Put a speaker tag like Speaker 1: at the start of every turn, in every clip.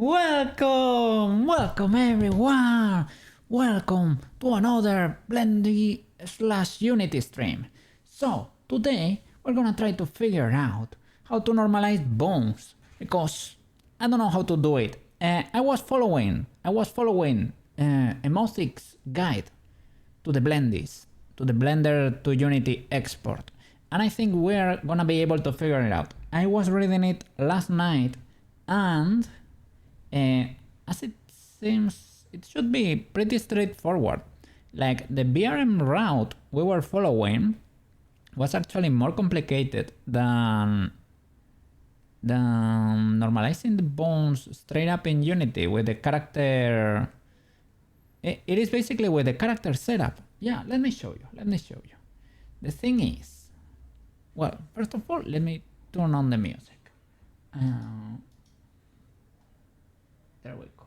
Speaker 1: Welcome everyone! Welcome to another Blendy / Unity stream. So, today we're gonna try to figure out how to normalize bones, because I don't know how to do it. I was following Emotic's guide to the Blendies, to the Blender to Unity export, and I think we're gonna be able to figure it out. I was reading it last night, and as it seems, it should be pretty straightforward. Like, the BRM route we were following was actually more complicated than normalizing the bones straight up in Unity with the character. It is basically with the character setup. Yeah, let me show you. The thing is, well, first of all, let me turn on the music. There we go.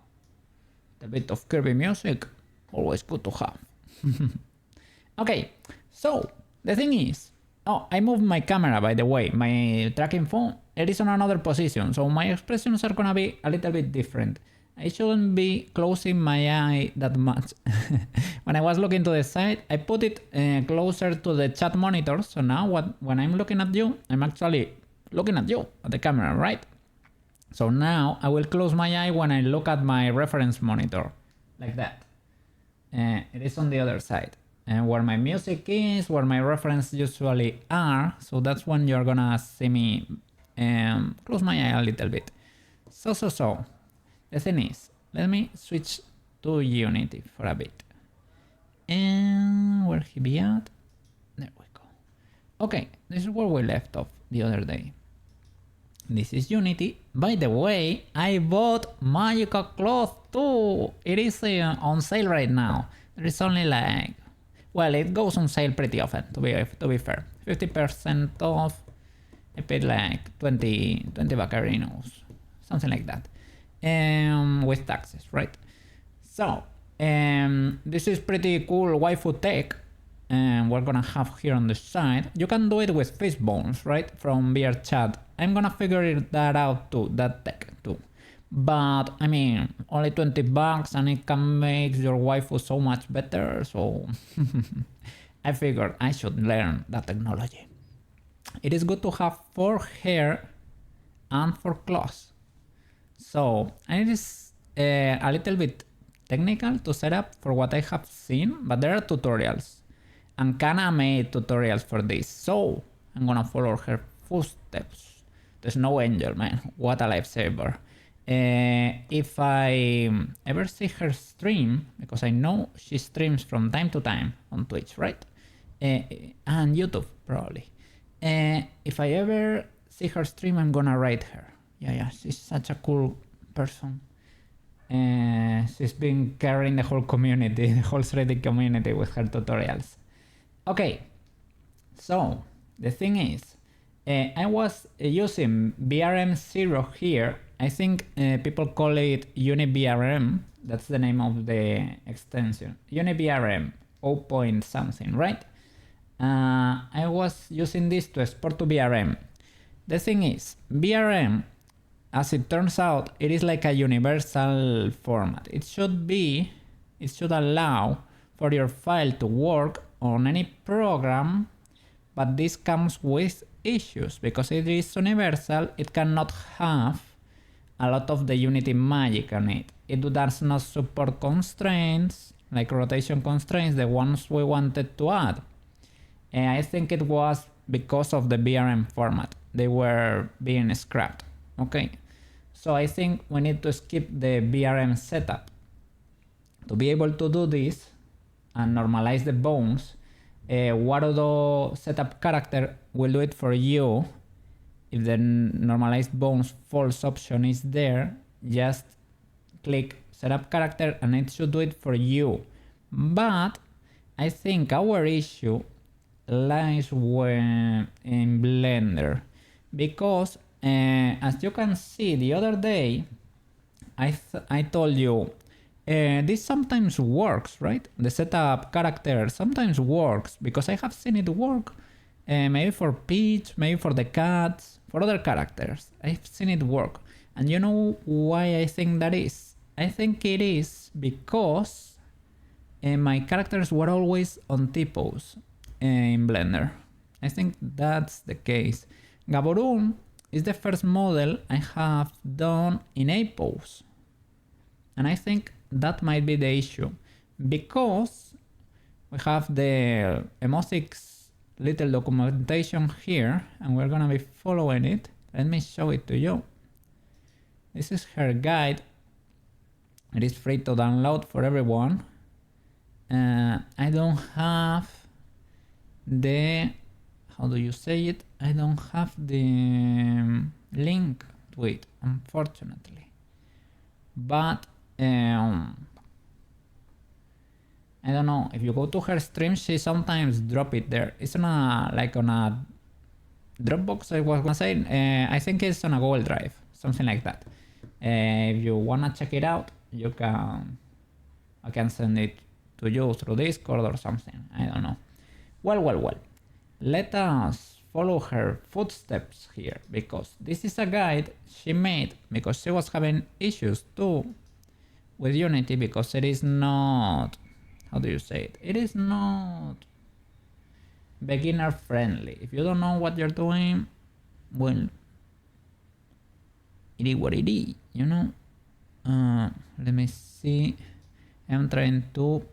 Speaker 1: A bit of Kirby music, always good to have. Okay, so the thing is, I moved my camera, by the way. My tracking phone, it is on another position, so my expressions are gonna be a little bit different. I shouldn't be closing my eye that much. When I was looking to the side, I put it closer to the chat monitor, so now when I'm looking at you, I'm actually looking at you, at the camera, right? So now I will close my eye when I look at my reference monitor, like that. It is on the other side. And where my music is, where my reference usually are, so that's when you're gonna see me close my eye a little bit. So. The thing is, let me switch to Unity for a bit. And where he be at? There we go. Okay, this is where we left off the other day. This is Unity. By the way, I bought Magical Cloth too. It is on sale right now. There is only like, well, it goes on sale pretty often, to be fair. 50% off. I paid like 20 buccarinos, something like that. With taxes, right? So, this is pretty cool waifu tech. We're gonna have here on the side. You can do it with fish bones, right? From VR chat. I'm gonna figure that out too, that tech too. But I mean, only 20 bucks and it can make your waifu so much better. So I figured I should learn that technology. It is good to have for hair and for claws. So, and it is a little bit technical to set up for what I have seen, but there are tutorials. And Kana made tutorials for this, so I'm gonna follow her footsteps. The Snow Angel, man, what a lifesaver. If I ever see her stream, because I know she streams from time to time on Twitch, right? And YouTube, probably. If I ever see her stream, I'm gonna rate her. Yeah, she's such a cool person. She's been carrying the whole community, the whole 3D community with her tutorials. Okay, so the thing is, I was using BRM0 here. I think people call it UniBRM. That's the name of the extension. UniBRM 0 point something, right? I was using this to export to BRM. The thing is, BRM, as it turns out, it is like a universal format. It should allow for your file to work on any program, but this comes with issues because it is universal. It cannot have a lot of the Unity magic on it. It does not support constraints, like rotation constraints, the ones we wanted to add. And I think it was because of the BRM format. They were being scrapped. Okay, so I think we need to skip the BRM setup. To be able to do this and normalize the bones, Warudo setup character will do it for you. If the normalized bones false option is there, just click setup character and it should do it for you. But I think our issue lies in Blender, because as you can see, the other day I told you this sometimes works, right? The setup character sometimes works because I have seen it work maybe for Peach, maybe for the cats, for other characters. I've seen it work. And you know why I think that is? I think it is because my characters were always on T-pose in Blender. I think that's the case. Gaborone is the first model I have done in A-pose. And I think that might be the issue. Because we have the Emotix little documentation here, and we're gonna be following it. Let me show it to you. This is her guide. It is free to download for everyone. I don't have the, how do you say it? I don't have the link to it, unfortunately. But I don't know, if you go to her stream, she sometimes drop it there. It's on a, like on a Dropbox, I was gonna say. I think it's on a Google Drive, something like that. If you wanna check it out, you can, I can send it to you through Discord or something. I don't know. Well. Let us follow her footsteps here, because this is a guide she made because she was having issues too with Unity, because it is not, how do you say it? It is not beginner friendly. If you don't know what you're doing, well, it is what it is, you know? Let me see. I'm trying to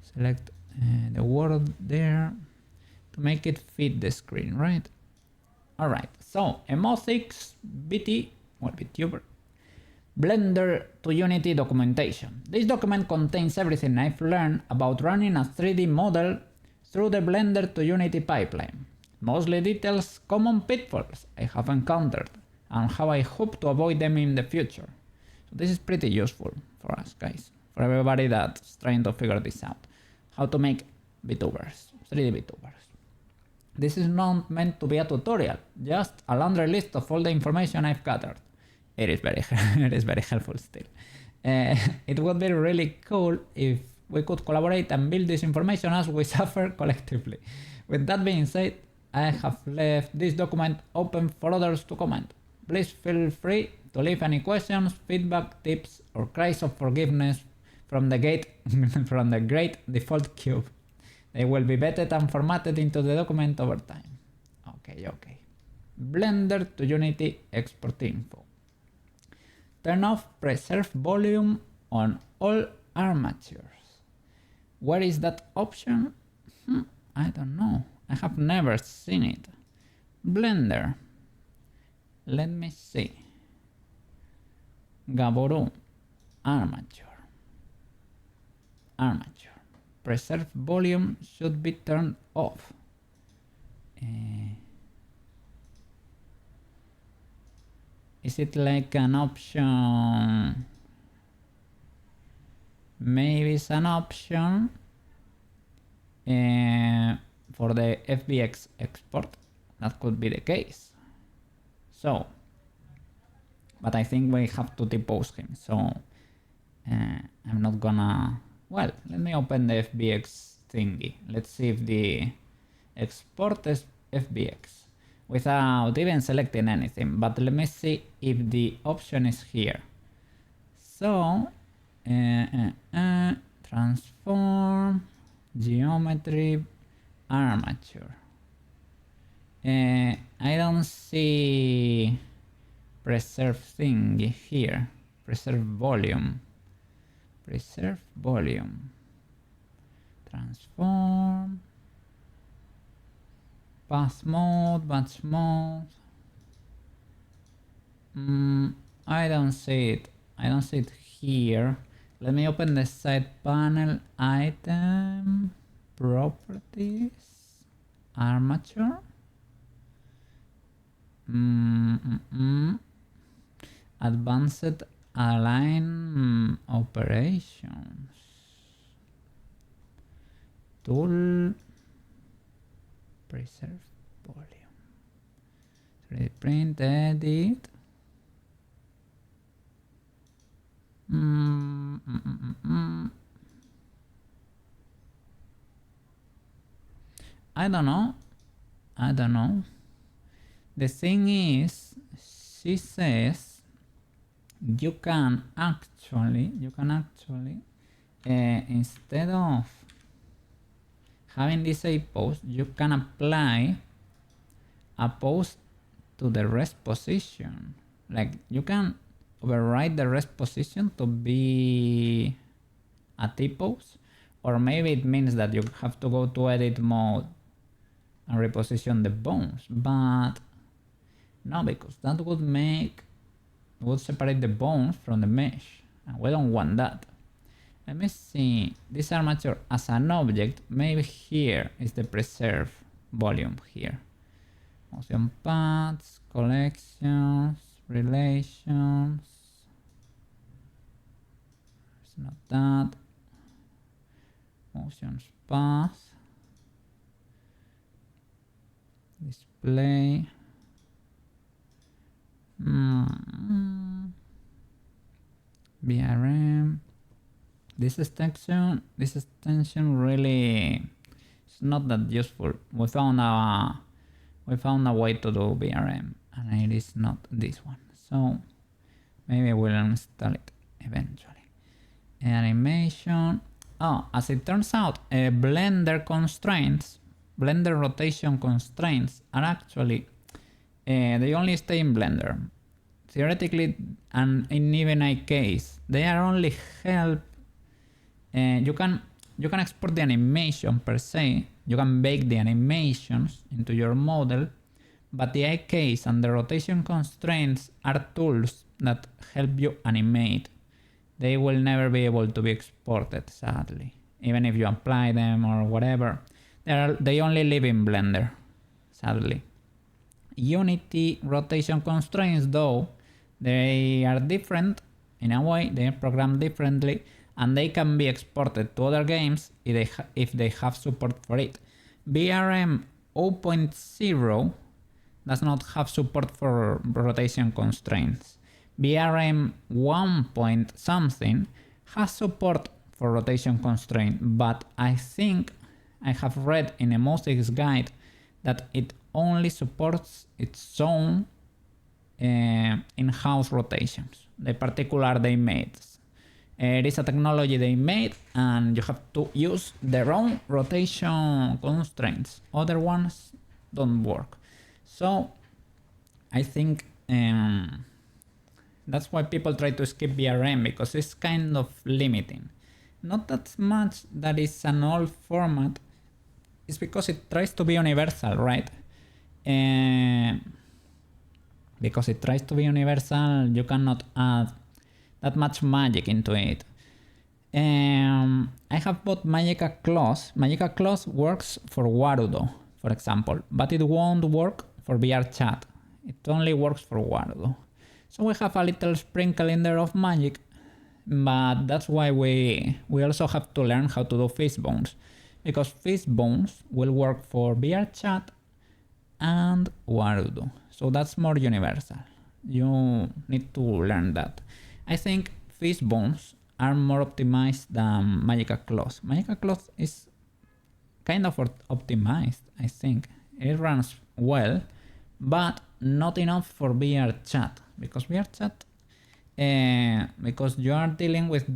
Speaker 1: select the word there to make it fit the screen, right? All right, so Emotix BT, well, VTuber, Blender to Unity documentation. This document contains everything I've learned about running a 3D model through the Blender to Unity pipeline. Mostly details common pitfalls I have encountered and how I hope to avoid them in the future. So this is pretty useful for us guys, for everybody that's trying to figure this out. How to make VTubers, 3D VTubers. This is not meant to be a tutorial, just a laundry list of all the information I've gathered. It is very helpful still. It would be really cool if we could collaborate and build this information as we suffer collectively. With that being said, I have left this document open for others to comment. Please feel free to leave any questions, feedback, tips, or cries of forgiveness from the great default cube. They will be vetted and formatted into the document over time. Okay. Blender to Unity export info. Turn off preserve volume on all armatures. Where is that option? I don't know. I have never seen it. Blender. Let me see. Gaborone. Armature. Preserve volume should be turned off. Is it like an option? Maybe it's an option for the FBX export. That could be the case. So, but I think we have to depose him. So I'm not gonna. Well, let me open the FBX thingy. Let's see if the export is FBX without even selecting anything. But let me see if the option is here. So, transform, geometry, armature. I don't see preserve thingy here. Preserve volume. Transform. Path mode, batch mode. I don't see it. I don't see it here. Let me open the side panel, item, properties, armature. Advanced align operations. Tool, preserve volume. 3D print, edit. I don't know. The thing is, she says you can actually instead of having this a pose, you can apply a pose to the rest position. Like you can override the rest position to be a T pose, or maybe it means that you have to go to edit mode and reposition the bones, but no, because that would separate the bones from the mesh, and we don't want that. Let me see, this armature as an object, maybe here is the preserve volume here. Motion paths, collections, relations. It's not that. Motions path. Display. BRM. This extension really is not that useful. We found a way to do BRM, and it is not this one. So maybe we'll install it eventually. Animation. Oh, as it turns out, Blender rotation constraints are actually they only stay in Blender. Theoretically, and in even a case, they are only help. You can export the animation per se. You can bake the animations into your model, but the eye case and the rotation constraints are tools that help you animate. They will never be able to be exported, sadly, even if you apply them or whatever. They only live in Blender, sadly. Unity rotation constraints, though, they are different in a way. They are programmed differently, and they can be exported to other games if they have support for it. BRM 0.0 does not have support for rotation constraints. BRM 1. Something has support for rotation constraint, but I think I have read in a Mosaics guide that it only supports its own in-house rotations, the particular they made. It is a technology they made, and you have to use their own rotation constraints. Other ones don't work. So I think that's why people try to skip BRM, because it's kind of limiting. Not that much that it's an old format, it's because it tries to be universal, right? Because it tries to be universal, you cannot add that much magic into it. I have bought Magica Clause. Magica Clause works for Warudo, for example, but it won't work for VRChat. It only works for Warudo. So we have a little sprinkle in there of magic, but that's why we also have to learn how to do Fishbones, because Fishbones will work for VRChat and Warudo. So that's more universal. You need to learn that. I think Fishbones are more optimized than Magica Clause. Magica Clause is kind of optimized, I think. It runs well, but not enough for VRChat, because VRChat, because you are dealing with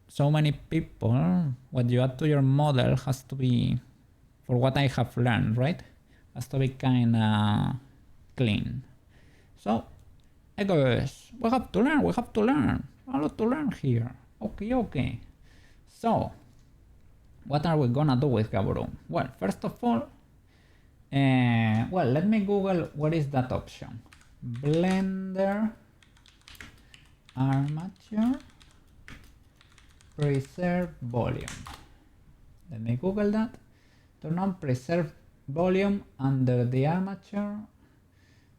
Speaker 1: so many people, what you add to your model has to be, for what I have learned, right? Has to be kinda clean. So I guess we have to learn, a lot to learn here. Okay. So what are we gonna do with Gaburu? Well, first of all, let me Google what is that option. Blender armature preserve volume. Let me Google that. Turn on preserve volume under the armature.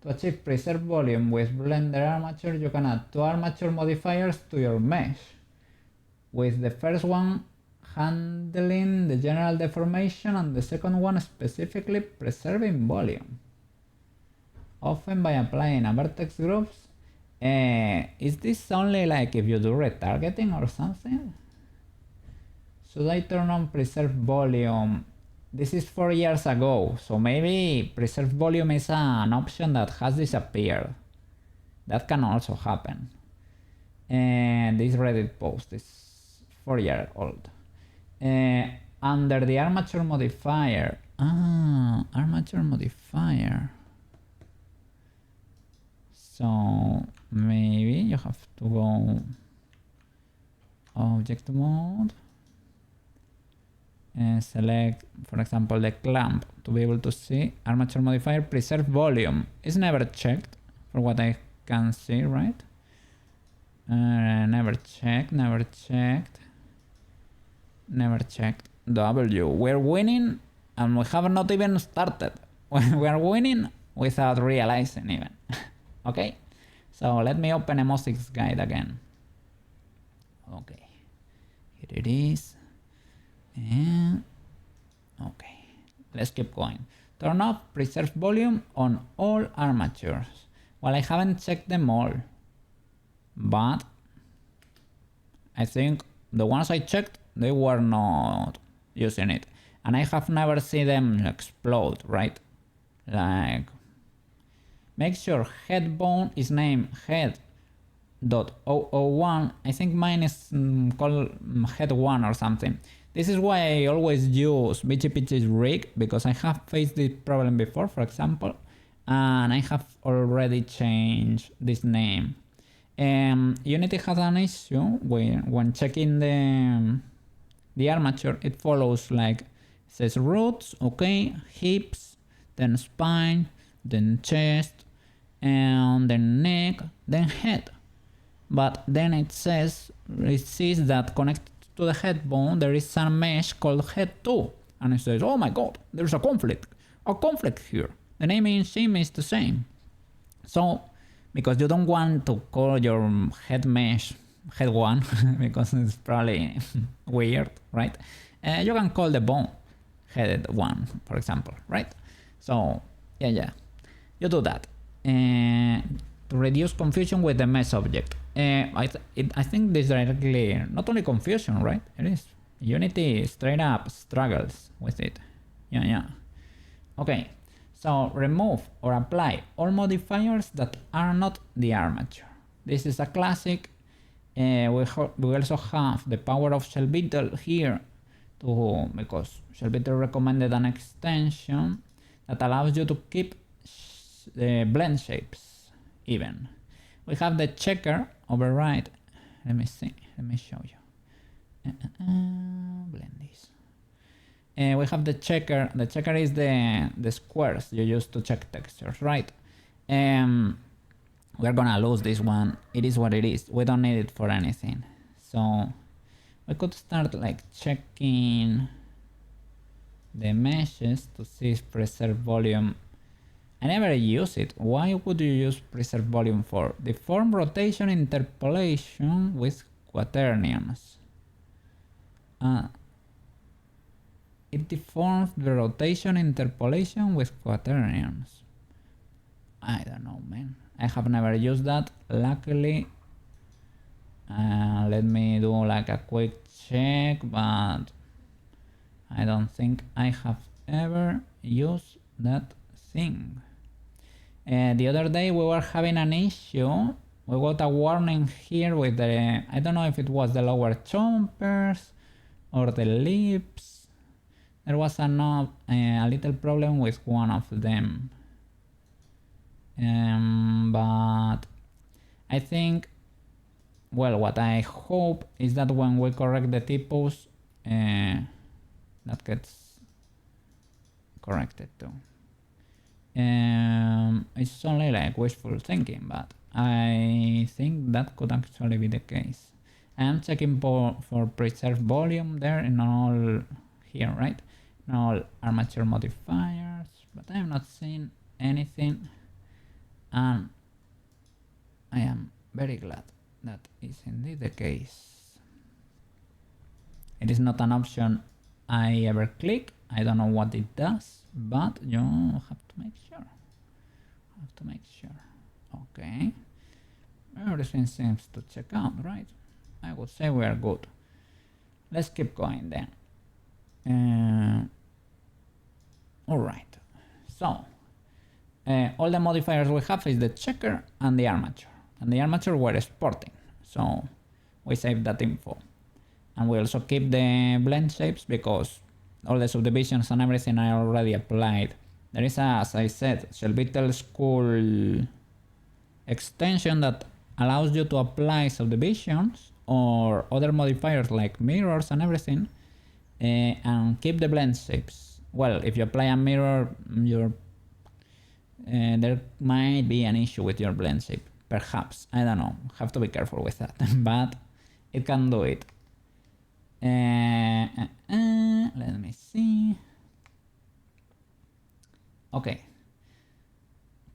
Speaker 1: To achieve preserve volume with Blender armature, you can add 2 armature modifiers to your mesh, with the first one handling the general deformation and the second one specifically preserving volume, often by applying a vertex groups. Is this only like if you do retargeting or something? Should I turn on preserve volume? This is 4 years ago, so maybe preserve volume is an option that has disappeared. That can also happen. And this Reddit post is 4 years old. Under the armature modifier. Armature modifier. So maybe you have to go object mode and select, for example, the clamp to be able to see armature modifier preserve volume. It's never checked for what I can see, right? Never checked. W. We're winning and we have not even started. We are winning without realizing even. Okay, so let me open Emosix guide again. Okay, here it is. And okay, let's keep going. Turn off preserve volume on all armatures. Well, I haven't checked them all, but I think the ones I checked, they were not using it. And I have never seen them explode, right? Like, make sure head bone is named head.001. I think mine is called head1 or something. This is why I always use BGPG's rig, because I have faced this problem before, for example, and I have already changed this name. Unity has an issue when checking the armature, it follows like, it says roots, okay, hips, then spine, then chest, and then neck, then head. But then it sees that connected to the head bone there is some mesh called head 2, and it says, oh my god, there's a conflict here. The naming scheme is the same. So because you don't want to call your head mesh head 1 because it's probably weird, right? You can call the bone head 1, for example, right? So yeah, you do that to reduce confusion with the mesh object. I think this directly, not only confusion, right? It is. Unity straight up struggles with it. Yeah. Okay, so remove or apply all modifiers that are not the armature. This is a classic. We also have the power of Shell Beetle here, because Shell Beetle recommended an extension that allows you to keep the blend shapes even. We have the checker override. Let me show you. Blend this. We have the checker. The checker is the squares you use to check textures, right? We're gonna lose this one. It is what it is. We don't need it for anything. So we could start like checking the meshes to see if preserve volume. I never use it. Why would you use preserve volume for? Deform rotation interpolation with quaternions. It deforms the rotation interpolation with quaternions. I don't know, man. I have never used that, luckily. Let me do like a quick check, but I don't think I have ever used that thing. The other day we were having an issue. We got a warning here with the, I don't know if it was the lower chompers or the lips. There was a little problem with one of them. But I think, well, what I hope is that when we correct the typos, that gets corrected too. It's only like wishful thinking, but I think that could actually be the case. I'm checking for preserve volume there in all here, right? In all armature modifiers, but I'm not seeing anything, and I am very glad that is indeed the case. It is not an option I ever click. I don't know what it does, but you have to make sure. Okay. Everything seems to check out, right? I would say we are good. Let's keep going then. Alright. So, all the modifiers we have is the checker and the armature. and the armature were sporting, so we save that info. And we also keep the blend shapes because all the subdivisions and everything are already applied. There is, as I said, Shelbytel School extension that allows you to apply subdivisions or other modifiers like mirrors and everything, and keep the blend shapes. Well, if you apply a mirror, there might be an issue with your blend shape. Perhaps, I don't know, have to be careful with that, but it can do it. Let me see. Okay.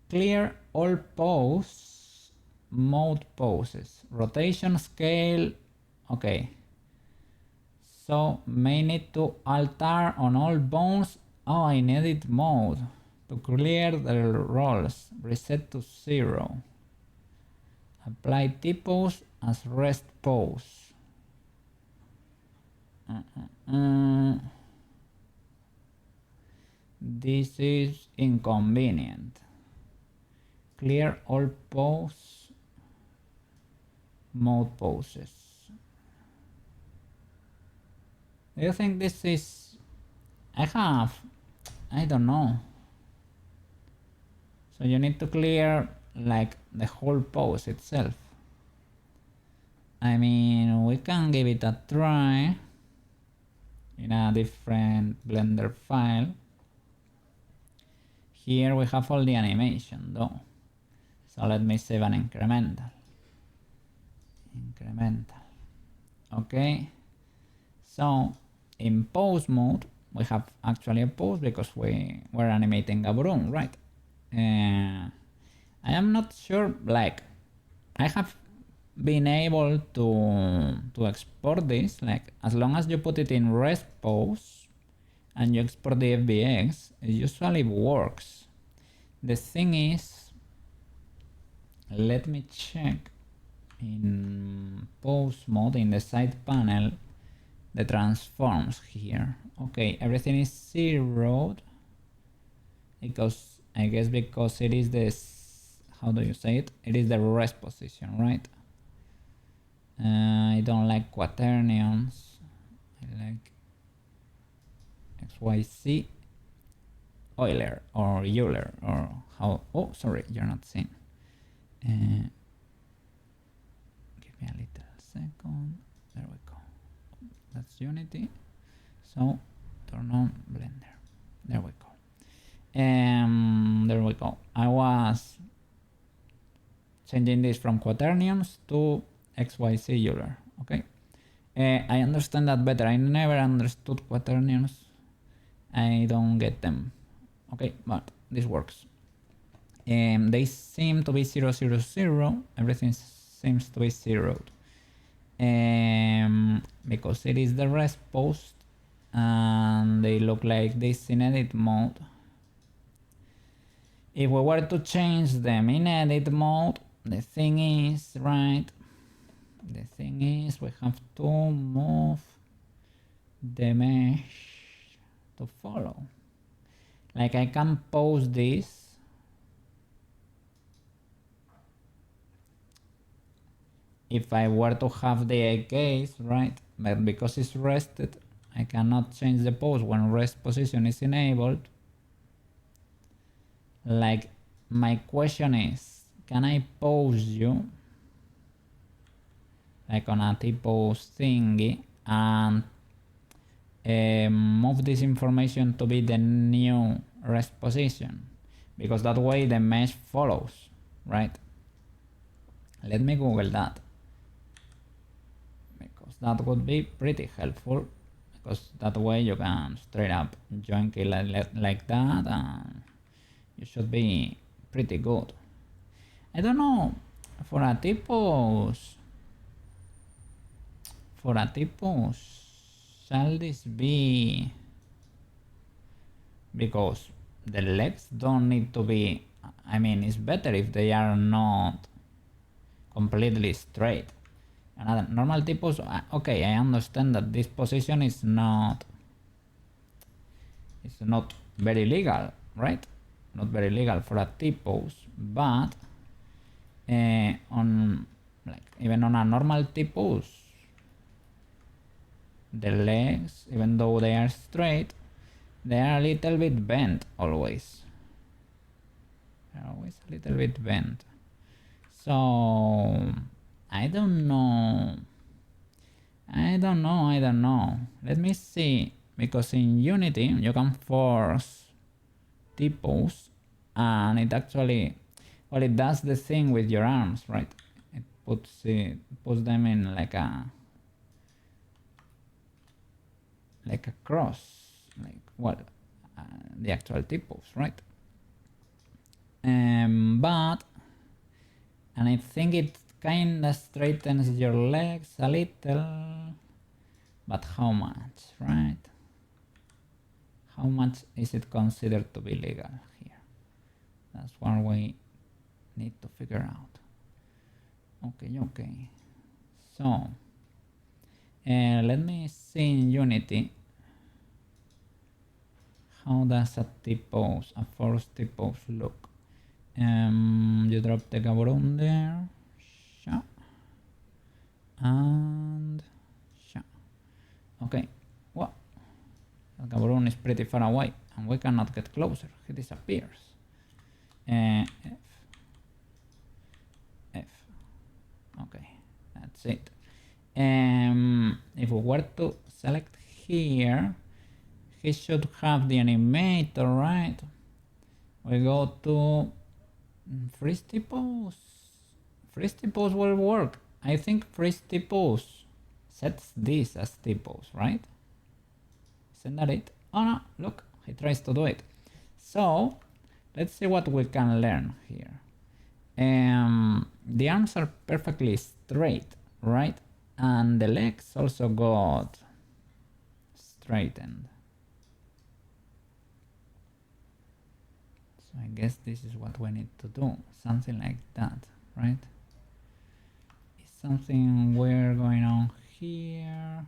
Speaker 1: Clear all pose mode poses. Rotation scale. Okay. So may need to alter on all bones. Oh, I need edit mode to clear the rolls. Reset to 0. Apply T-pose as rest pose. This is inconvenient. Clear all pose mode poses. Do you think this is... I don't know. So you need to clear like the whole pose itself. I mean, we can give it a try in a different Blender file. Here we have all the animation though. So let me save an incremental. Okay. So in pose mode, we have actually a pose because we're animating a broom, right? I am not sure, like, I have been able to export this, like, as long as you put it in rest pose and you export the FBX, it usually works. The thing is, let me check in pose mode in the side panel the transforms here. Okay, everything is zeroed because I guess because it is this, how do you say it? It is the rest position, right? I don't like quaternions. I like XYZ, Euler or Euler or how. Oh, sorry, you're not seeing. Give me a little second. There we go. That's Unity. So turn on Blender. There we go. There we go. I was changing this from quaternions to XYZ Euler. Okay. I understand that better. I never understood quaternions. I don't get them. Okay, but this works. They seem to be 0, 0, 0. Everything seems to be zeroed. Because it is the rest post and they look like this in edit mode. If we were to change them in edit mode, the thing is, right, the thing is we have to move the mesh to follow. Like I can pose this if I were to have the case, right? But because it's rested, I cannot change the pose when rest position is enabled. Like, my question is, can I pose you like on a T-pose thingy and move this information to be the new rest position? Because that way the mesh follows, right? Let me Google that. That would be pretty helpful, because that way you can straight up join key like that and you should be pretty good. I don't know, for a T-pose, shall this be, because the legs don't need to be, I mean, it's better if they are not completely straight. Another normal T-pose, okay, I understand that this position is not very legal, right? Not very legal for a T-pose, but on like even on a normal typos, the legs, even though they are straight, they are a little bit bent always. They're always a little bit bent. So I don't know. Let me see, because in Unity you can force typos and it actually, well, it does the thing with your arms, right? It puts them in like a cross, like, well, the actual typos, right? But, and I think it kinda straightens your legs a little, but how much, right? How much is it considered to be legal here? That's what we need to figure out. Okay. So, let me see in Unity. How does a forced typos look? You drop the gabaron there, and okay. Well, the gabaron is pretty far away, and we cannot get closer. He disappears. F. Okay, that's it. If we were to select here, he should have the animator, right? We go to freeze typos. Freeze typos will work. I think freeze typos sets this as typos, right? Isn't that it? Oh no, look, he tries to do it. So let's see what we can learn here. The arms are perfectly straight, right? And the legs also got straightened. So I guess this is what we need to do, something like that, right? Is something weird going on here?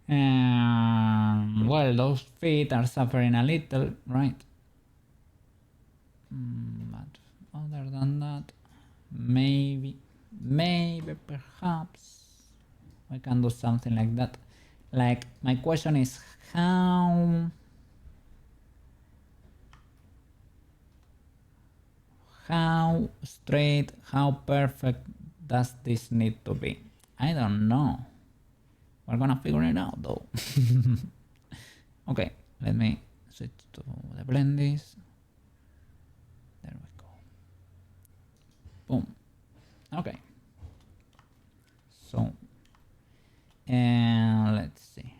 Speaker 1: Well, those feet are suffering a little, right? But other than that, maybe perhaps we can do something like that. Like, my question is how straight, how perfect does this need to be? I don't know. We're gonna figure it out though. Okay, let me switch to the blendies. There we go. Boom. Okay. So, and let's see.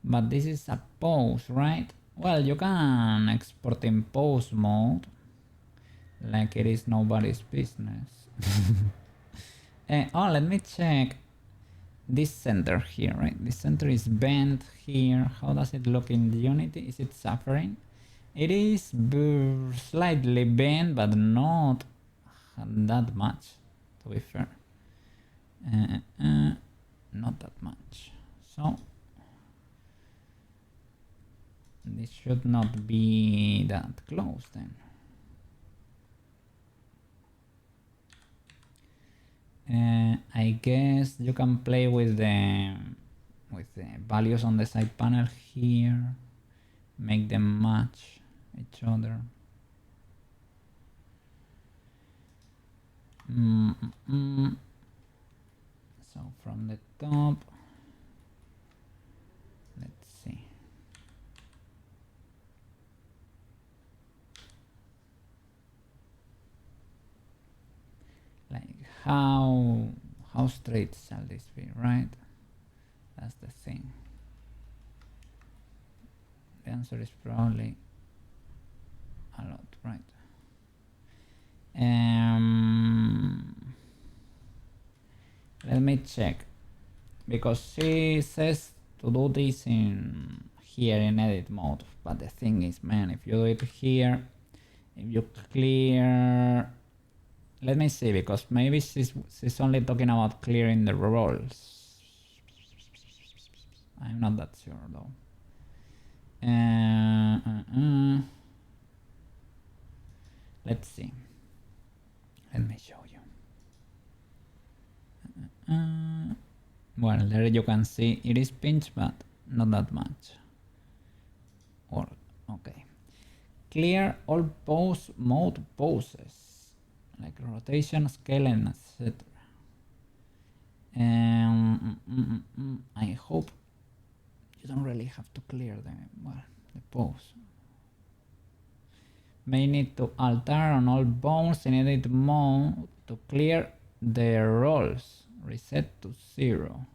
Speaker 1: But this is a pose, right? Well, you can export in pose mode, like it is nobody's business. Oh, let me check this center here, right? This center is bent here. How does it look in Unity? Is it suffering? It is slightly bent, but not that much, to be fair. Not that much. So this should not be that close then. I guess you can play with the values on the side panel here, make them match each other. So from the top, let's see. Like how straight shall this be, right? That's the thing. The answer is probably a lot, right? Let me check, because she says to do this in here in edit mode, but the thing is, man, if you do it here, if you clear, let me see, because maybe she's only talking about clearing the roles. I'm not that sure though. Let's see. Let me show you. Well, there you can see it is pinched, but not that much. Or okay. Clear all pose mode poses, like rotation, scaling, etc. I hope you don't really have to clear the pose. May need to alter on all bones in edit mode to clear the rolls. Reset to 0.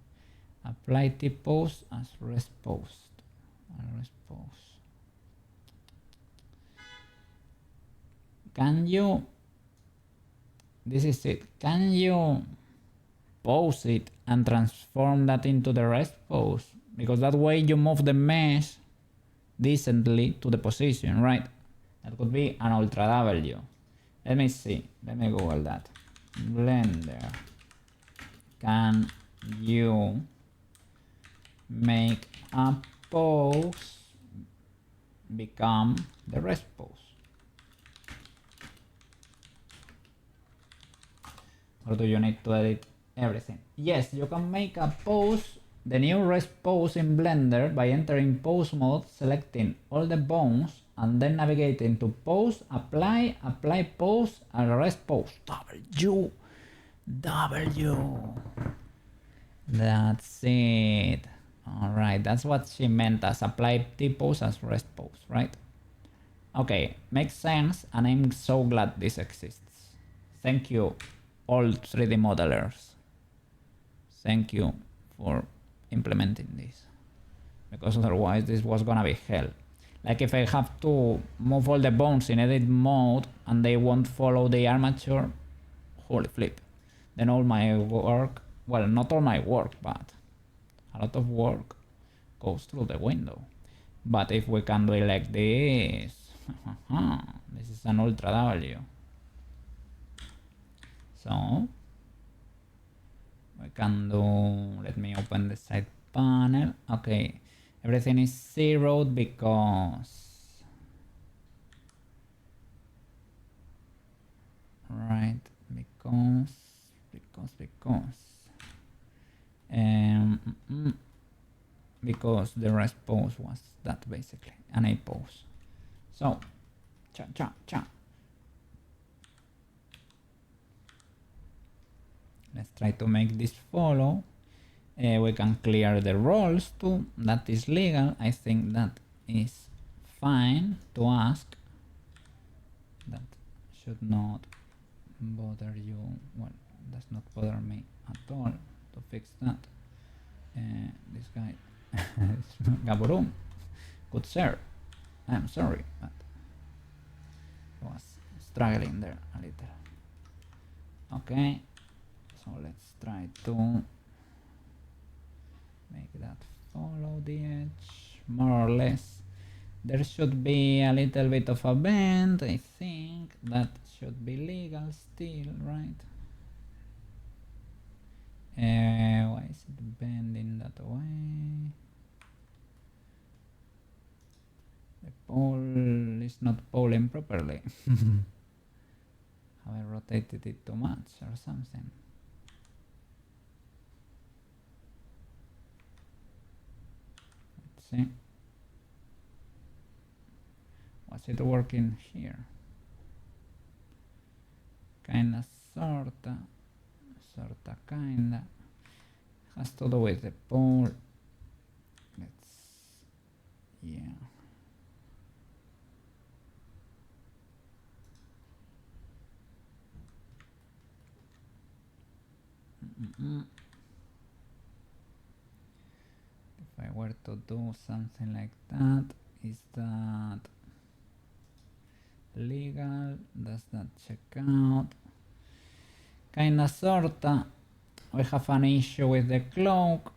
Speaker 1: Apply T-pose as rest pose. Can you, this is it, can you pose it and transform that into the rest pose? Because that way you move the mesh decently to the position, right? That could be an Ultra W. Let me see, let me Google that. Blender, can you make a pose become the rest pose? Or do you need to edit everything? Yes, you can make a pose, the new rest pose in Blender by entering pose mode, selecting all the bones, and then navigating to pose, apply pose, and rest pose. W. That's it. Alright, that's what she meant as apply T-pose as rest pose, right? Okay, makes sense, and I'm so glad this exists. Thank you, all 3D modelers. Thank you for implementing this, because otherwise this was gonna be hell. Like if I have to move all the bones in edit mode and they won't follow the armature, holy flip. Then all my work, well, not all my work, but a lot of work goes through the window. But if we can do it like this, this is an Ultra W. So we can do, let me open the side panel. Okay, everything is zeroed because, right, because the rest pose was that basically, an A pose. So, let's try to make this follow. We can clear the rolls too, that is legal. I think that is fine to ask. That should not bother you, well, does not bother me at all to fix that. This guy, Gaborum, good sir, I'm sorry, but I was struggling there a little. Okay, so let's try to make that follow the edge, more or less. There should be a little bit of a bend, I think. That should be legal still, right? Why is it bending that way? The pole is not polling properly. Have I rotated it too much or something? Let's see. Was it working here? Kinda, sorta, kinda. Has to do with the pole. Yeah. If I were to do something like that, is that legal? Does that check out? Kinda, sorta. We have an issue with the cloak,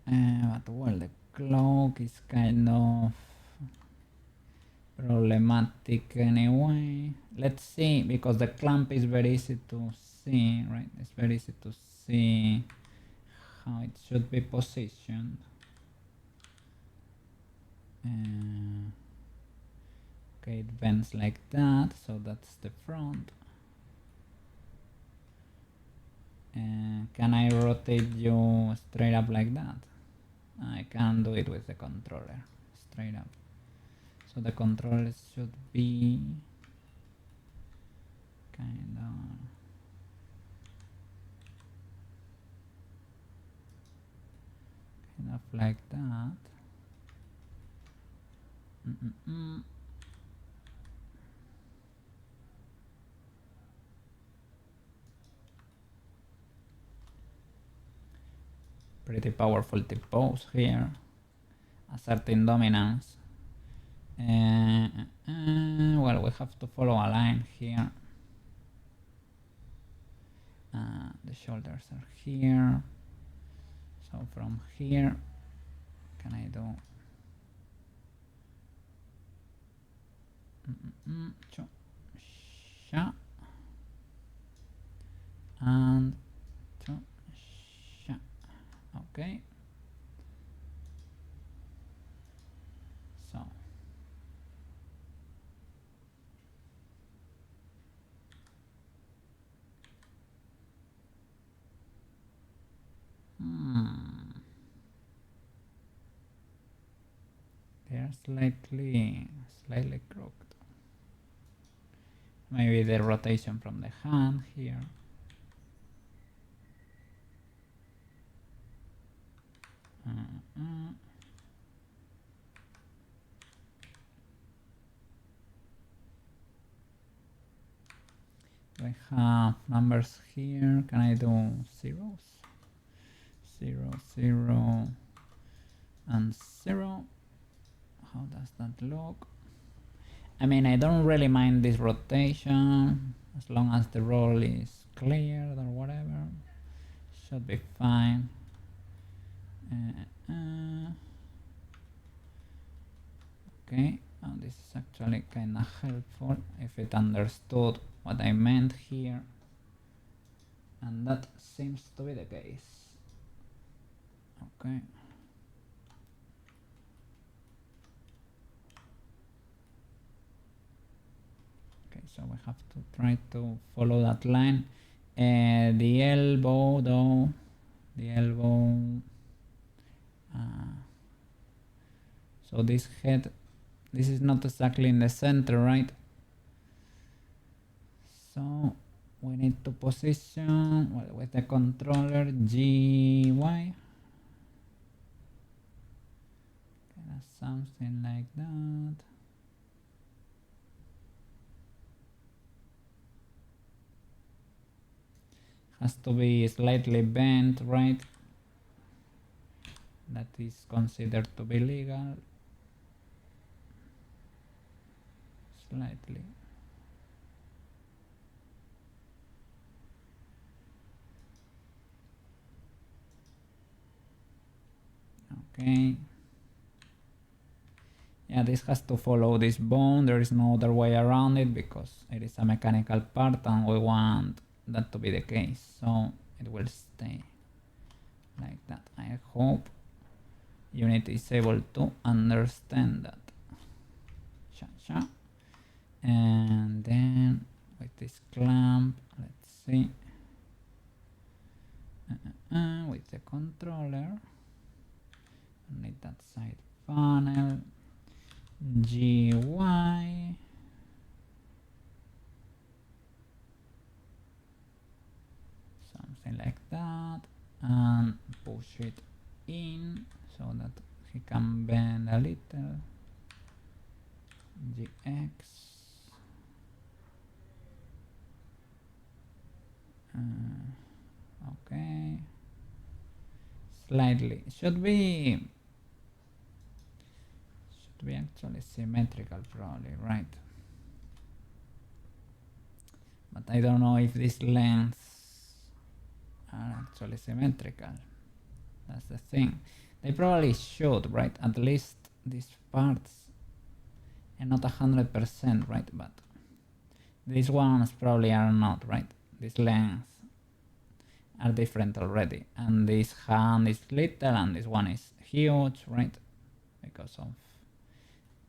Speaker 1: but well, the cloak is kind of problematic anyway. Let's see, because the clamp is very easy to see, right? It's very easy to see how it should be positioned. Okay, it bends like that, so that's the front. Can I rotate you straight up like that? I can't do it with the controller, straight up. So the controller should be kind of like that. Pretty powerful tip pose here, asserting dominance. Well, we have to follow a line here. The shoulders are here, so from here, can I do sha and sha? Okay, so they're slightly crooked. Maybe the rotation from the hand here. I have numbers here. Can I do zeros? 0, 0, and 0. How does that look? I mean, I don't really mind this rotation as long as the roll is cleared or whatever. Should be fine. Okay, this is actually kind of helpful if it understood what I meant here, and that seems to be the case. Okay. Okay, so we have to try to follow that line. The elbow though, so this head, this is not exactly in the center, right? So we need to position, well, with the controller GY, something like that. Has to be slightly bent, right? That is considered to be legal. Slightly. Okay. Yeah, this has to follow this bone. There is no other way around it because it is a mechanical part and we want that to be the case. So it will stay like that. I hope Unity is able to understand that. Sha. And then with this clamp, let's see. With the controller, I need that side panel. GY, something like that, and push it in so that he can bend a little. GX, okay, slightly, should be actually symmetrical probably, right? But I don't know if these lengths are actually symmetrical. That's the thing. They probably should, right? At least these parts, and not 100%, right? But these ones probably are not, right? These lengths. are different already, and this hand is little and this one is huge, right? Because of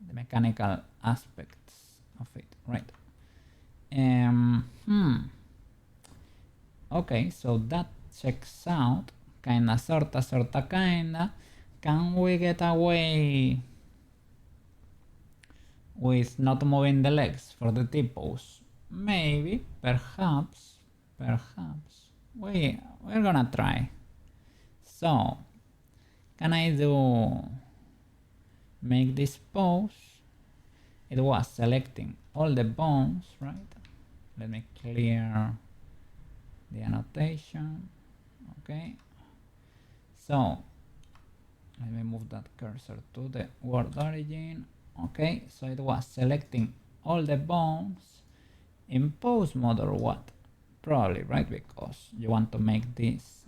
Speaker 1: the mechanical aspects of it, right? Okay, so that checks out. Kinda, sorta, kinda. Can we get away with not moving the legs for the T-pose? Maybe, perhaps. We're gonna try. So, can I do make this pose? It was selecting all the bones, right? Let me clear the annotation. Okay. So, let me move that cursor to the word origin. Okay, so it was selecting all the bones in pose mode or what? Probably, right? Because you want to make this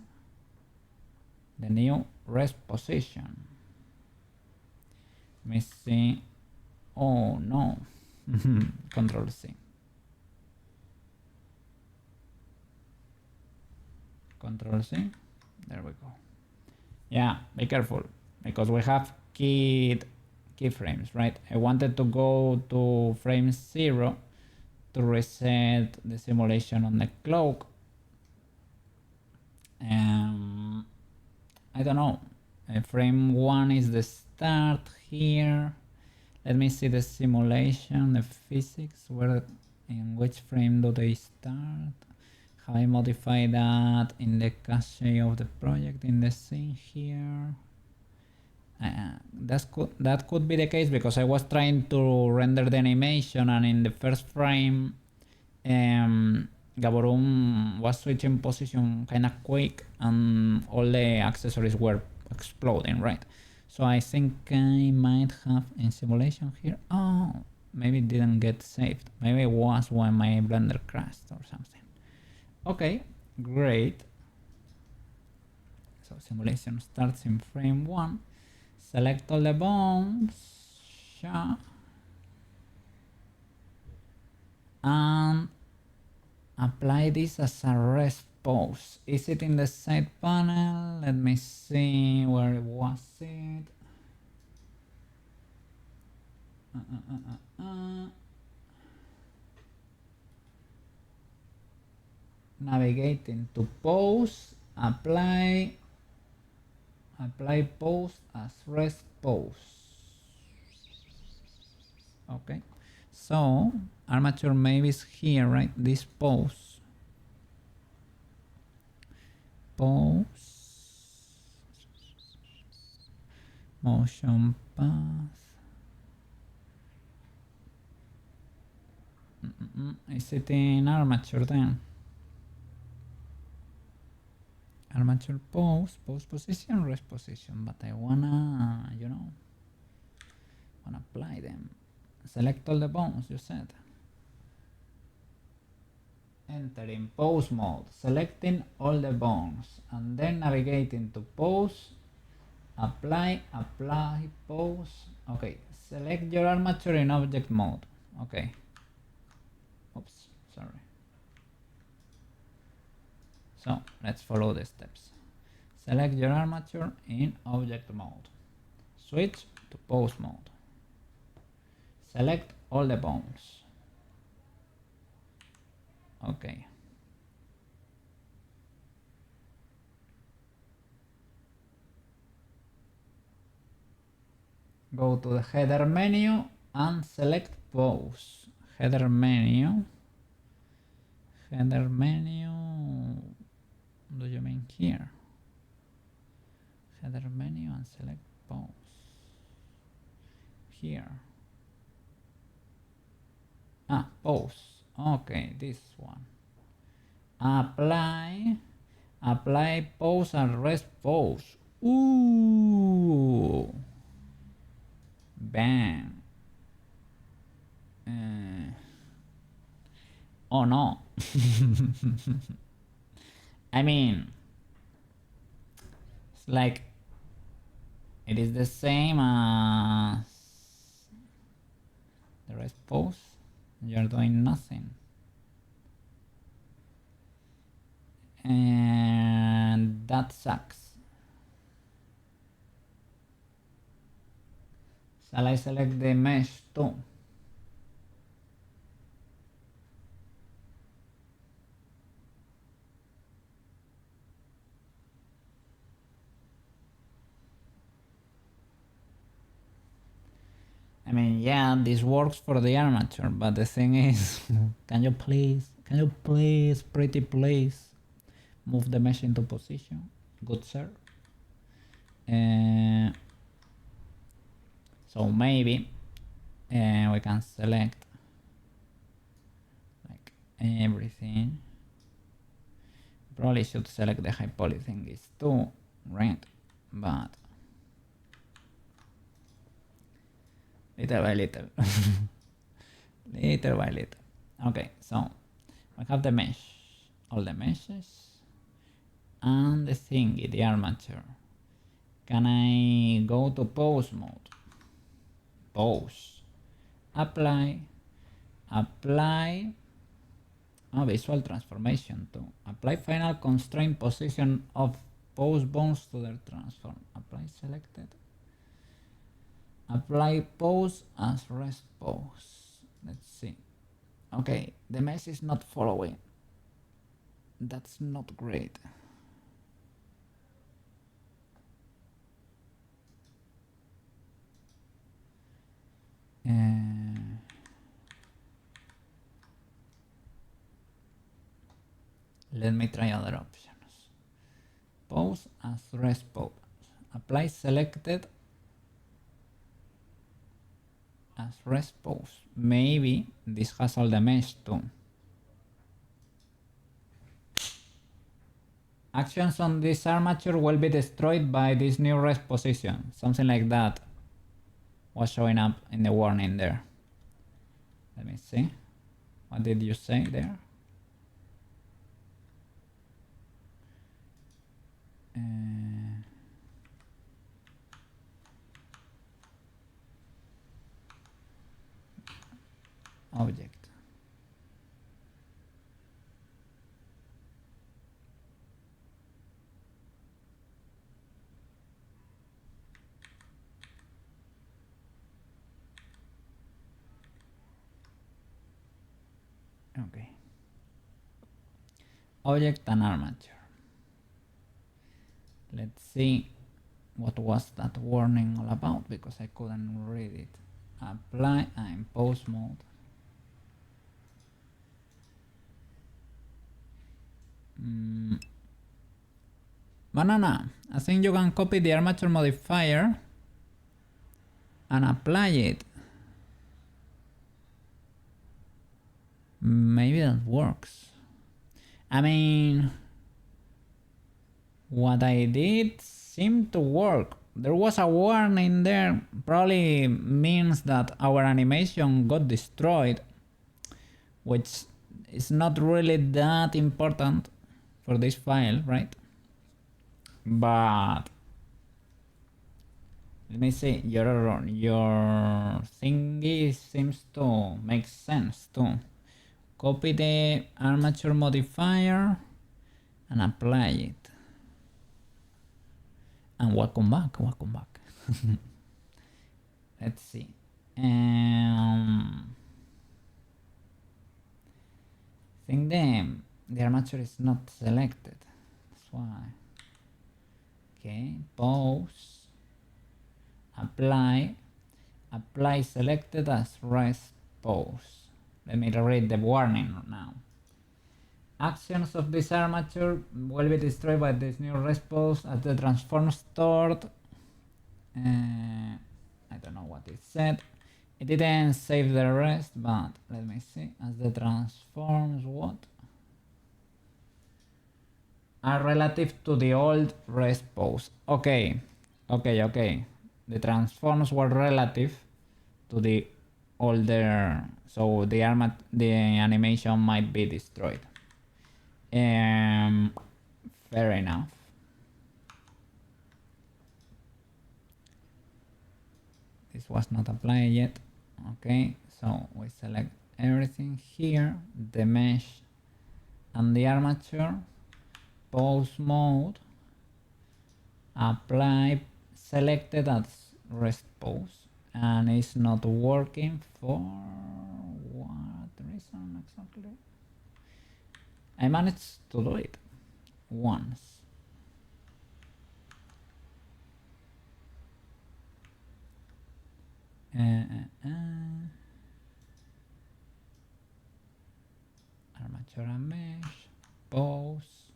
Speaker 1: the new rest position. Let me see. Oh no. Control C. Control C. There we go. Yeah, be careful because we have keyframes, right? I wanted to go to frame 0 to reset the simulation on the cloak. I don't know. Frame 1 is the start here. Let me see the simulation, the physics, where in which frame do they start? How I modify that in the cache of the project in the scene here. That could be the case because I was trying to render the animation, and in the first frame Gaborum was switching position kind of quick and all the accessories were exploding, right? So I think I might have in simulation here. Oh, maybe it didn't get saved. Maybe it was when my Blender crashed or something. Okay, great. So simulation starts in frame 1. Select all the bones. Yeah. And apply this as a rest pose. Is it in the side panel? Let me see, where was it? Navigating to pose, apply pose as rest pose. Okay, so armature maybe is here, right? This pose. Motion path. Is it in armature then? Armature pose position, rest position, but I wanna, you know, wanna apply them. Select all the bones, you said. Enter in pose mode, selecting all the bones, and then navigating to pose, apply pose. Okay, select your armature in object mode. Okay. Oops, sorry. So let's follow the steps. Select your armature in object mode. Switch to pose mode. Select all the bones. Okay. Go to the header menu and select pose. Header menu. Do you mean here? Header menu and select pose. Here. Pose. Okay, this one. Apply pose and rest pose. Ooh. Bang. Oh no. I mean, it's like it is the same as the rest pose. You're doing nothing. That sucks. Shall I select the mesh too? I mean, yeah, this works for the armature, but the thing is, can you please, pretty please, move the mesh into position? Good sir. So maybe we can select like everything. Probably should select the high poly thingies too, right? But little by little. Little by little. Okay, so I have the mesh, all the meshes, and the thingy, the armature. Can I go to pose mode? Pose. Apply. Apply. Oh, visual transformation too. Apply final constraint position of pose bones to their transform. Apply selected. Apply pose as rest pose. Let's see. Okay, the mesh is not following. That's not great. Let me try other options. Pose as rest pose. Apply selected as rest pose. Maybe this has all the mesh too. Actions on this armature will be destroyed by this new rest position. Something like that was showing up in the warning there. Let me see. What did you say there? Object. Okay. Object and armature. Let's see what was that warning all about, because I couldn't read it. Apply and pose mode. Banana, I think you can copy the armature modifier and apply it. Maybe that works. I mean, what I did seemed to work. There was a warning there, probably means that our animation got destroyed, which is not really that important for this file, right? But let me see, your thingy seems to make sense too. Copy the armature modifier and apply it. And welcome back. Let's see. I think the armature is not selected. That's why. Okay, pose. Apply selected as rest pose. Let me read the warning now. Actions of this armature will be destroyed by this new rest pose as the transform stored. I don't know what it said. It didn't save the rest, but let me see. As the transforms what? Are relative to the old rest pose. Okay. The transforms were relative to the older, so the animation might be destroyed. Fair enough. This was not applied yet. Okay, so we select everything here, the mesh and the armature, pose mode, apply selected as rest pose, and it's not working for what reason exactly? I managed to do it once. Armature and mesh, pose,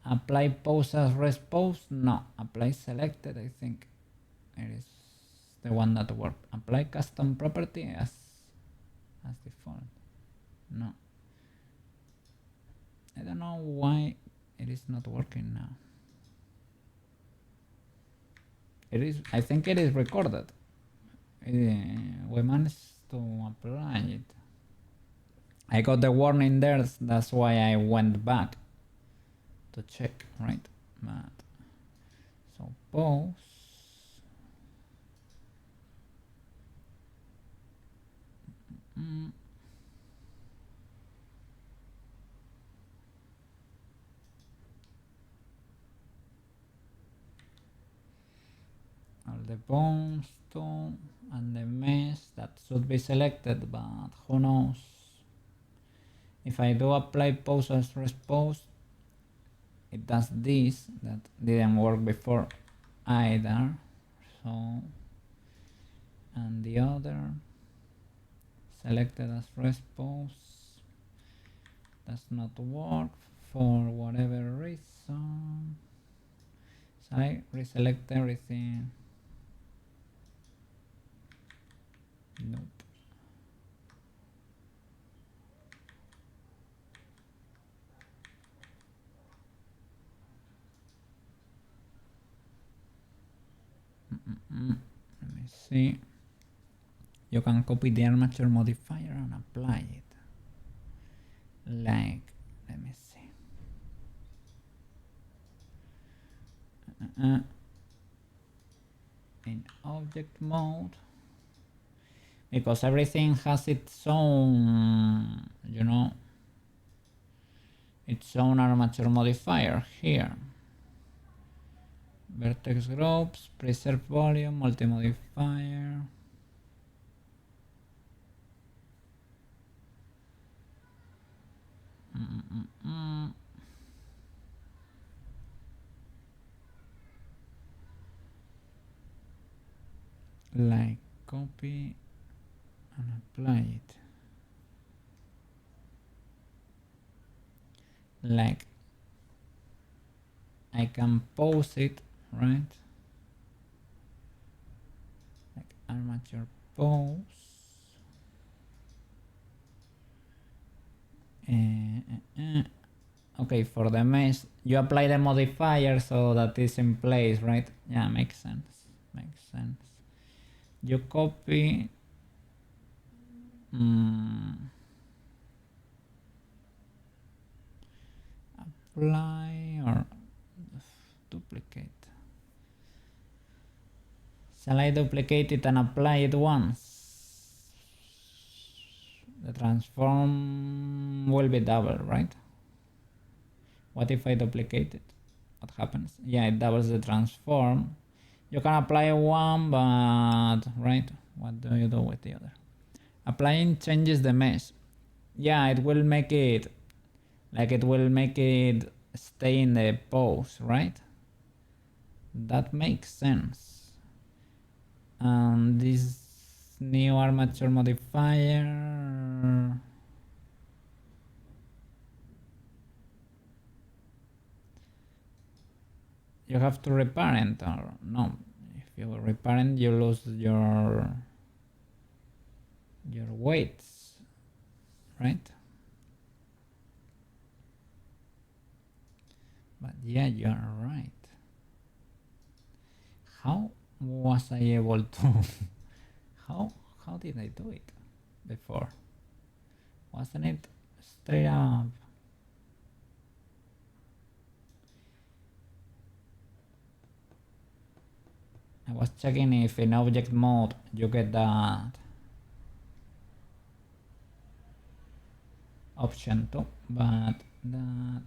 Speaker 1: apply pose as rest pose. No, apply selected. I think it is the one that worked. Apply custom property as default. No, I don't know why it is not working now. It is. I think it is recorded. We managed to apply it. I got the warning there. That's why I went back to check, right? But so pose. All the bones too, and the mesh that should be selected, but who knows? If I do apply pose as rest pose, it does this that didn't work before either. So, and the other selected as rest pose does not work for whatever reason. So I reselect everything. Nope. Let me see. You can copy the armature modifier and apply it. Like, let me see. In object mode, because everything has its own, you know, its own armature modifier here. Vertex groups, preserve volume, multi-modifier. Like copy and apply it. Like I can pose it, right? Like armature pose. Okay, for the mesh, you apply the modifier so that it's in place, right? Yeah, makes sense. Makes sense. You copy. Apply or duplicate. Shall I duplicate it and apply it once? The transform will be double, right? What if I duplicate it? What happens? Yeah, it doubles the transform. You can apply one, but right? What do you do with the other? Applying changes the mesh. Yeah, it will make it like it will make it stay in the pose, right? That makes sense. This new armature modifier. You have to reparent or no? If you reparent, you lose your weights, right? But yeah, you are right. How was I able to? how did I do it before? Wasn't it straight up? I was checking if in object mode you get that option too, but that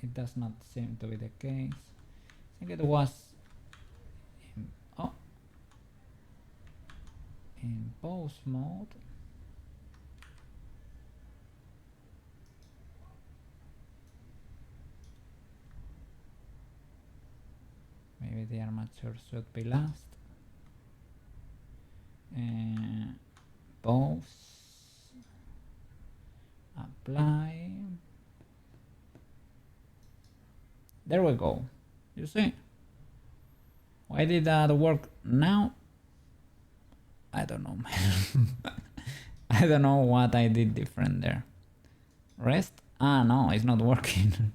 Speaker 1: it does not seem to be the case. I think it was in pause mode. Maybe the armature should be last. Pause. Apply. There we go. You see? Why did that work now? I don't know. I don't know what I did different there. Rest? Ah, no, it's not working.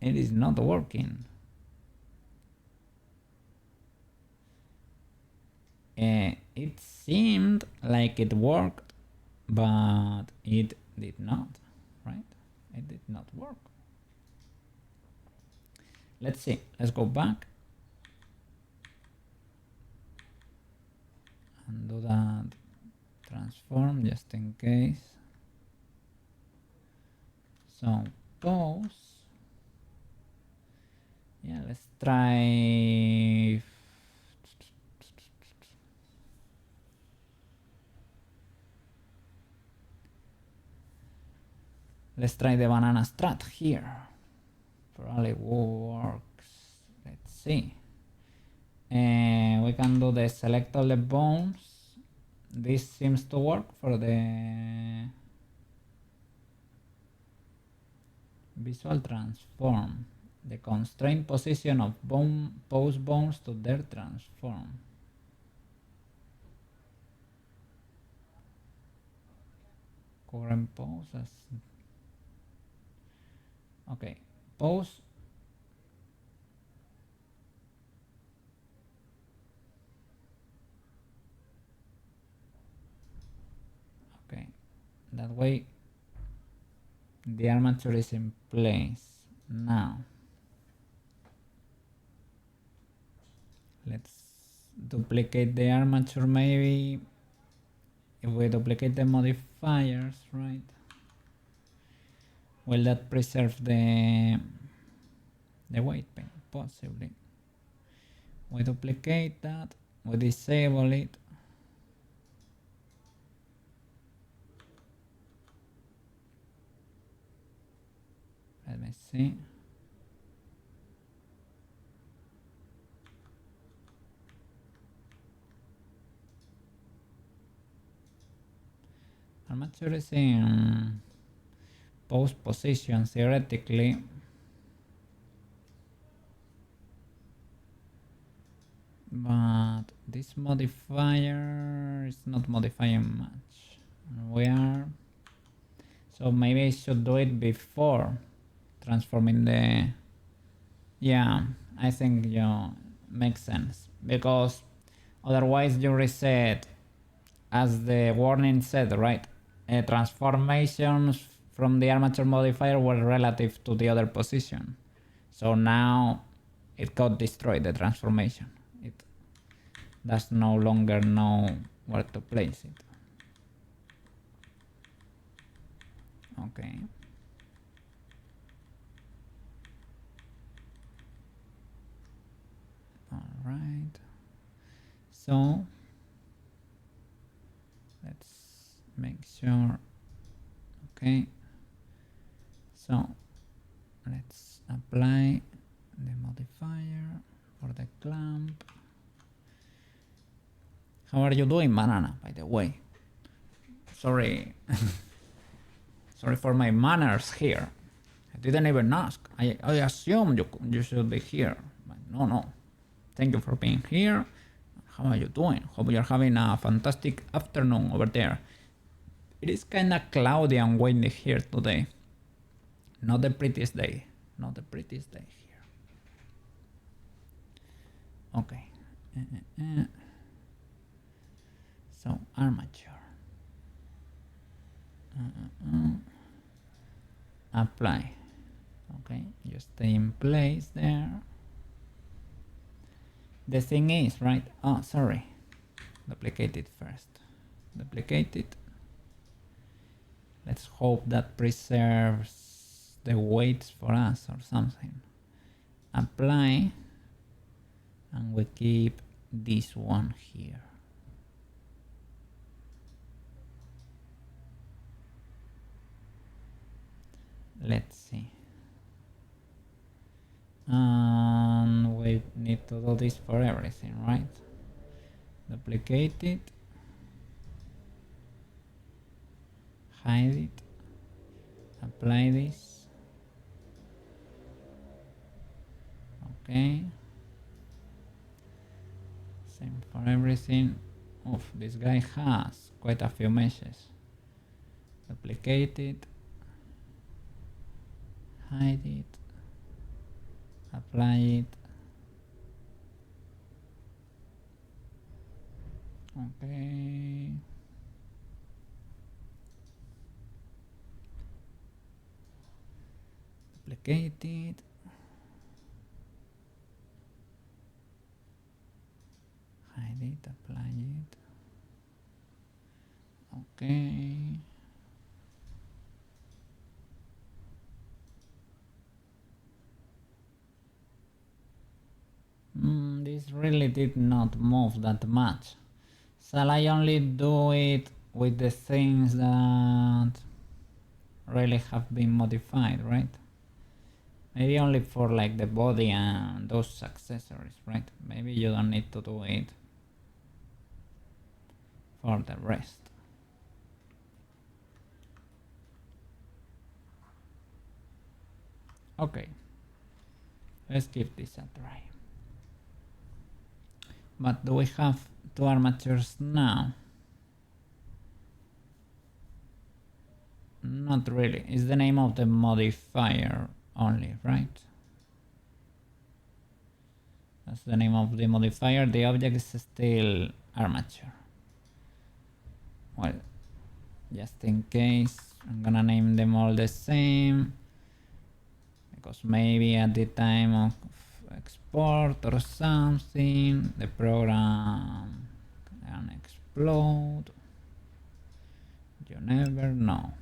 Speaker 1: It is not working. It seemed like it worked, but it did not, right? It did not work. Let's see. Let's go back and do that transform just in case. So pause. Yeah, let's try. Let's try the banana strat here. Probably works. Let's see. We can do the select all the bones. This seems to work for the visual transform. The constraint position of pose bones to their transform. Current poses. Okay, pose. Okay, that way the armature is in place. Now let's duplicate the armature. Maybe if we duplicate the modifiers, right? Will that preserve the weight paint? Possibly. We duplicate that, we disable it. Let me see. Armature is in pose position theoretically. But this modifier is not modifying much. We are. So maybe I should do it before transforming the. Yeah, I think makes sense, because otherwise you reset, as the warning said, right? Transformations from the armature modifier were relative to the other position. So now it got destroyed, the transformation. It does no longer know where to place it. Okay. All right. So let's make sure. Okay. So let's apply the modifier for the clamp. How are you doing, banana, by the way? Sorry. Sorry for my manners here. I didn't even ask. I assumed you should be here. But no. Thank you for being here. How are you doing? Hope you're having a fantastic afternoon over there. It is kind of cloudy and windy here today. Not the prettiest day. Not the prettiest day here. Okay. So, armature. Apply. Okay, just stay in place there. The thing is, right? Oh, sorry. Duplicate it first. Duplicate it. Let's hope that preserves the weights for us or something. Apply, and we keep this one here. Let's see. And we need to do this for everything, right? Duplicate it, hide it, apply this. Okay. Same for everything. Oof, this guy has quite a few meshes. Duplicate it, hide it, apply it. Okay. Duplicate it. Hide it, apply it. Okay. This really did not move that much. Shall I only do it with the things that really have been modified, right? Maybe only for like the body and those accessories, right? Maybe you don't need to do it for the rest. Okay, let's give this a try. But do we have two armatures now? Not really. It's the name of the modifier only, right? That's the name of the modifier. The object is still armature. Well, just in case, I'm gonna name them all the same, because maybe at the time of export or something the program can explode. You never know.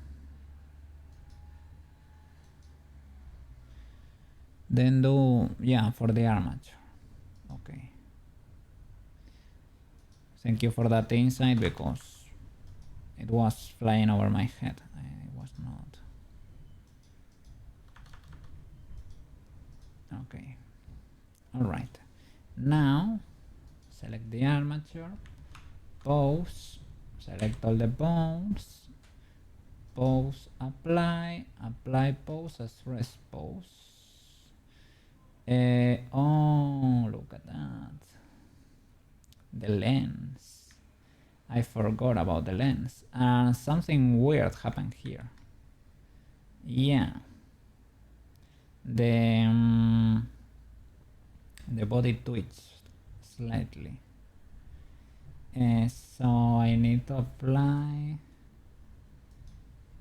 Speaker 1: Then do, yeah, for the armature. Okay. Thank you for that insight, because it was flying over my head. I was not. Okay. Alright. Now, select the armature, pose, select all the bones, pose, apply pose as rest pose. Oh, look at that. The lens. I forgot about the lens. And something weird happened here. Yeah. The body twitched slightly. So I need to apply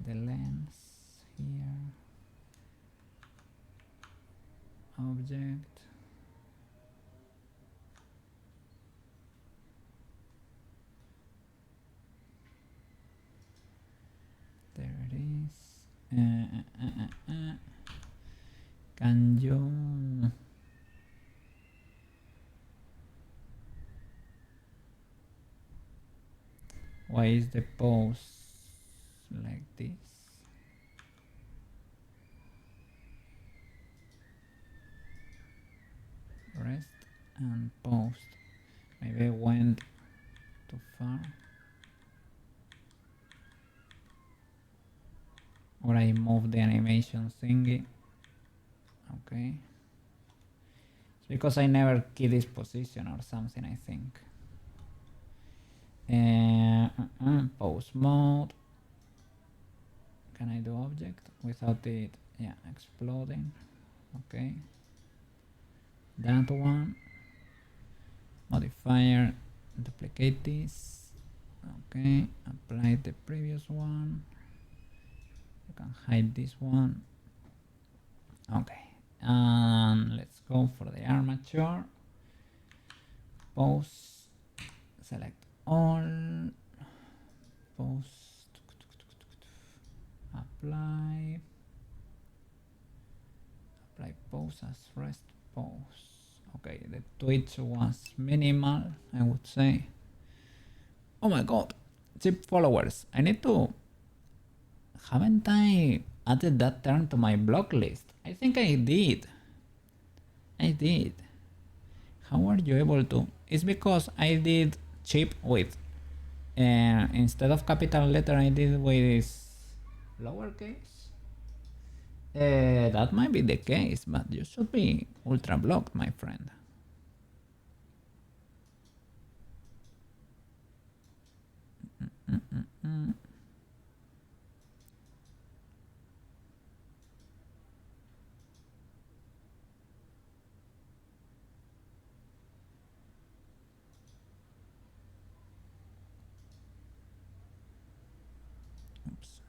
Speaker 1: the lens here. Object. There it is. Can you why is the pose like this? Rest and post. Maybe I went too far, or I moved the animation thingy. Okay, it's because I never key this position or something, I think. Pose mode. Can I do object without it? Yeah, exploding. Okay, that one. Modifier, duplicate this. Okay, apply the previous one. You can hide this one. Okay, and let's go for the armature. Pose, select all, pose, apply, pose as rest pose. Okay, the twitch was minimal, I would say. Oh my god, chip followers. I need to... Haven't I added that term to my block list? I think I did. I did. How are you able to? It's because I did chip with instead of capital letter I did with lowercase. That might be the case, but you should be ultra blocked, my friend. Oops.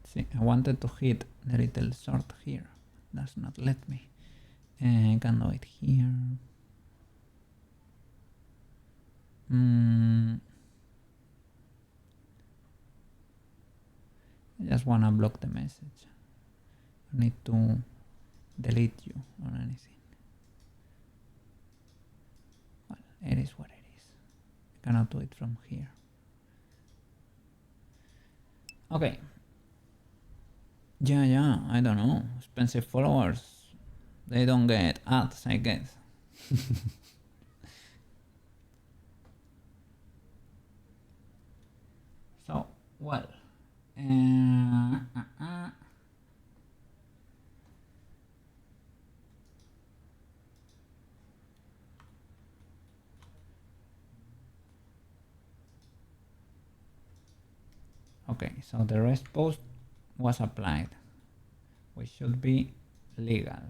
Speaker 1: See, I wanted to hit the little sword here. Does not let me. I can do it here. I just wanna block the message. I need to delete you or anything. Well, it is what it is. I cannot do it from here. Okay. Yeah, I don't know. Expensive followers, they don't get ads, I guess. So, well. Okay, so the rest post was applied. We should be legal.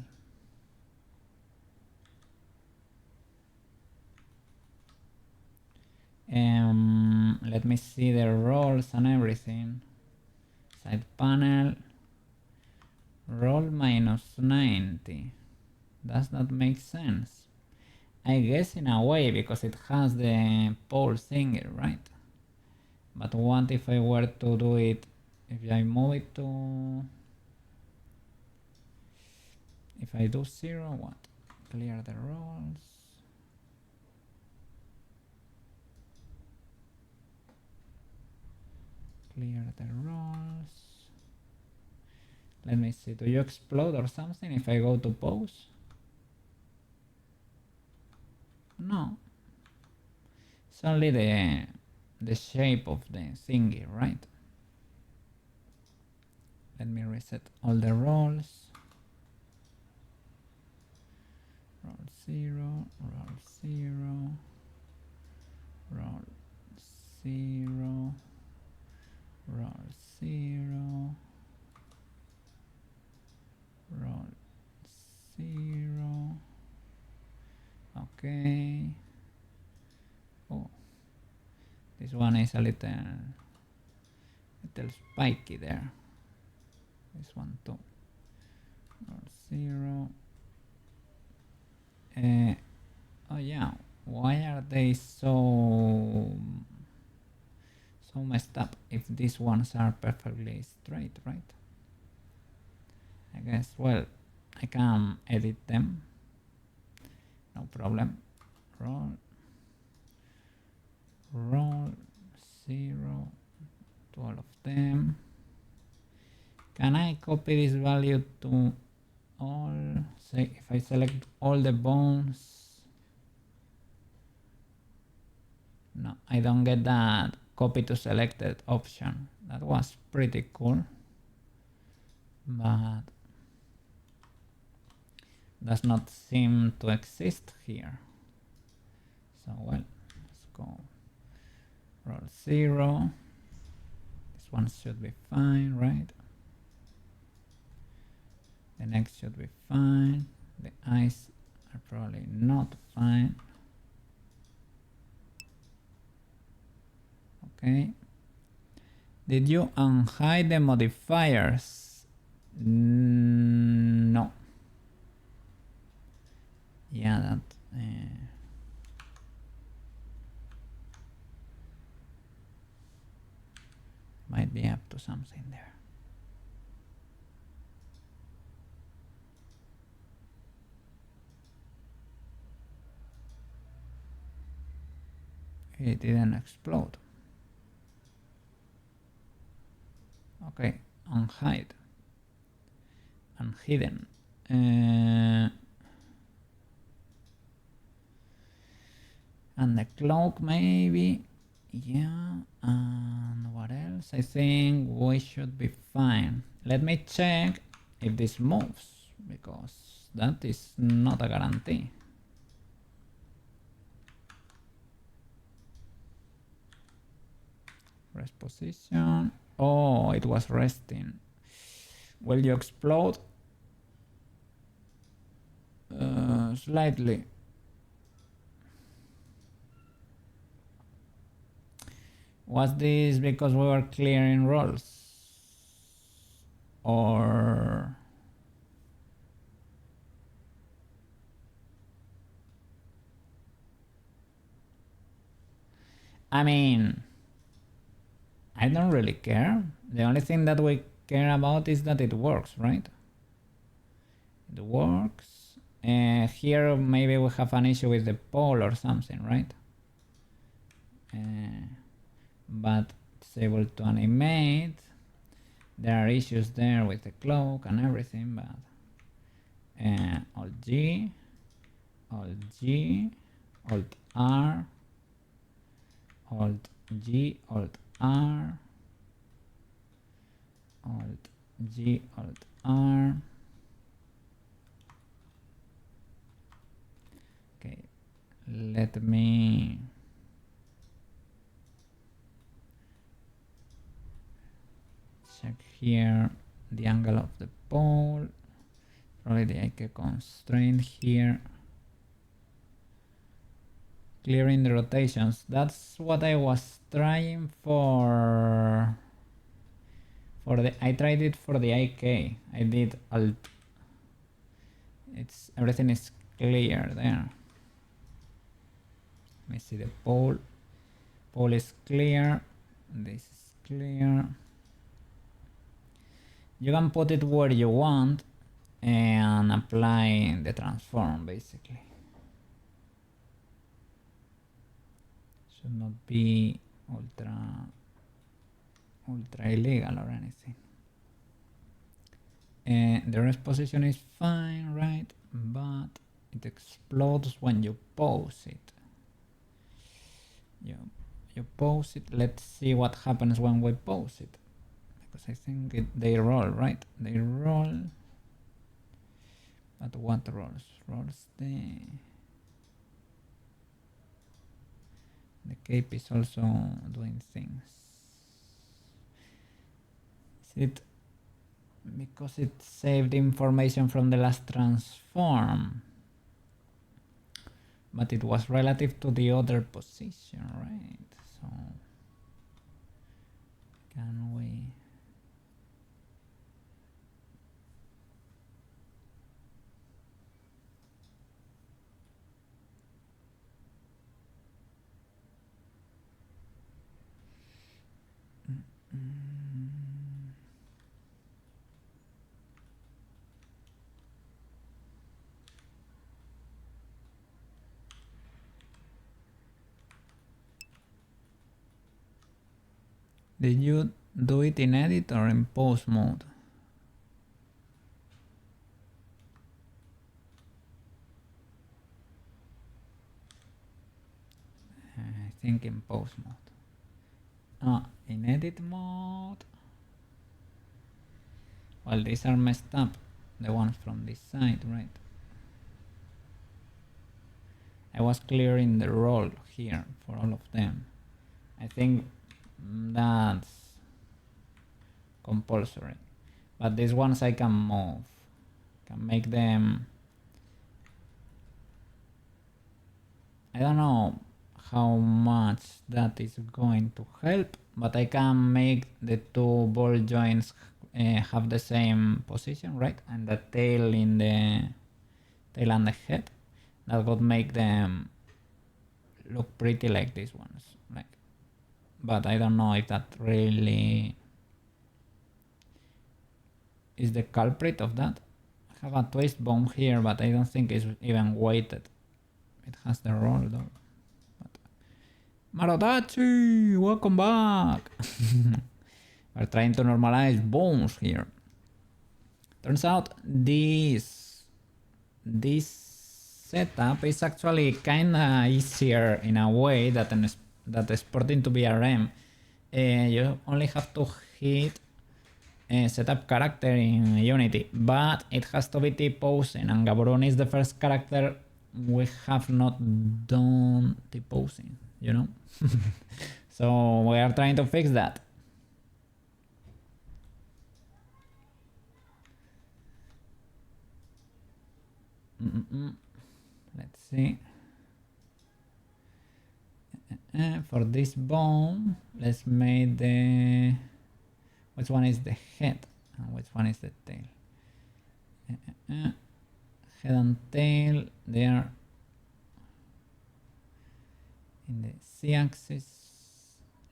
Speaker 1: Let me see the roles and everything. Side panel, roll minus 90. Does that make sense? I guess in a way, because it has the pole thingy, right? But what if I were to do it, if I move it to... If I do 0, what? Clear the roles. Clear the roles. Let me see, do you explode or something if I go to pose? No. It's only the shape of the thingy, right? Let me reset all the roles. Roll 0, roll 0, roll 0, roll 0, roll 0. Okay. Oh, this one is a little spiky there. This one too. Roll 0. Oh yeah, why are they so messed up if these ones are perfectly straight, right? I guess, well, I can edit them, no problem. Roll 0 to all of them. Can I copy this value to all? Say if I select all the bones, no, I don't get that copy to selected option. That was pretty cool, but does not seem to exist here. So well, let's go roll 0. This one should be fine, right? The next should be fine. The eyes are probably not fine. Okay. Did you unhide the modifiers? No. Yeah, that might be up to something there. Okay, it didn't explode. Okay, unhide. Unhidden. And the cloak maybe. Yeah, and what else? I think we should be fine. Let me check if this moves, because that is not a guarantee. Rest position. Oh, it was resting. Will you explode? Slightly. Was this because we were clearing rolls? Or... I mean, I don't really care. The only thing that we care about is that it works, right? It works. Here maybe we have an issue with the pole or something, right? But it's able to animate. There are issues there with the cloak and everything, but Alt G, Alt G, Alt R, Alt G, Alt R, Alt G, Alt R. Okay, let me check here the angle of the pole. Probably the IK constraint here. Clearing the rotations. That's what I was trying for the I tried it for the IK. I did Alt. It's everything is clear there. Let me see the pole. Pole is clear. This is clear. You can put it where you want and apply the transform basically. Should not be ultra illegal or anything. The rest position is fine, right? But it explodes when you pose it. You pose it. Let's see what happens when we pose it. Because I think they roll, right? They roll. But what rolls? Rolls the cape is also doing things. Is it because it saved information from the last transform? But it was relative to the other position, right? So can we... Did you do it in edit or in pose mode? I think in pose mode. Ah, in edit mode. Well, these are messed up. The ones from this side, right? I was clearing the roll here for all of them. I think that's compulsory. But these ones I can move. Can make them... I don't know how much that is going to help, but I can make the two ball joints have the same position, right? And the tail in the tail and the head. That would make them look pretty like these ones, like. But I don't know if that really is the culprit of that. I have a twist bone here, but I don't think it's even weighted. It has the roll though. But Marodachi, welcome back. We're trying to normalize bones here. Turns out this setup is actually kinda easier in a way that exporting to VRM. You only have to hit setup character in Unity, but it has to be T-posing, and Gaborone is the first character we have not done T-posing, you know? So we are trying to fix that. Let's see. For this bone, let's make the... Which one is the head and which one is the tail? Head and tail, they are in the z-axis.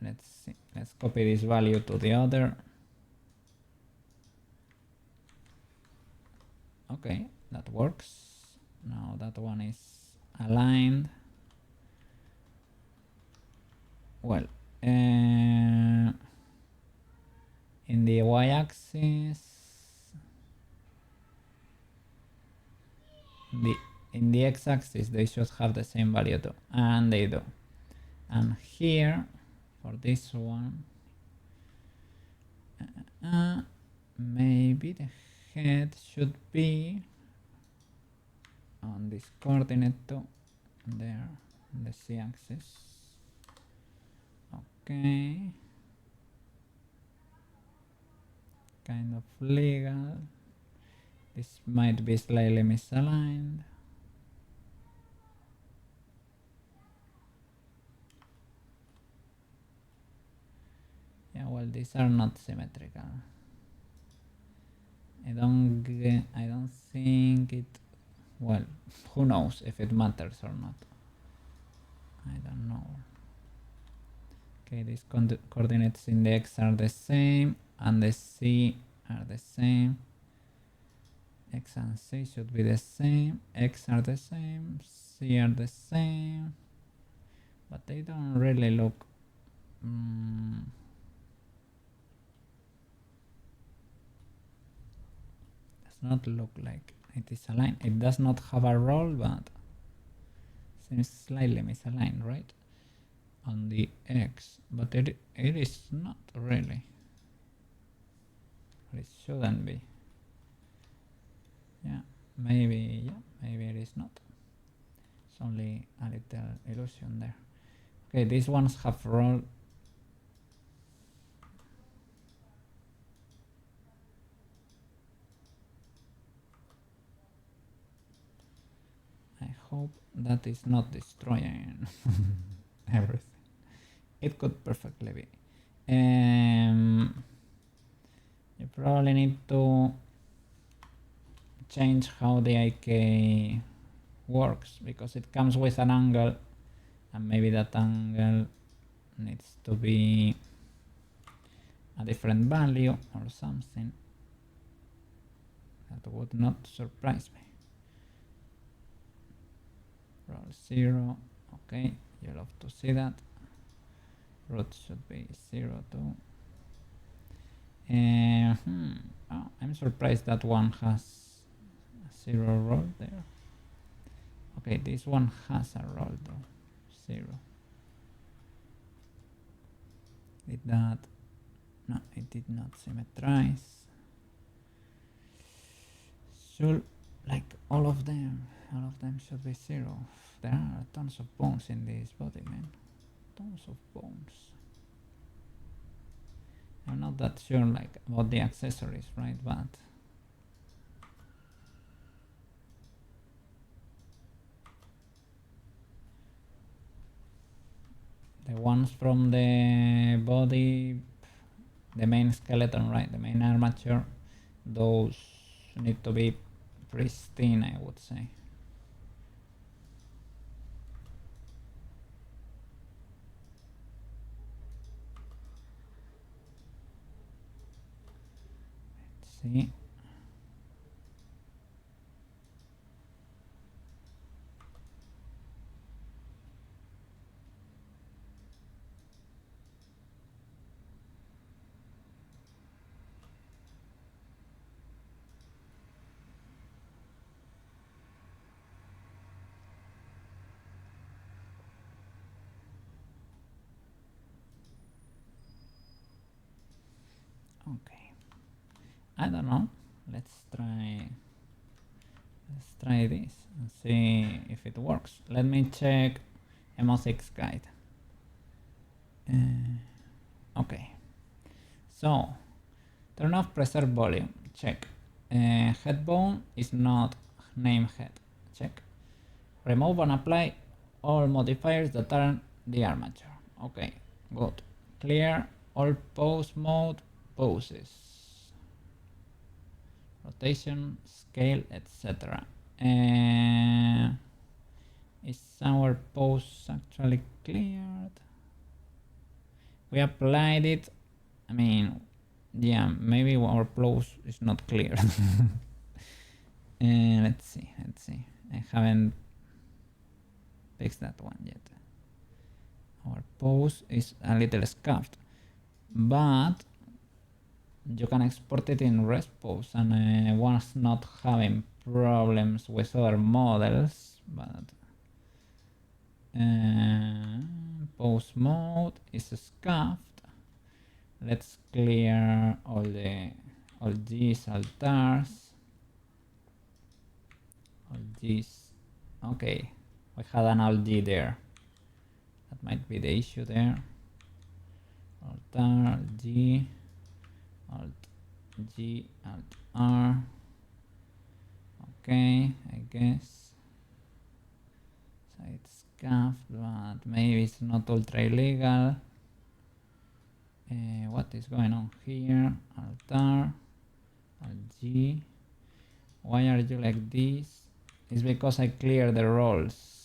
Speaker 1: Let's see. Let's copy this value to the other. Okay, that works. Now that one is aligned. Well, in the y-axis, in the x-axis, they should have the same value too, and they do. And here, for this one, maybe the head should be on this coordinate too, there, the z-axis. Okay. Kind of legal. This might be slightly misaligned. Yeah, well, these are not symmetrical. I don't think it, well, who knows if it matters or not. I don't know. Okay, these coordinates in the x are the same and the c are the same. X and c should be the same. X are the same, c are the same, but they don't really look does not look like it is aligned. It does not have a roll, but seems slightly misaligned, right? On the x, but it is not really. It shouldn't be. Yeah, maybe it is not. It's only a little illusion there. Okay, these ones have roll. I hope that is not destroying everything. It could perfectly be. You probably need to change how the IK works, because it comes with an angle, and maybe that angle needs to be a different value or something. That would not surprise me. Roll 0. Okay, you love to see that. Root should be 0 too. Oh, I'm surprised that one has a 0 roll there. Okay, this one has a roll though. 0. Did that? No, it did not symmetrize. Should, like all of them should be 0. There are tons of bones in this body, man. Tons of bones. I'm not that sure like about the accessories, right? But the ones from the body, the main skeleton, right? The main armature, those need to be pristine, I would say. Let's see. Okay. I don't know. Let's try this and see if it works. Let me check Emo6 guide. Okay. So, turn off preserve volume. Check. Head bone is not name head. Check. Remove and apply all modifiers that are the armature. Okay, good. Clear all pose mode poses. Rotation, scale, etc. Is our pose actually cleared? We applied it. I mean, yeah, maybe our pose is not cleared. Let's see. I haven't fixed that one yet. Our pose is a little scuffed, but you can export it in rest pose, and I was not having problems with other models, but pose mode is scuffed. Let's clear all these altars. All these. Okay, we had an alt G there. That might be the issue there. Alt R, G, Alt G, Alt R. Okay, I guess. So it's scuffed, but maybe it's not ultra illegal. What is going on here? Alt R, Alt G. Why are you like this? It's because I clear the roles.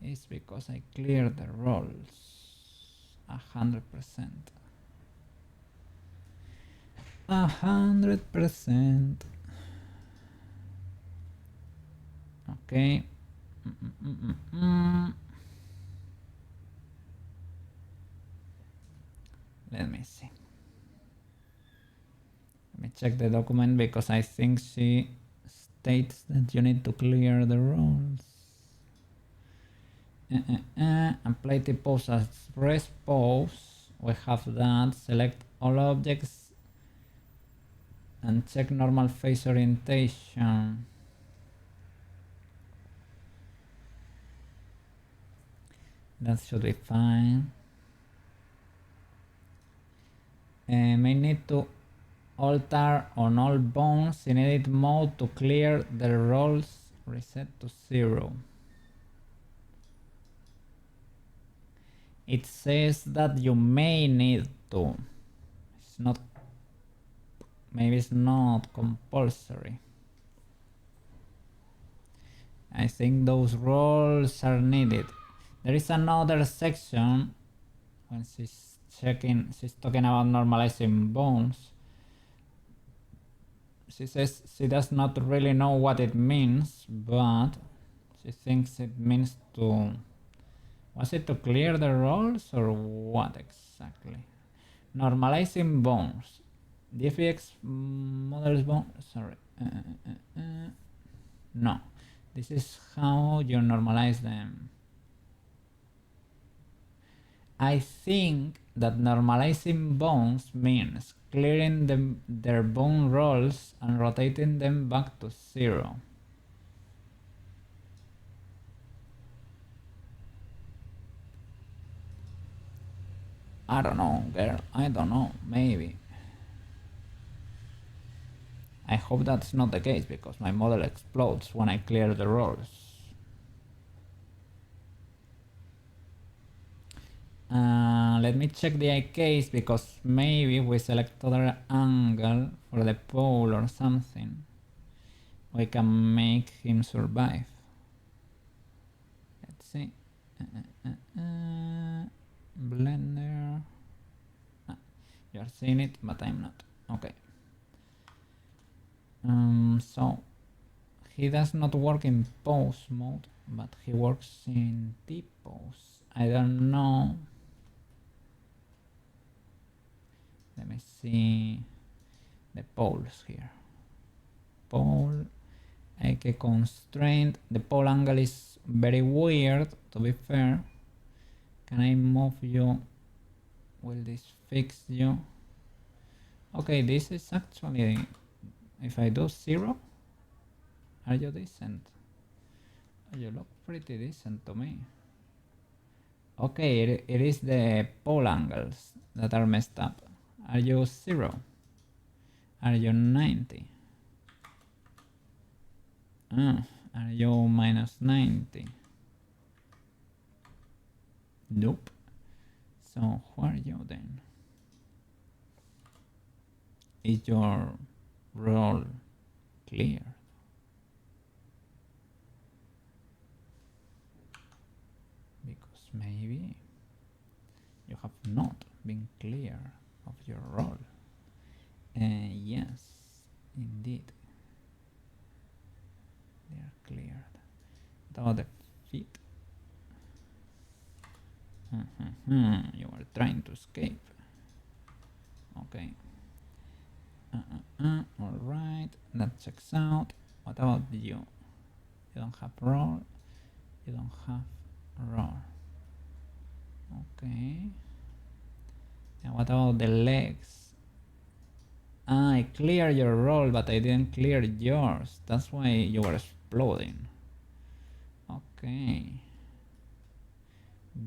Speaker 1: It's because I clear the roles 100%. 100%. Okay. Let me see. Let me check the document because I think she states that you need to clear the roles. Apply the pose as rest pose. We have that. Select all objects and check normal face orientation. That should be fine. May need to alter on all bones in edit mode to clear the roles. Reset to 0. It says that you may need to. It's not. Maybe it's not compulsory. I think those roles are needed. There is another section when she's talking about normalizing bones. She says she does not really know what it means, but she thinks it means to. Was it to clear the roles or what exactly? Normalizing bones. DFX models bones. Sorry. No. This is how you normalize them. I think that normalizing bones means clearing their bone rolls and rotating them back to 0. I don't know, girl. I don't know. Maybe. I hope that's not the case because my model explodes when I clear the rolls. Let me check the eye case because maybe we select other angle for the pole or something. We can make him survive. Let's see. Blender. You're seeing it, but I'm not. Okay. So he does not work in pose mode, but he works in T-pose. I don't know. Let me see the poles here. Pole, AK constraint. The pole angle is very weird, to be fair. Can I move you? Will this fix you? Okay, this is actually, if I do 0, are you decent? You look pretty decent to me. Okay, it is the pole angles that are messed up. Are you 0? Are you 90? Are you minus 90? Nope. So who are you then? Is your role clear? Because maybe you have not been clear of your role. Yes, indeed. They are cleared. What about the feet? You are trying to escape. Okay. Alright, that checks out. What about you? You don't have roll. You don't have roll. Okay. And what about the legs? I cleared your roll, but I didn't clear yours. That's why you were exploding. Okay.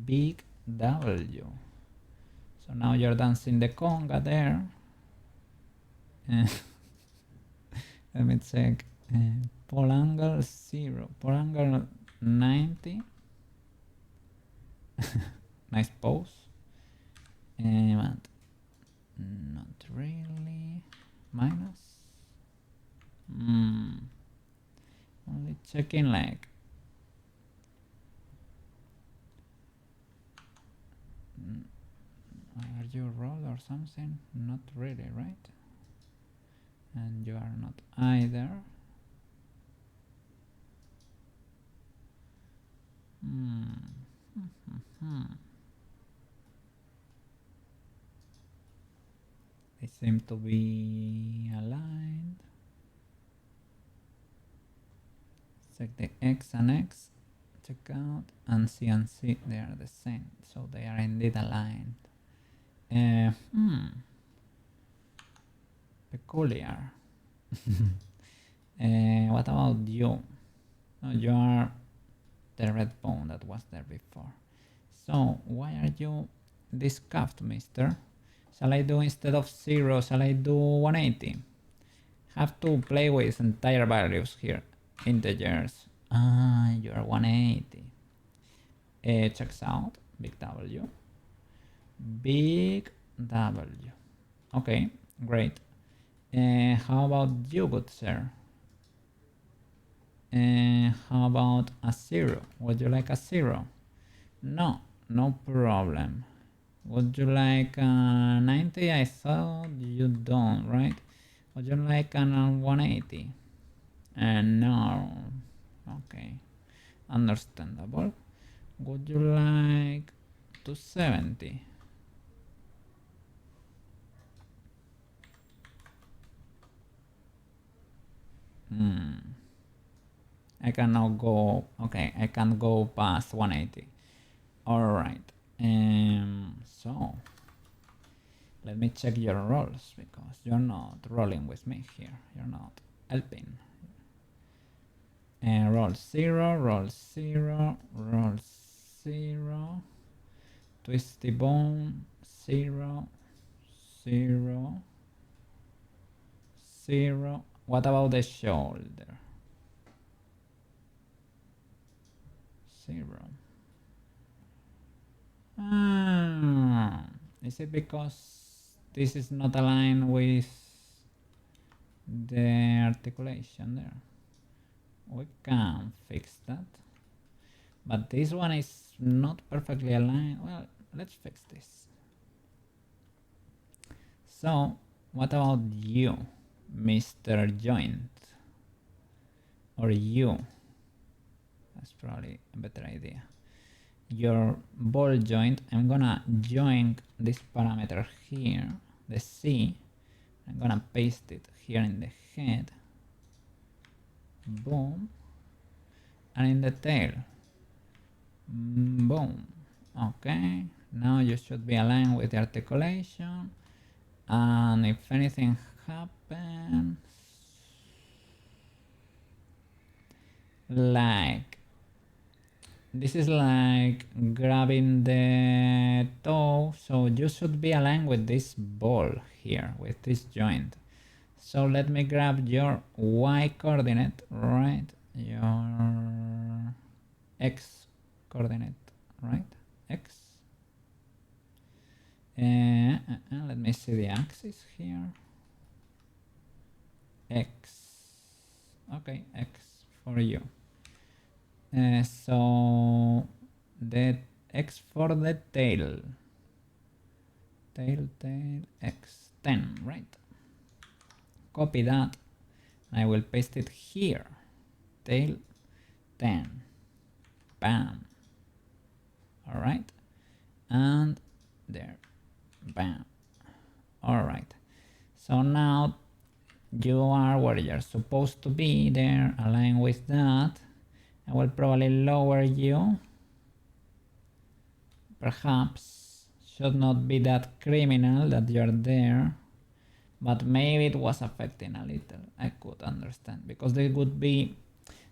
Speaker 1: Big W. So now you're dancing the conga there. Let me check. Pole angle 0. Pole angle 90. Nice pose. But not really. Minus. Only checking like. Are you roll or something? Not really, right? And you are not either. They seem to be aligned. Check the X and X. Check out and C, they are the same, so they are indeed aligned. Peculiar. What about you? Oh, you are the red bone that was there before. So why are you this cuffed, mister? Shall I do instead of 0, shall I do 180? Have to play with entire values here. Integers. You're 180. Checks out. Big W. Big W. Okay, great. How about you, good sir? How about a 0? Would you like a 0? No, no problem. Would you like a 90? I thought you don't, right? Would you like a 180? No. Okay, understandable. Would you like 270? I can now go, okay, I can go past 180. Alright, so let me check your rolls because you're not rolling with me here. You're not helping. Roll 0, roll 0, roll 0, twisty bone, 0, 0, 0. What about the shoulder? 0. Is it because this is not aligned with the articulation there? We can fix that. But this one is not perfectly aligned. Well, let's fix this. So, what about you, Mr. Joint? Or you? That's probably a better idea. Your ball joint, I'm gonna join this parameter here, the C. I'm gonna paste it here in the head. Boom. And in the tail. Boom. Okay. Now you should be aligned with the articulation. And if anything happens, like this is like grabbing the toe, so you should be aligned with this ball here, with this joint. So let me grab your y coordinate, right? Your x coordinate, right? X. Let me see the axis here. X. Okay, X for you. So the X for the tail. Tail, X. 10, right? Copy that. I will paste it here. Tail, 10. Bam. All right. And there. Bam. All right. So now you are where you're supposed to be there, align with that. I will probably lower you. Perhaps should not be that criminal that you're there, but maybe it was affecting a little. I could understand because there would be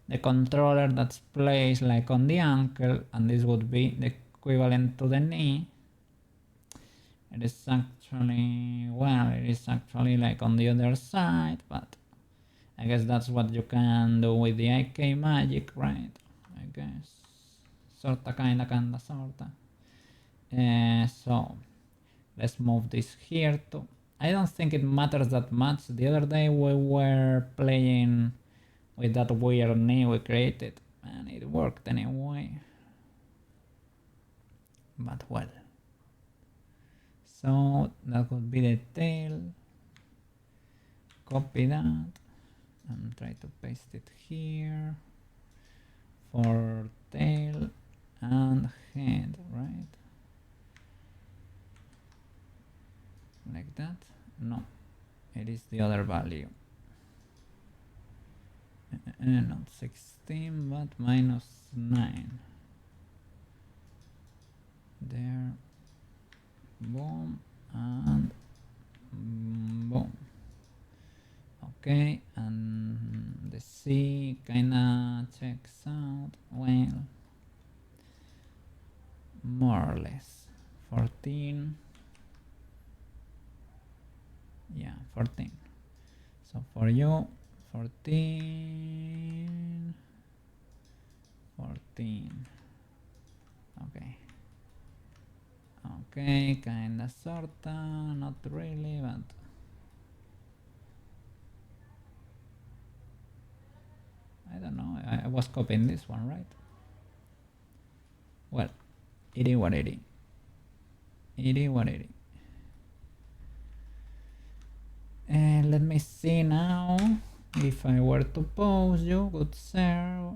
Speaker 1: the controller that's placed like on the ankle, and this would be the equivalent to the knee. It is actually, well, it is actually like on the other side, but I guess that's what you can do with the IK magic, right? I guess. Sorta, kinda, sorta. So let's move this here too. I don't think it matters that much. The other day we were playing with that weird knee we created and it worked anyway. But well. So that would be the tail. Copy that and try to paste it here for tail and head, right? Like that. No, it is the other value. Not 16 but minus 9. There. Boom and boom. Okay, and the C kinda checks out. Well, more or less. 14. Yeah, 14. So for you, 14. 14. Okay. Okay, kinda sorta, not really, but I don't know. I was copying this one, right? Well, it is what it is. It is what it is. And let me see now. If I were to pose you, good sir,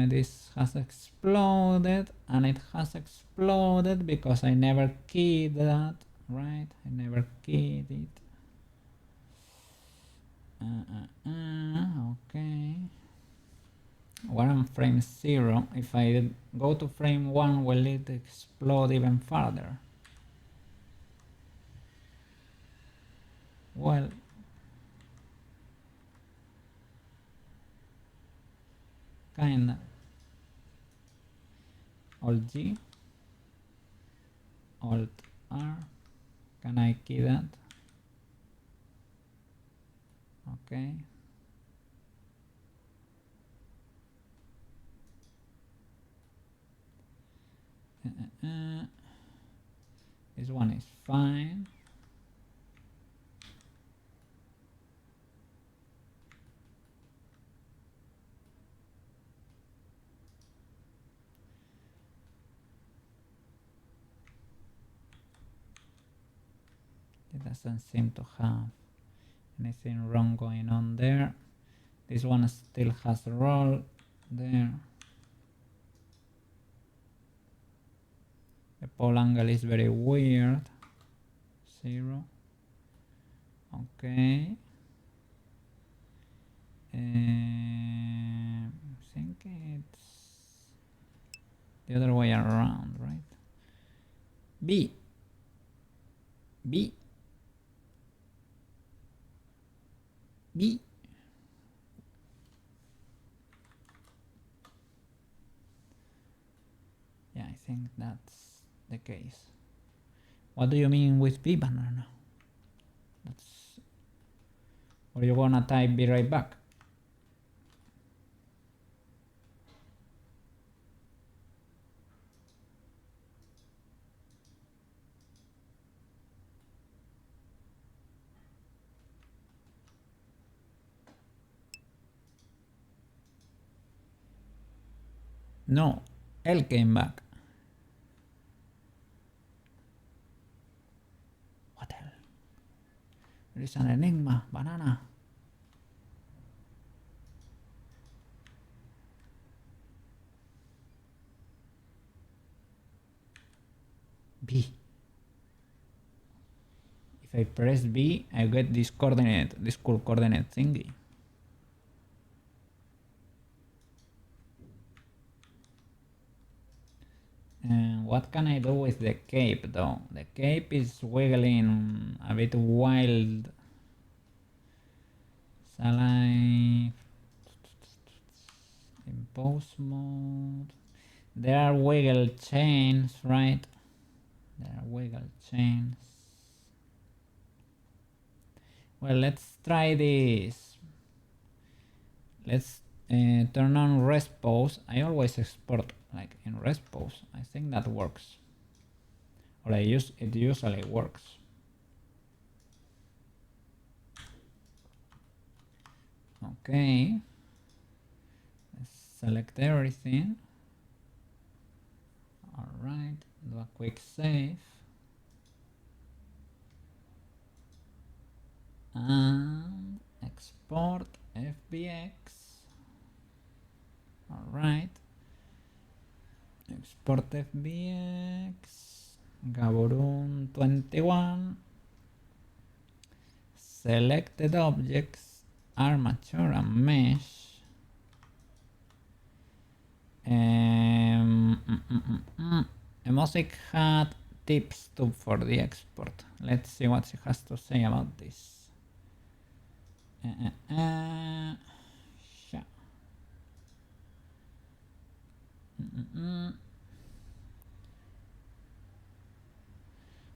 Speaker 1: this has exploded, and it has exploded because I never keyed that, right? I never keyed it. Okay. We're on frame 0. If I go to frame 1, will it explode even further? Well, kinda. Alt G, Alt R. Can I key that? Okay. This one is fine. It doesn't seem to have anything wrong going on there. This one still has a roll there. The pole angle is very weird. 0. Okay. I think it's the other way around, right? B. B. Yeah, I think that's the case. What do you mean with B banana? That's... Or you gonna type be right back? No, L came back. What hell? There is an enigma, banana. B. If I press B, I get this coordinate, this cool coordinate thingy. And what can I do with the cape though? The cape is wiggling a bit wild. Shall I impose mode? There are wiggle chains, right? There are wiggle chains. Well, let's try this. Let's turn on rest pose. I always export like in rest pose. I think that works. Or it usually works. Okay. Let's select everything. Alright, do a quick save. And export FBX. Alright. Export FBX. Gaborone 21. Selected objects, armature and mesh. Emosic had tips for the export. Let's see what she has to say about this.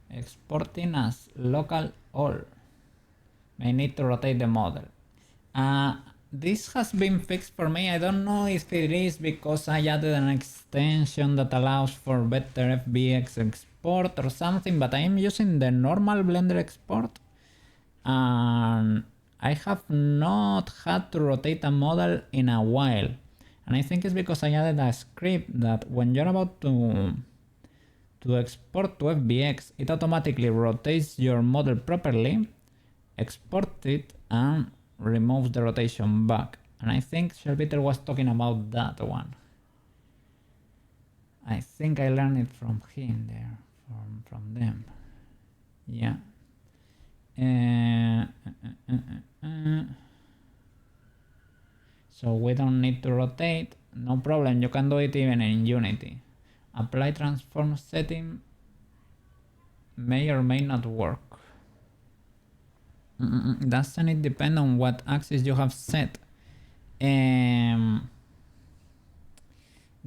Speaker 1: Exporting as local all. May need to rotate the model. This has been fixed for me. I don't know if it is because I added an extension that allows for better FBX export or something, but I am using the normal Blender export and I have not had to rotate a model in a while. And I think it's because I added a script that when you're about to export to FBX, it automatically rotates your model properly, exports it, and removes the rotation back. And I think Shelbiter was talking about that one. I think I learned it from him there, from them. Yeah. So we don't need to rotate. No problem, you can do it even in Unity. Apply transform setting may or may not work. Doesn't it depend on what axis you have set? They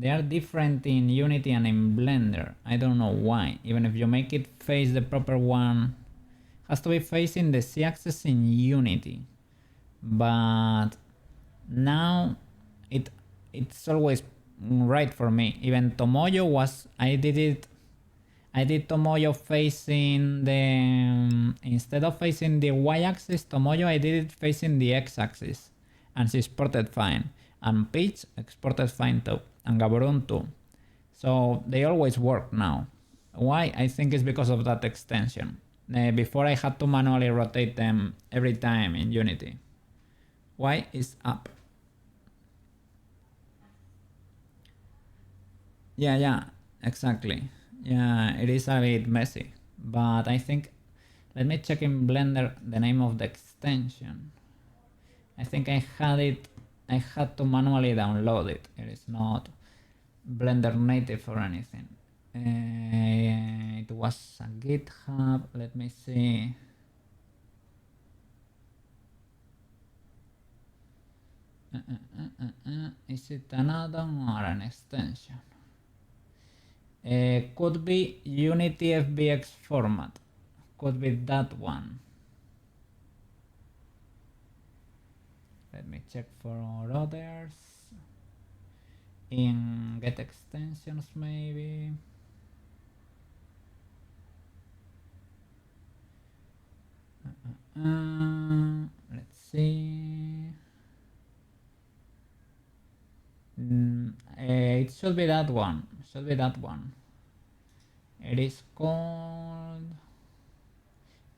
Speaker 1: are different in Unity and in Blender. I don't know why. Even if you make it face the proper one, it has to be facing the Z-axis in Unity. But now it's always right for me. Even Tomoyo was, I did Tomoyo facing the, instead of facing the y-axis, Tomoyo I did it facing the x-axis, and she exported fine. And Peach exported fine too, and Gaborone too. So they always work now. Why? I think it's because of that extension. Before I had to manually rotate them every time in Unity. Y is up. Yeah, exactly. Yeah, it is a bit messy, but I think, let me check in Blender the name of the extension. I think I had to manually download it. It is not Blender native or anything. It was a GitHub, let me see. Is it an add-on or an extension? Could be Unity FBX format. Could be that one. Let me check for others. In get extensions maybe. Let's see. It should be that one. It is called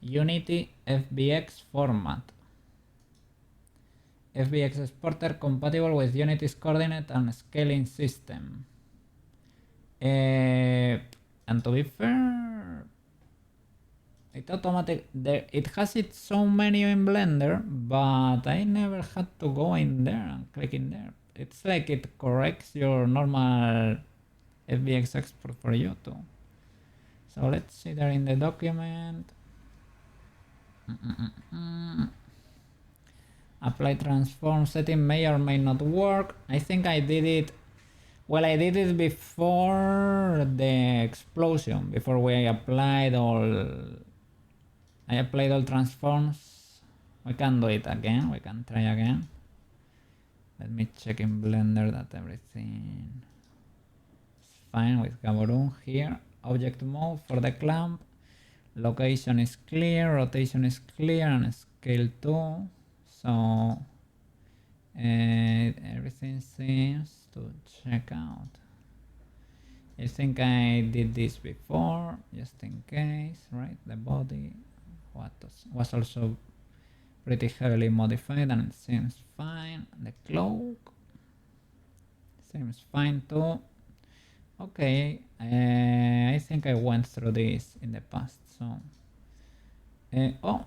Speaker 1: Unity FBX format. FBX exporter compatible with Unity's coordinate and scaling system. And to be fair, it has its own menu in Blender, but I never had to go in there and click in there. It's like it corrects your normal FBX export for you too. So let's see there in the document. Apply transform setting may or may not work. I think I did it. Well, I did it before the explosion, before we applied all. I applied all transforms. We can do it again. We can try again. Let me check in Blender that everything is fine with Gaborone here. Object mode for the clamp. Location is clear, rotation is clear, and scale too. So everything seems to check out. I think I did this before, just in case, right? The body was also pretty heavily modified and it seems fine. The cloak seems fine too. Okay, I think I went through this in the past, so oh,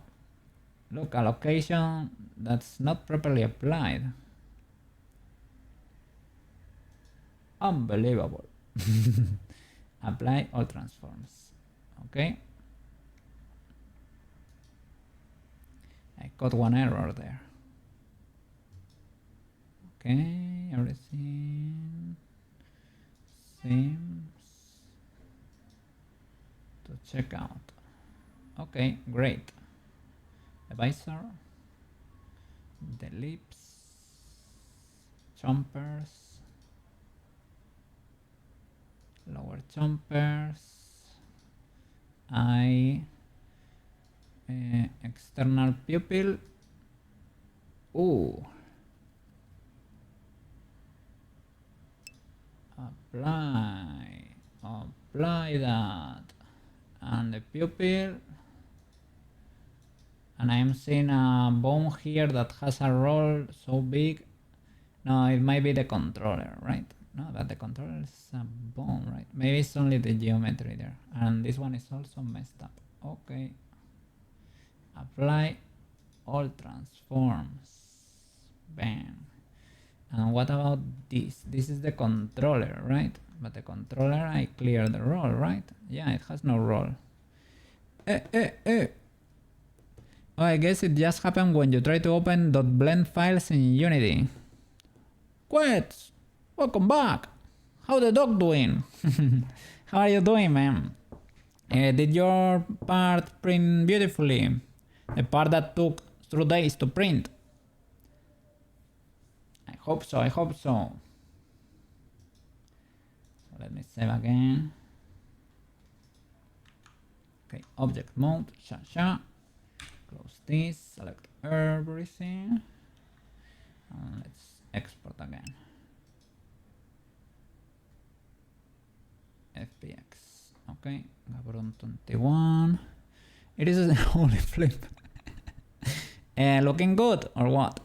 Speaker 1: look, a location that's not properly applied. Unbelievable. Apply all transforms. Okay, I got one error there. Okay, everything seems to check out. Okay, great. The visor, the lips, chompers, lower chompers, eye, external pupil. Ooh. Apply that, and the pupil, and I'm seeing a bone here that has a roll so big. No, it might be the controller, right? No, but the controller is a bone, right? Maybe it's only the geometry there, and this one is also messed up. Okay, apply all transforms. Bam. And what about this? This is the controller, right? But the controller, I clear the roll, right? Yeah, it has no roll. Oh, I guess it just happened when you try to open .blend files in Unity. Quets! Welcome back! How the dog doing? How are you doing, man? Did your part print beautifully? The part that took 3 days to print. I hope so, I hope so. So let me save again. Okay, object mode, close this, select everything, and let's export again. FBX, okay, Gaborone 21. It is the only flip. Looking good or what?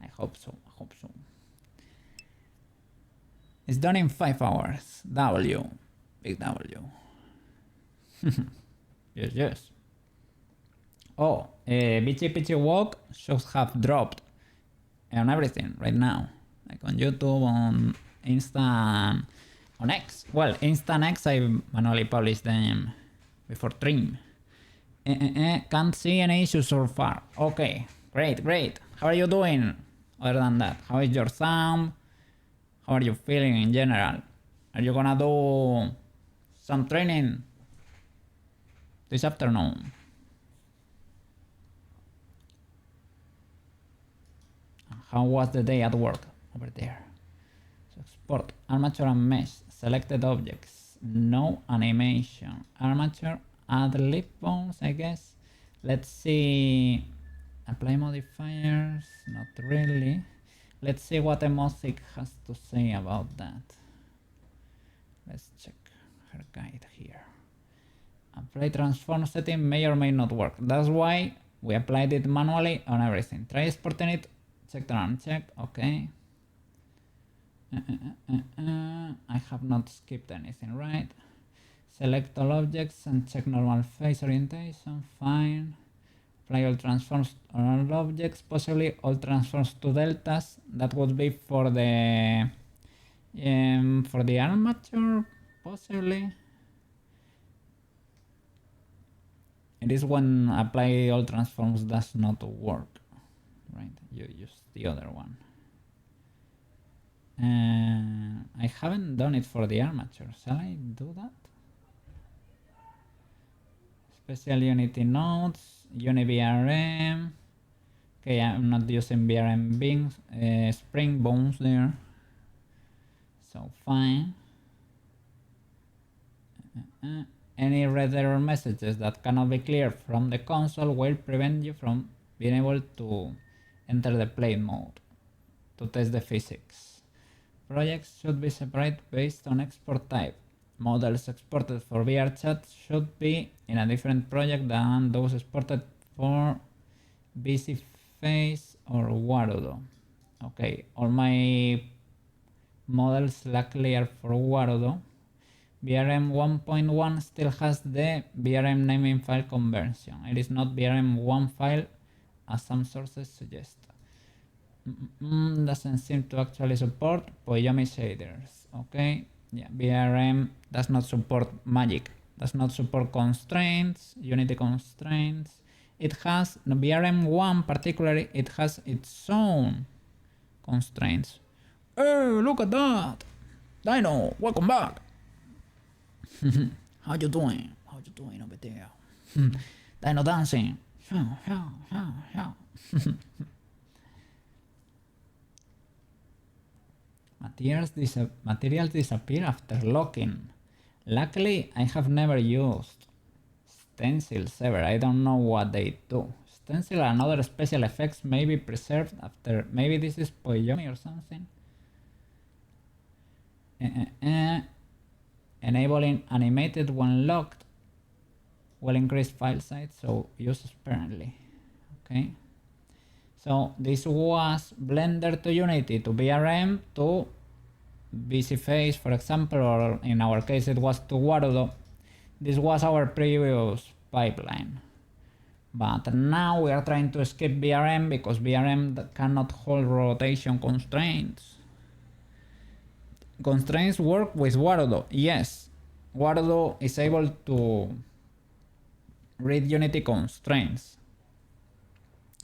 Speaker 1: I hope so, I hope so. It's done in 5 hours. W, big W. Yes, yes. Oh, Bitchy Pitchy Walk should have dropped on everything right now. Like on YouTube, on Insta, on X. Well, Insta and X I manually published them before trim. Can't see any issues so far. Okay, great, great. How are you doing? Other than that, how is your thumb? How are you feeling in general? Are you gonna do some training this afternoon? How was the day at work over there? So export armature and mesh, selected objects, no animation, armature, add lip bones, I guess. Let's see, apply modifiers, not really. Let's see what Emosic has to say about that. Let's check her guide here. Apply transform setting may or may not work. That's why we applied it manually on everything. Try exporting it, check the uncheck, okay. I have not skipped anything, right? Select all objects and check normal face orientation, fine. Apply all transforms on all objects, possibly all transforms to deltas. That would be for the armature, possibly. It is when apply all transforms does not work, right? You use the other one. I haven't done it for the armature. Shall I do that? Special Unity nodes, UniVRM. Okay, I'm not using VRM beans, spring bones there. So fine. Any red error messages that cannot be cleared from the console will prevent you from being able to enter the play mode to test the physics. Projects should be separated based on export type. Models exported for VRChat should be in a different project than those exported for VisiFace or Warudo. Okay, all my models luckily are for Warudo. VRM 1.1 still has the VRM naming file conversion. It is not VRM 1 file as some sources suggest. Doesn't seem to actually support Poyomi shaders. Okay, yeah, VRM does not support magic, does not support constraints, Unity constraints. It has, the VRM 1 particularly, it has its own constraints. Oh, look at that! Dino, welcome back! How you doing? How you doing over there? Dino dancing. Materials disappear after locking. Luckily, I have never used stencils ever. I don't know what they do. Stencil and other special effects may be preserved after. Maybe this is Poyomi or something. Enabling animated when locked will increase file size, so use sparingly. Okay. So this was Blender to Unity to VRM to VisiFace, for example, or in our case it was to Warudo. This was our previous pipeline. But now we are trying to skip VRM because VRM cannot hold rotation constraints. Constraints work with Warudo. Yes, Warudo is able to read Unity constraints.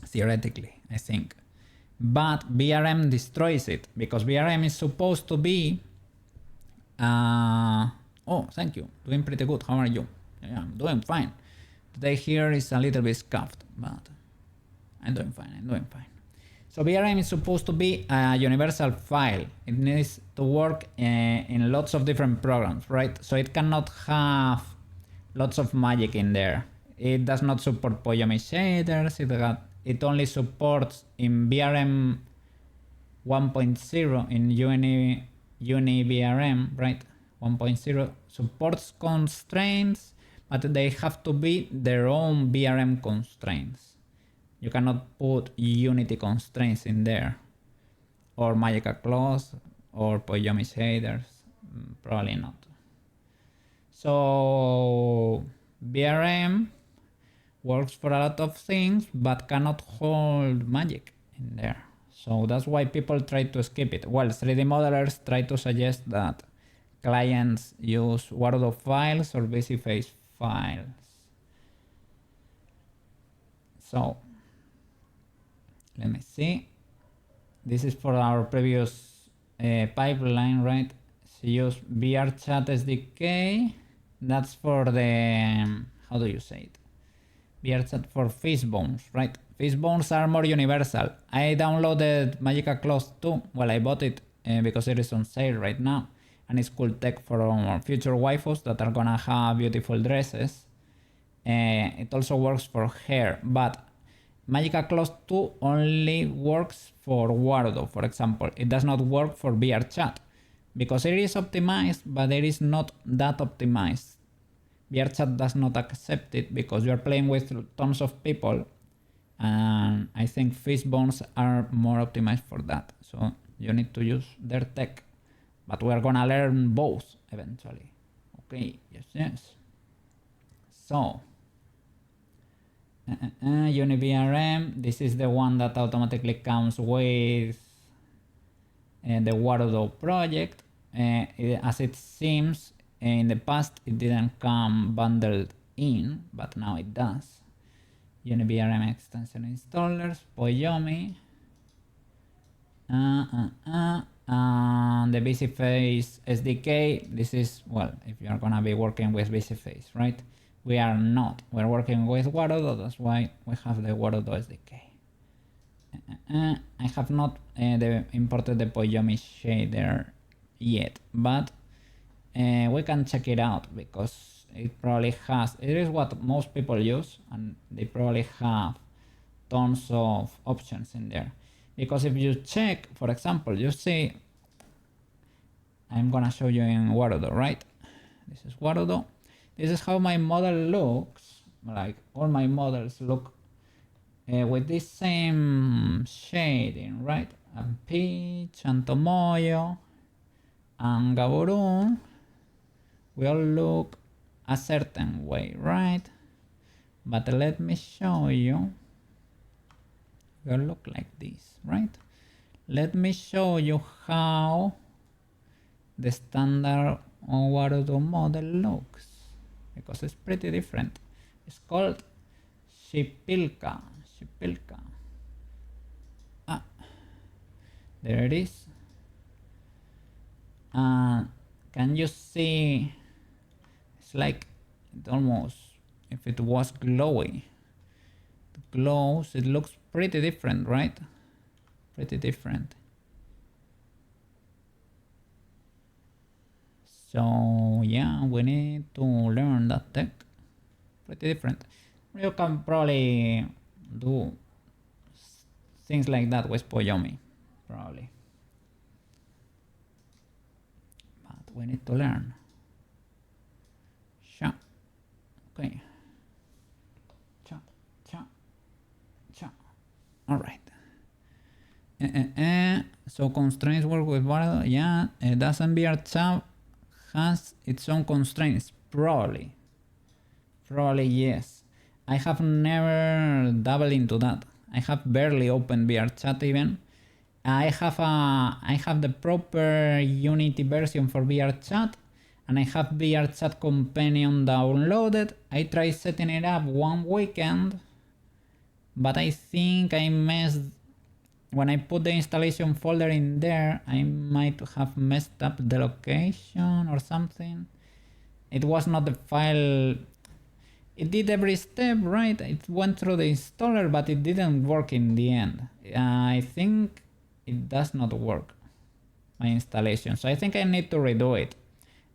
Speaker 1: Theoretically, I think. But VRM destroys it because VRM is supposed to be... oh, thank you. Doing pretty good. How are you? Yeah, I'm doing fine. Today here is a little bit scuffed, but I'm doing fine. I'm doing fine. So VRM is supposed to be a universal file. It needs to work in lots of different programs, right? So it cannot have lots of magic in there. It does not support Poyomi shaders. It only supports in VRM 1.0 in UniVRM, right? 1.0 supports constraints, but they have to be their own VRM constraints. You cannot put Unity constraints in there, or Magical Clause, or Poyomi shaders. Probably not. So VRM works for a lot of things, but cannot hold magic in there. So that's why people try to skip it. Well, 3D modelers try to suggest that clients use Warudo files or VisiFace files. So let me see. this is for our previous pipeline, right? So use VRChat SDK. That's for the, how do you say it? VRChat for Fishbones, right? Fishbones are more universal. I downloaded Magica Cloth 2. Well, I bought it because it is on sale right now. And it's cool tech for our future waifus that are gonna have beautiful dresses. It also works for hair, but Magica Cloth 2 only works for Wardo, for example. It does not work for VRChat because it is optimized, but it is not that optimized. VRChat does not accept it because you are playing with tons of people, and I think Fishbones are more optimized for that. So you need to use their tech, but we are gonna learn both eventually. Okay, yes. So UniVRM, this is the one that automatically comes with the Wardo project. As it seems, in the past it didn't come bundled in, but now it does. UniVRM extension installers, Poyomi, and the BCFace SDK. This is, well, if you're gonna be working with BCFace, right? We are not. We're working with Wardo, that's why we have the Wardo SDK. I have not imported the Poyomi shader yet, but we can check it out because it probably has, it is what most people use, and they probably have tons of options in there. Because if you check, for example, you see, I'm gonna show you in Wardo, right? This is Wardo. This is how my model looks. Like all my models look with this same shading, right? And Peach and Tomoyo and Gaborun, we all look a certain way, right? But let me show you. We all look like this, right? Let me show you how the standard Wardo model looks, because it's pretty different. It's called Shipilka. There it is. Can you see? It's like it almost, if it was glowy. It glows. It looks pretty different, right? Pretty different. So yeah, we need to learn that tech. Pretty different. You can probably do things like that with Poyomi, probably. But we need to learn. Cha. Okay. Cha. All right. So constraints work with Wardo. Yeah, doesn't VRChat has its own constraints? Probably yes. I have never dabbled into that. I have barely opened VRChat even. I have the proper Unity version for VRChat, and I have VRChat Companion downloaded. I tried setting it up one weekend, but I think I messed. When I put the installation folder in there, I might have messed up the location or something. It was not the file. It did every step, right? It went through the installer, but it didn't work in the end. I think it does not work, my installation. So I think I need to redo it.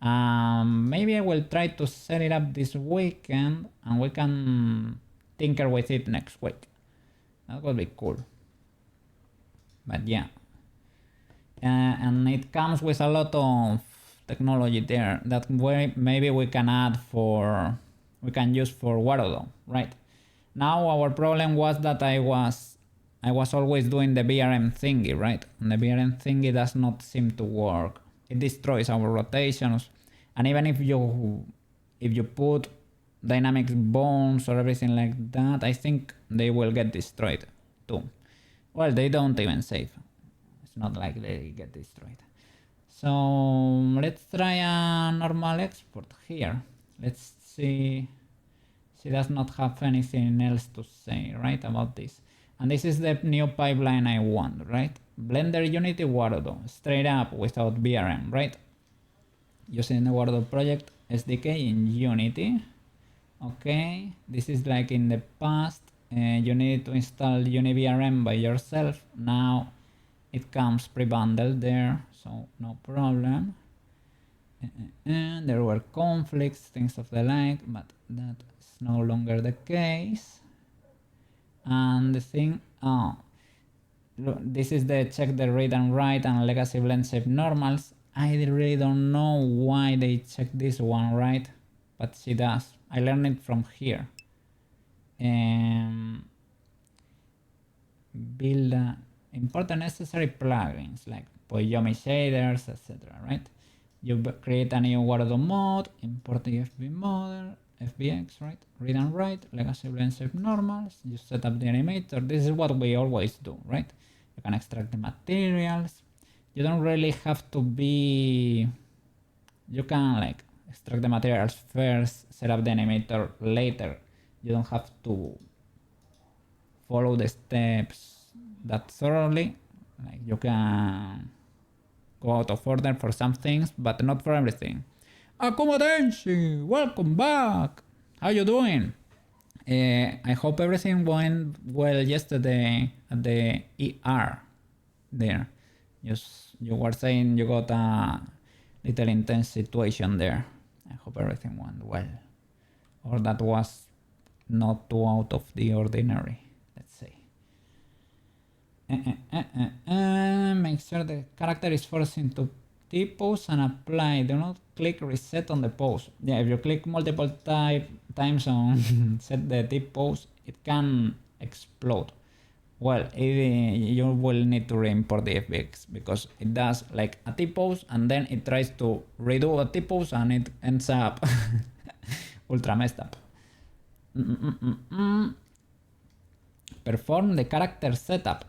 Speaker 1: Maybe I will try to set it up this weekend and we can tinker with it next week. That would be cool. But yeah, and it comes with a lot of technology there that maybe we can add we can use for Wardo, right? Now our problem was that I was always doing the VRM thingy, right? And the VRM thingy does not seem to work. It destroys our rotations, and even if you put dynamic bones or everything like that, I think they will get destroyed too. Well, they don't even save. It's not like they get destroyed. So let's try a normal export here. Let's see. She does not have anything else to say, right, about this. And this is the new pipeline I want, right? Blender Unity Wardo, straight up without VRM, right? Using the Wardo project SDK in Unity. Okay, this is like in the past, you need to install UniVRM by yourself. Now it comes pre-bundled there, so no problem. And there were conflicts, things of the like, but that is no longer the case. And the thing, this is the check the read and write and legacy blend shape normals. I really don't know why they check this one, right? But she does. I learned it from here. Build import necessary plugins like Poyomi shaders, etc. Right? You create a new Wardo mode, import the FB model, FBX, right? Read and write, legacy blend shape normals. You set up the animator. This is what we always do, right? You can extract the materials. You don't really have to be. You can like extract the materials first, set up the animator later. You don't have to follow the steps that thoroughly. Like you can go out of order for some things, but not for everything. Akumadenshi, welcome back. How you doing? I hope everything went well yesterday at the ER there. You were saying you got a little intense situation there. I hope everything went well. Or that was not too out of the ordinary, let's say. Make sure the character is forced into T-pose and apply. Do not click reset on the pose. Yeah, if you click multiple times on set the T-pose, it can explode. Well, you will need to re-import the FBX because it does like a T-pose and then it tries to redo a T-pose and it ends up ultra messed up. Perform the character setup.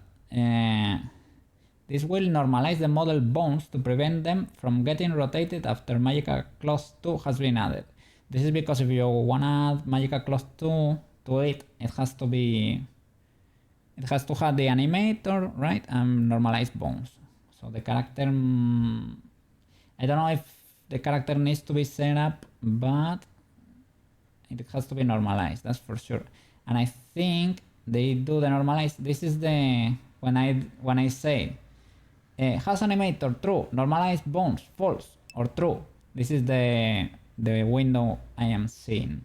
Speaker 1: This will normalize the model bones to prevent them from getting rotated after Magica Clause 2 has been added. This is because if you wanna add Magica Clause 2 to it, it has to have the animator, right, and normalize bones. So the character, I don't know if the character needs to be set up, but it has to be normalized, that's for sure. And I think they do the normalize. This is the when I say has animator true, normalize bones false or true. This is the window I am seeing.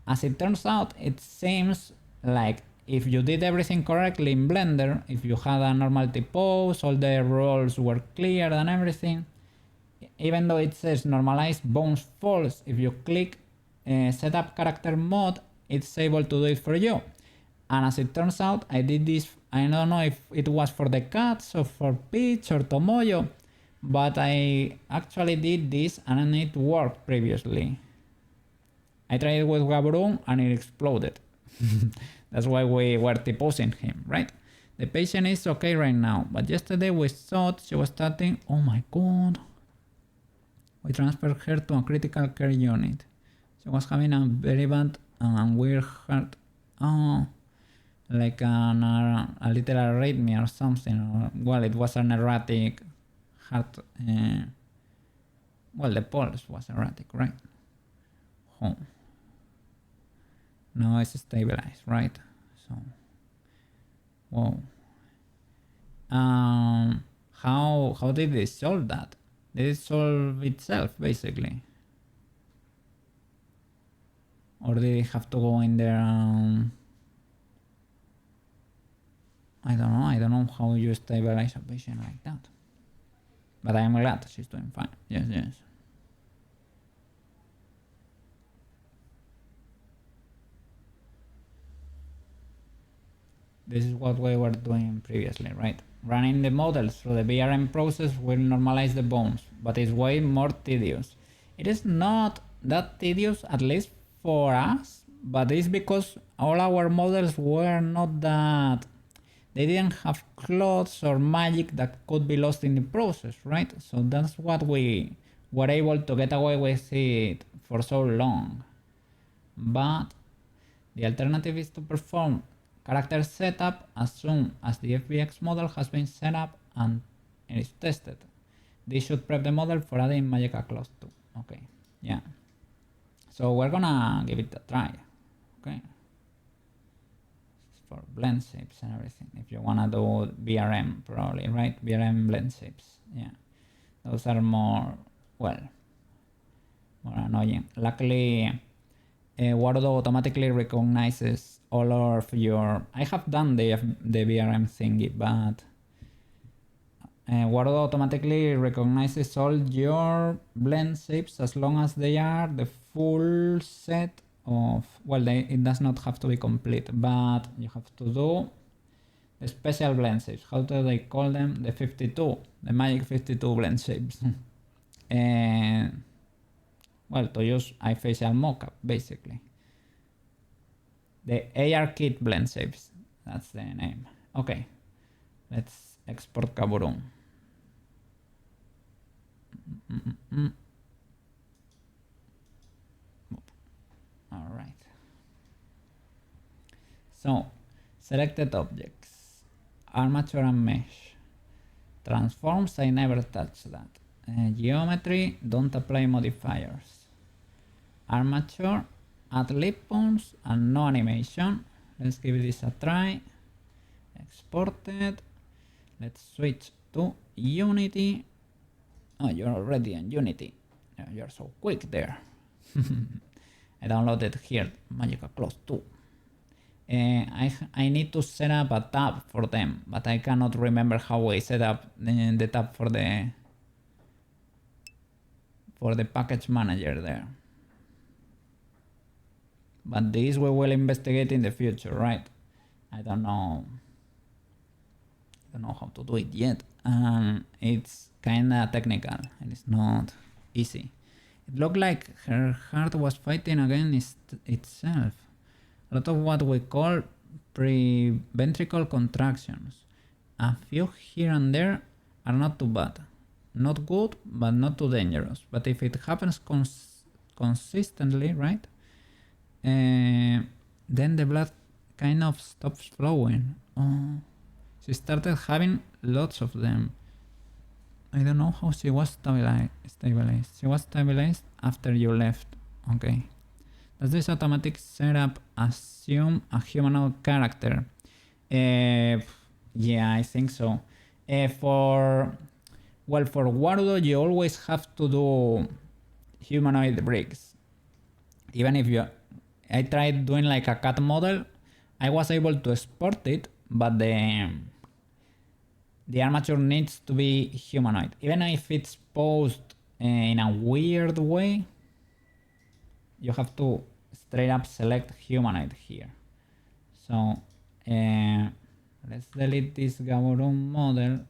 Speaker 1: As it turns out, it seems like if you did everything correctly in Blender, if you had a normal T-pose, all the roles were clear and everything, even though it says normalize bones false, if you click setup character mode, it's able to do it for you. And as it turns out, I did this, I don't know if it was for the cats or for Peach or Tomoyo, but I actually did this and it worked previously. I tried it with Gabroon and it exploded. That's why we were T-posing him, right? The patient is okay right now, but yesterday we thought she was starting, oh my god. We transferred her to a critical care unit. She was having a very bad and weird heart, like a little arrhythmia or something. Or, well, it was an erratic heart, well, the pulse was erratic, right? Oh. Now it's stabilized, right? So, whoa. How did they solve that? Did it solve itself, basically? Or did it have to go in there? I don't know how you stabilize a patient like that. But I am glad she's doing fine. Yes. This is what we were doing previously, right? Running the models through the VRM process will normalize the bones, but it's way more tedious. It is not that tedious, at least for us, but it's because all our models were not that... They didn't have clothes or magic that could be lost in the process, right? So that's what we were able to get away with it for so long. But the alternative is to perform Character setup as soon as the FBX model has been set up and it is tested. This should prep the model for adding Magica Clause 2. Okay, yeah. So we're gonna give it a try. Okay. For blend shapes and everything. If you wanna do VRM, probably, right? VRM blend shapes. Yeah. Those are more, well, more annoying. Luckily, Wardo automatically recognizes all of your... I have done the VRM thingy, but Wardo automatically recognizes all your blend shapes as long as they are the full set of... Well, it does not have to be complete, but you have to do the special blend shapes. How do they call them? The 52, the magic 52 blend shapes. And well, to use iFacial mockup, basically. The ARKit blend shapes, that's the name. Okay, let's export Kaboom. All right. So, selected objects, armature and mesh. Transforms, I never touch that. Geometry, don't apply modifiers. Armature, add lip bones and no animation. Let's give this a try. Exported. Let's switch to Unity. Oh, you're already in Unity. You're so quick there. I downloaded here Magica Clause 2. I need to set up a tab for them, but I cannot remember how I set up the tab for the package manager there. But this we will investigate in the future, right? I don't know how to do it yet. It's kinda technical and it's not easy. It looked like her heart was fighting against itself. A lot of what we call pre-ventricle contractions. A few here and there are not too bad. Not good, but not too dangerous. But if it happens consistently, right? Then the blood kind of stops flowing. Oh, she started having lots of them. I don't know how she was stabilized. She was stabilized after you left. Okay. Does this automatic setup assume a humanoid character? Yeah, I think so. For Wardo, you always have to do humanoid rigs. Even if I tried doing like a cat model, I was able to export it, but the armature needs to be humanoid. Even if it's posed in a weird way, you have to straight up select humanoid here. So let's delete this Gaborone model.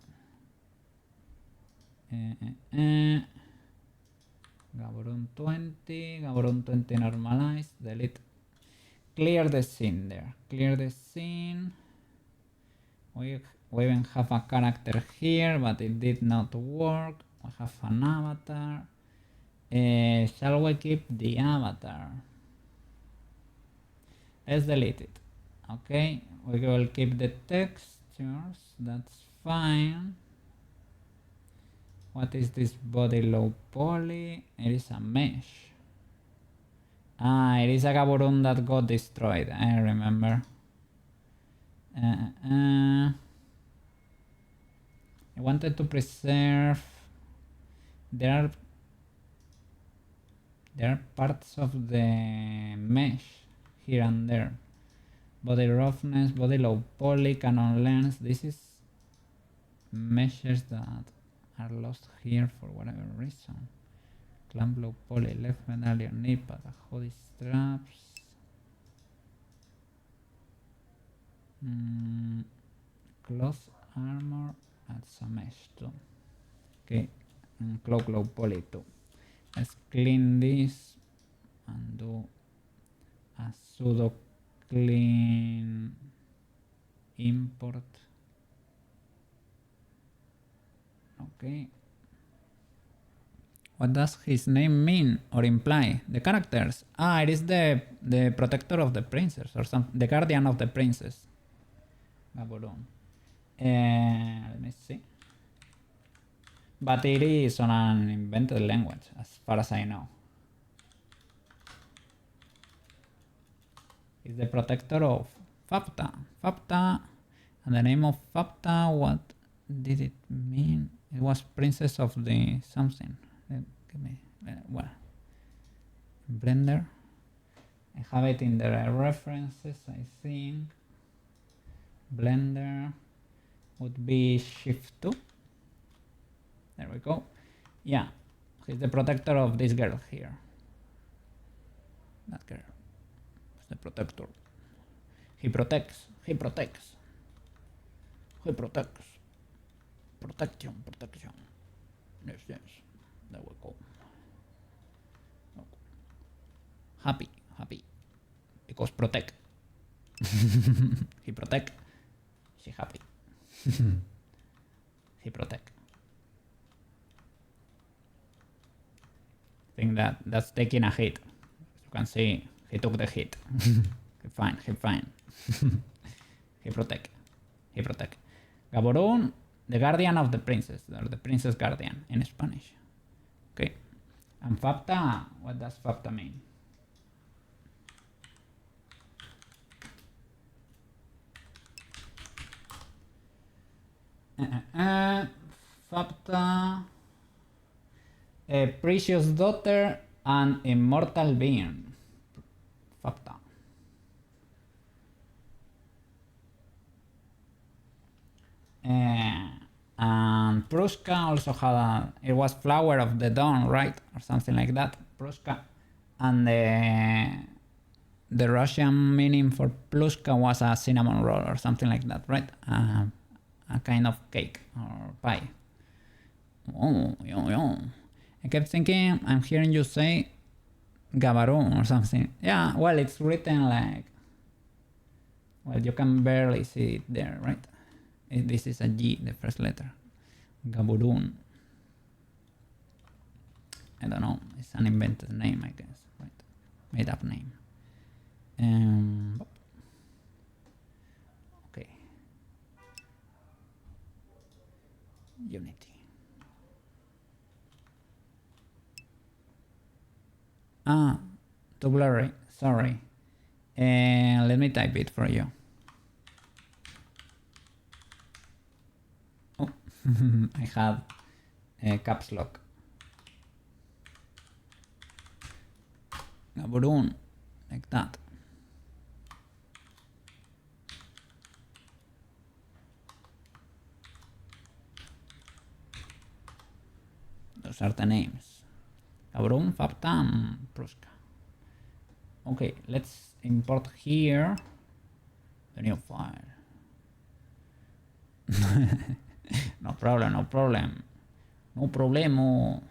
Speaker 1: Gaborone 20, Gaborone 20 normalize, delete. Clear the scene there. Clear the scene. We even have a character here, but it did not work. We have an avatar. Shall we keep the avatar? Let's delete it. Okay, we will keep the textures. That's fine. What is this body low poly? It is a mesh. Ah, it is a Gaborone that got destroyed. I remember. I wanted to preserve. There are parts of the mesh here and there. Body roughness, body low poly, canon lens. This is meshes that are lost here for whatever reason. Clamp low poly, left medallion, knee pad, hoodie straps. Cloth armor, add some mesh too. Okay, and cloak low poly too. Let's clean this and do a sudo clean import. Okay. What does his name mean or imply? The characters. Ah, it is the protector of the princess or something. The guardian of the princess. Gaborone. Let me see. But it is on an invented language, as far as I know. It's the protector of Fapta. Fapta, and the name of Fapta, what did it mean? It was princess of the something. Give me, well, Blender. I have it in the references, I think. Blender would be shift 2. There we go. Yeah, he's the protector of this girl here. That girl. He's the protector. He protects. He protects. He protects. Protection, protection. Yes, yes. There we go. Happy, happy. Because protect. He protect. She happy. He protect. I think that's taking a hit. As you can see, he took the hit. He fine, he fine. He protect. He protect. Gaborone, the guardian of the princess, or the princess guardian in Spanish. Okay. And Fapta, what does Fapta mean? Fapta, a precious daughter and immortal being. Fapta. And Pruska also had it was flower of the dawn, right? Or something like that. Pruska. And the Russian meaning for Pluska was a cinnamon roll or something like that, right? A kind of cake or pie. Oh, yo. I kept thinking, I'm hearing you say Gabaron or something. Yeah, well, it's written like, well, you can barely see it there, right? This is a G, the first letter. Gaborone. I don't know, it's an invented name, I guess, right? Made up name. Okay. Unity. Too blurry, sorry. Let me type it for you. Oh, I had a caps lock. Gaborone, like that. Those are the names. Gaborone, Fapta, and Pruska. Okay, let's import here the new file. No problem, no problem. No problemo.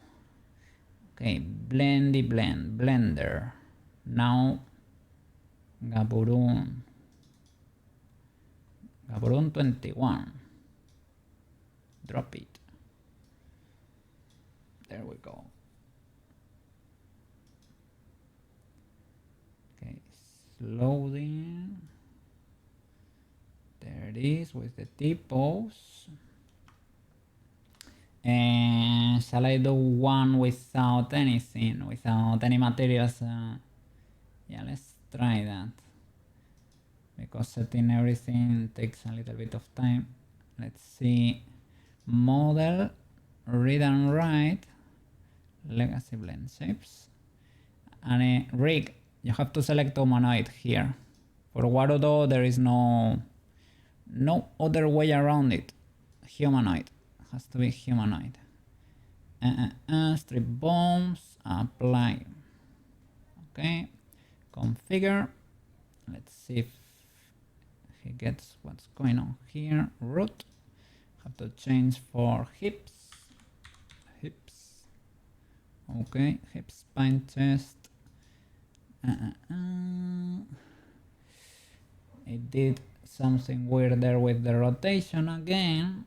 Speaker 1: Okay, Blender. Now, Gaborone 21. Drop it. There we go. Okay, it's loading. There it is with the T-pose. And shall I do one without anything, without any materials? Yeah, let's try that. Because setting everything takes a little bit of time. Let's see. Model, read and write, legacy blend shapes. And rig, you have to select humanoid here. For Warudo, there is no other way around it. Humanoid. Has to be humanoid. Strip bombs, apply. Okay, configure. Let's see if he gets what's going on here. Root. Have to change for hips. Okay, hips, spine, chest. It did something weird there with the rotation again.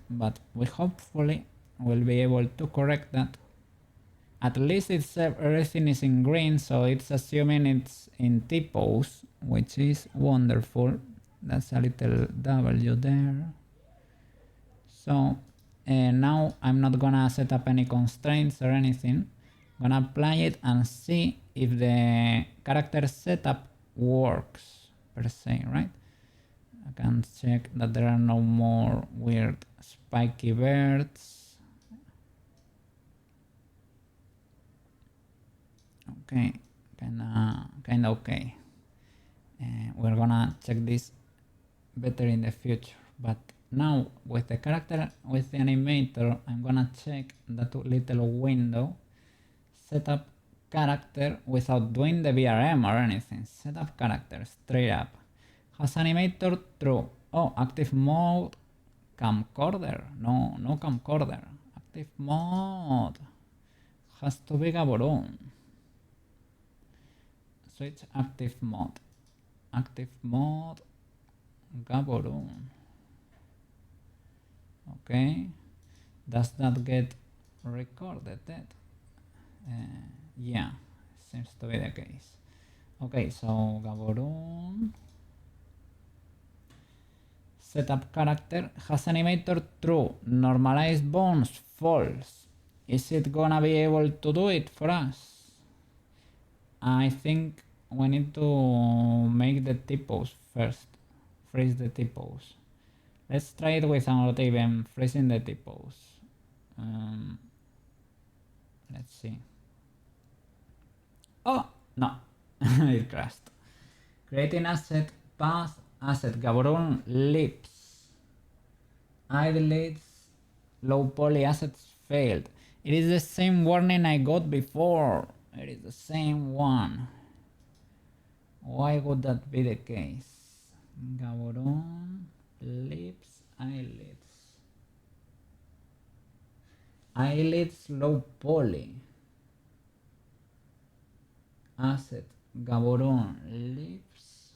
Speaker 1: But we hopefully will be able to correct that. At least it's everything is in green, so it's assuming it's in T-pose, which is wonderful. That's a little W there. So now I'm not gonna set up any constraints or anything. I'm gonna apply it and see if the character setup works per se, right? I can check that there are no more weird spiky birds. Okay, kinda okay. We're gonna check this better in the future, but now with the character, with the animator, I'm gonna check that little window, setup character without doing the VRM or anything. Setup character straight up. Has animator true. Oh, active mode, camcorder. No camcorder. Active mode has to be Gaborone. Switch active mode. Active mode, Gaborone. Okay. Does that get recorded? Yeah, seems to be the case. Okay, so Gaborone. Setup character has animator true. Normalize bones false. Is it gonna be able to do it for us? I think we need to make the typos first. Freeze the typos. Let's try it without even freezing the typos. Let's see. Oh, no, it crashed. Creating asset path asset Gaborone lips. Eyelids low poly assets failed. It is the same warning I got before. It is the same one. Why would that be the case? Gaborone lips eyelids. Eyelids low poly. Asset Gaborone lips.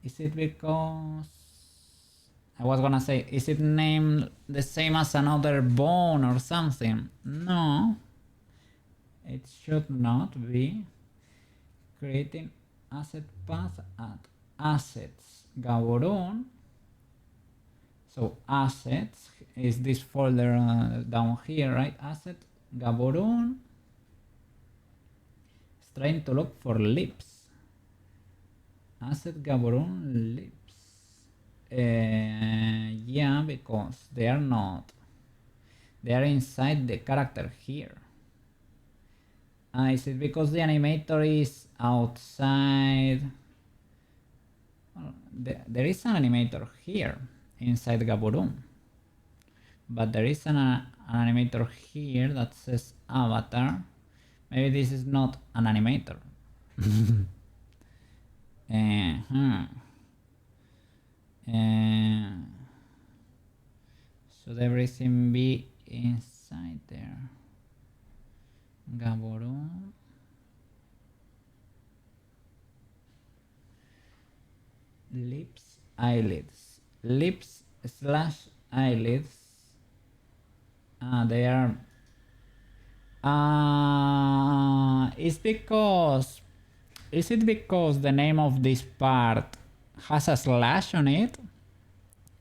Speaker 1: Is it because I was gonna say, is it named the same as another bone or something? No, it should not be. Creating asset path at assets Gaborone. So assets is this folder down here, right? Asset Gaborone. It's trying to look for lips. Asset Gaborone lips. Yeah, because they are not. They are inside the character here. Is it because the animator is outside? Well, there is an animator here inside Gaborone, but there is an animator here that says avatar. Maybe this is not an animator. Should everything be inside there? Gaborone. Lips, eyelids. Lips slash eyelids. They are. Is it because the name of this part has a slash on it?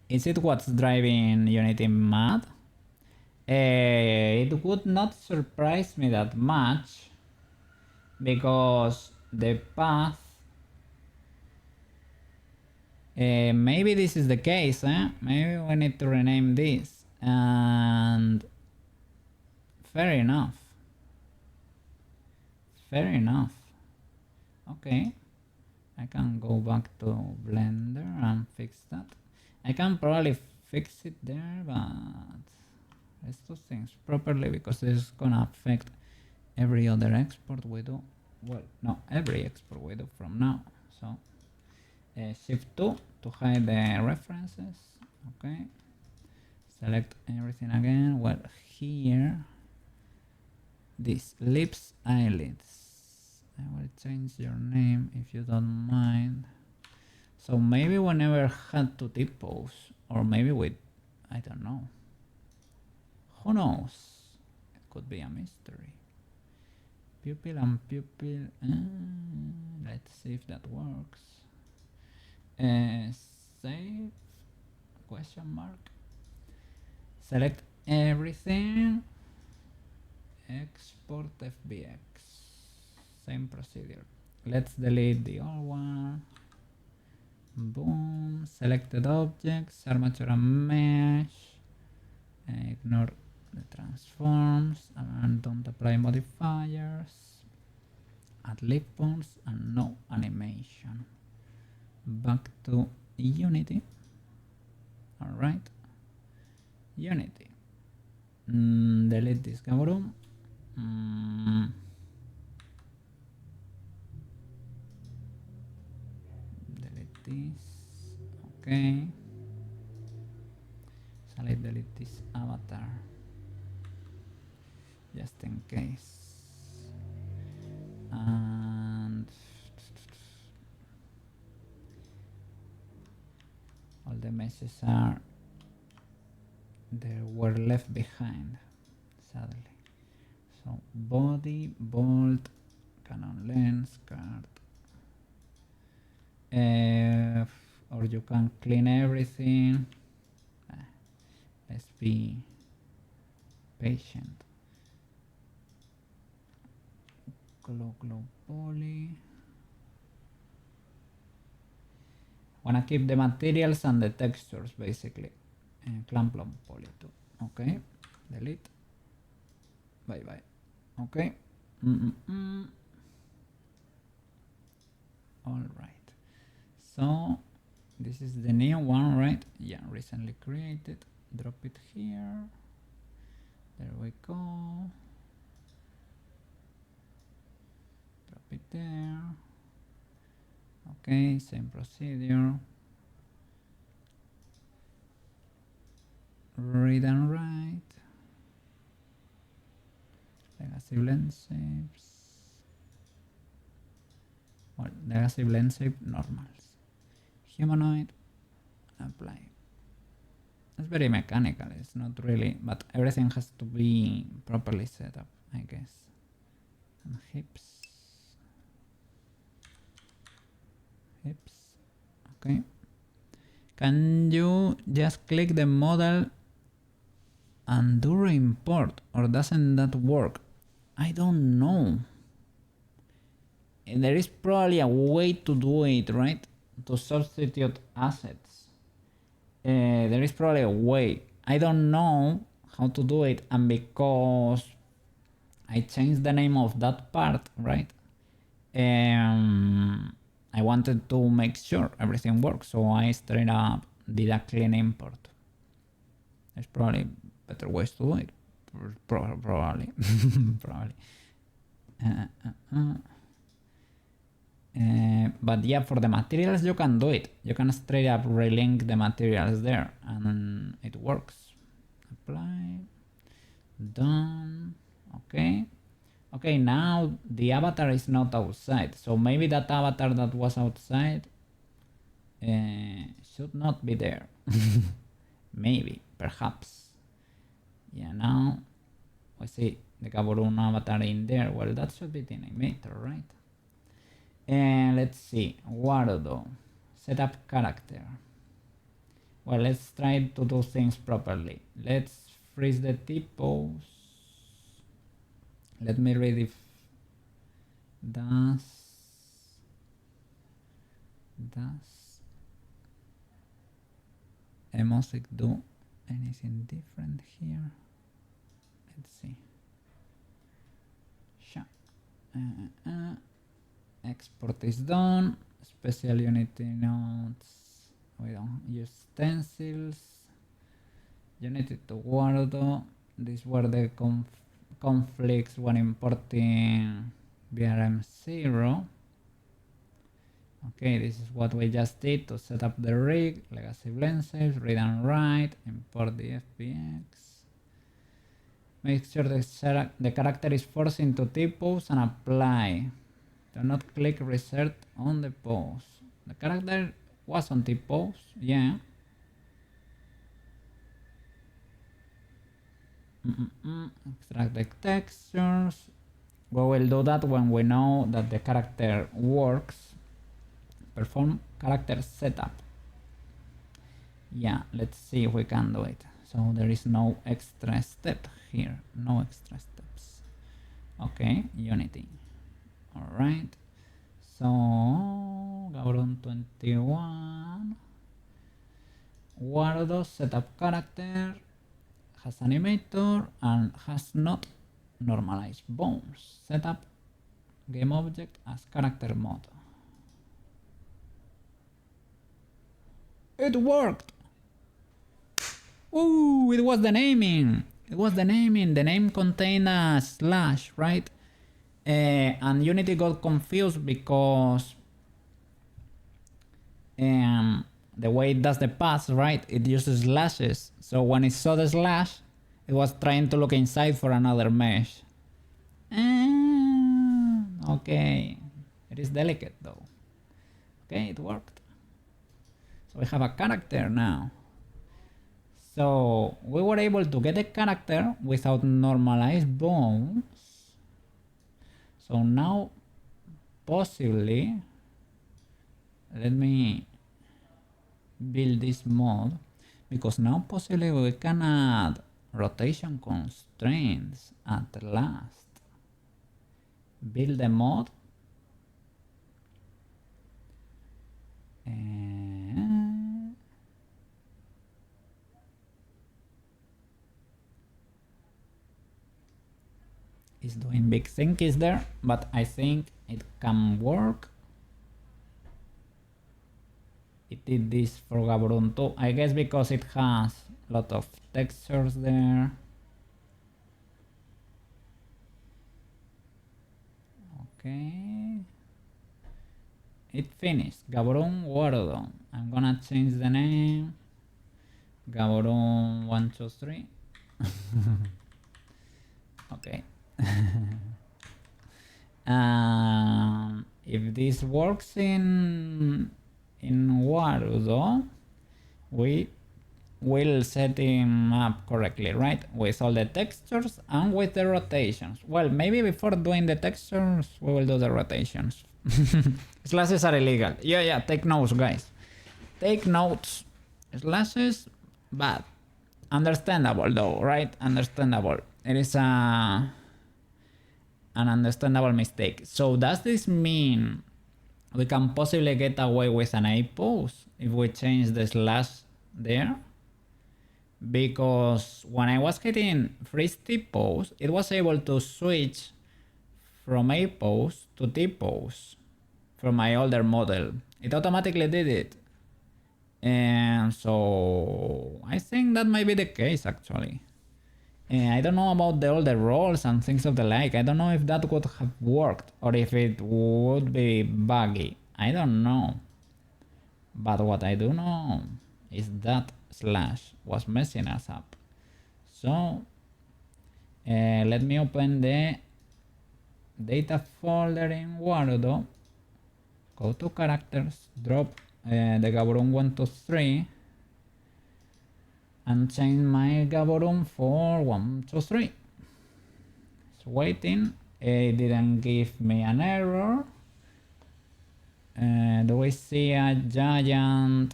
Speaker 1: Is it what's driving Unity mad? It would not surprise me that much, because the path, maybe this is the case, maybe we need to rename this, and fair enough. Okay, I can go back to Blender and fix that. I can probably fix it there, but let's do things properly, because this is gonna affect every other export we do. Well, no, every export we do from now. So Shift 2 to hide the references. Okay, select everything again. Well, here, this lips eyelids. I will change your name if you don't mind. So maybe we never had to typos, or maybe we, I don't know. Who knows? It could be a mystery. Pupil and pupil. Let's see if that works. Save? Question mark. Select everything. Export FBX. Same procedure. Let's delete the old one. Boom. Selected objects. Armature and mesh. Ignore the transforms and don't apply modifiers. Add leaf points and no animation. Back to Unity. Alright. Unity. Delete this Gaborum. Delete this. Okay. Shall I delete this avatar? Just in case. And all the meshes are they were left behind, sadly. So body, bolt, Canon lens, card. Or you can clean everything. Let's be patient. Glow poly. Wanna keep the materials and the textures basically. Clamp poly too. Okay. Delete. Bye bye. Okay. All right. So this is the new one, right? Yeah, recently created. Drop it here. There we go. Drop it there. Okay, same procedure. Read and write. Legacy blend shapes. Well, legacy blend shape normals. Humanoid. Apply. It's very mechanical. It's not really, but everything has to be properly set up, I guess. And hips. Okay. Can you just click the model and do re-import, or doesn't that work? I don't know. There is probably a way to do it, right? To substitute assets. There is probably a way. I don't know how to do it, and because I changed the name of that part, right? I wanted to make sure everything works, so I straight up did a clean import. There's probably better ways to do it. Probably. Probably. But yeah, for the materials you can do it. You can straight up relink the materials there and it works. Apply. Done. Okay. Okay, now the avatar is not outside, so maybe that avatar that was outside should not be there. Maybe, perhaps. Yeah, now we see the Gaborone avatar in there. Well, that should be the animator, right? And let's see, Wardo, set up character. Well, let's try to do things properly. Let's freeze the T-pose. Let me read if does Emosic do anything different here? Let's see. Sure. Export is done. Special Unity nodes. We don't use stencils. Unity to Wardo. These were the conflicts when importing VRM0. Okay, this is what we just did to set up the rig. Legacy blend shapes, read and write, import the FBX. Make sure the character is forced into T-pose and apply. Do not click reset on the pose. The character was on T-pose, yeah. Extract the textures. We will do that when we know that the character works. Perform character setup. Yeah, let's see if we can do it. So there is no extra step here, no extra steps. Okay, Unity. All right. So Gabron 21. Wardo setup character has animator and has not normalized bones. Setup game object as character mode. It worked! Ooh, it was the naming! It was the naming. The name contained a slash, right? And Unity got confused because the way it does the pass, right? It uses slashes. So when it saw the slash, it was trying to look inside for another mesh. Okay. It is delicate though. Okay, it worked. So we have a character now. So we were able to get a character without normalized bones. So now possibly, let me build this mod, because now possibly we can add rotation constraints at last. Build a mod. It's doing big thinkies there, but I think it can work. It did this for Gabron too, I guess because it has a lot of textures there. Okay. It finished. Gabron Wardon. I'm gonna change the name. Gabron 123. Okay. If this works in Warudo, we will set him up correctly, right? With all the textures and with the rotations. Well, maybe before doing the textures, we will do the rotations. Slashes are illegal. Yeah, take notes, guys. Take notes. Slashes, bad. Understandable though, right? Understandable. It is an understandable mistake. So does this mean we can possibly get away with an A pose if we change the slash there? Because when I was hitting freeze T pose, it was able to switch from A pose to T pose from my older model. It automatically did it. And so I think that might be the case actually. I don't know about the older roles and things of the like. I don't know if that would have worked or if it would be buggy. I don't know. But what I do know is that slash was messing us up. So let me open the data folder in Warudo. Go to characters, drop the Gabron 123 and change my Gabron for 123. It's waiting. It didn't give me an error. Do we see a giant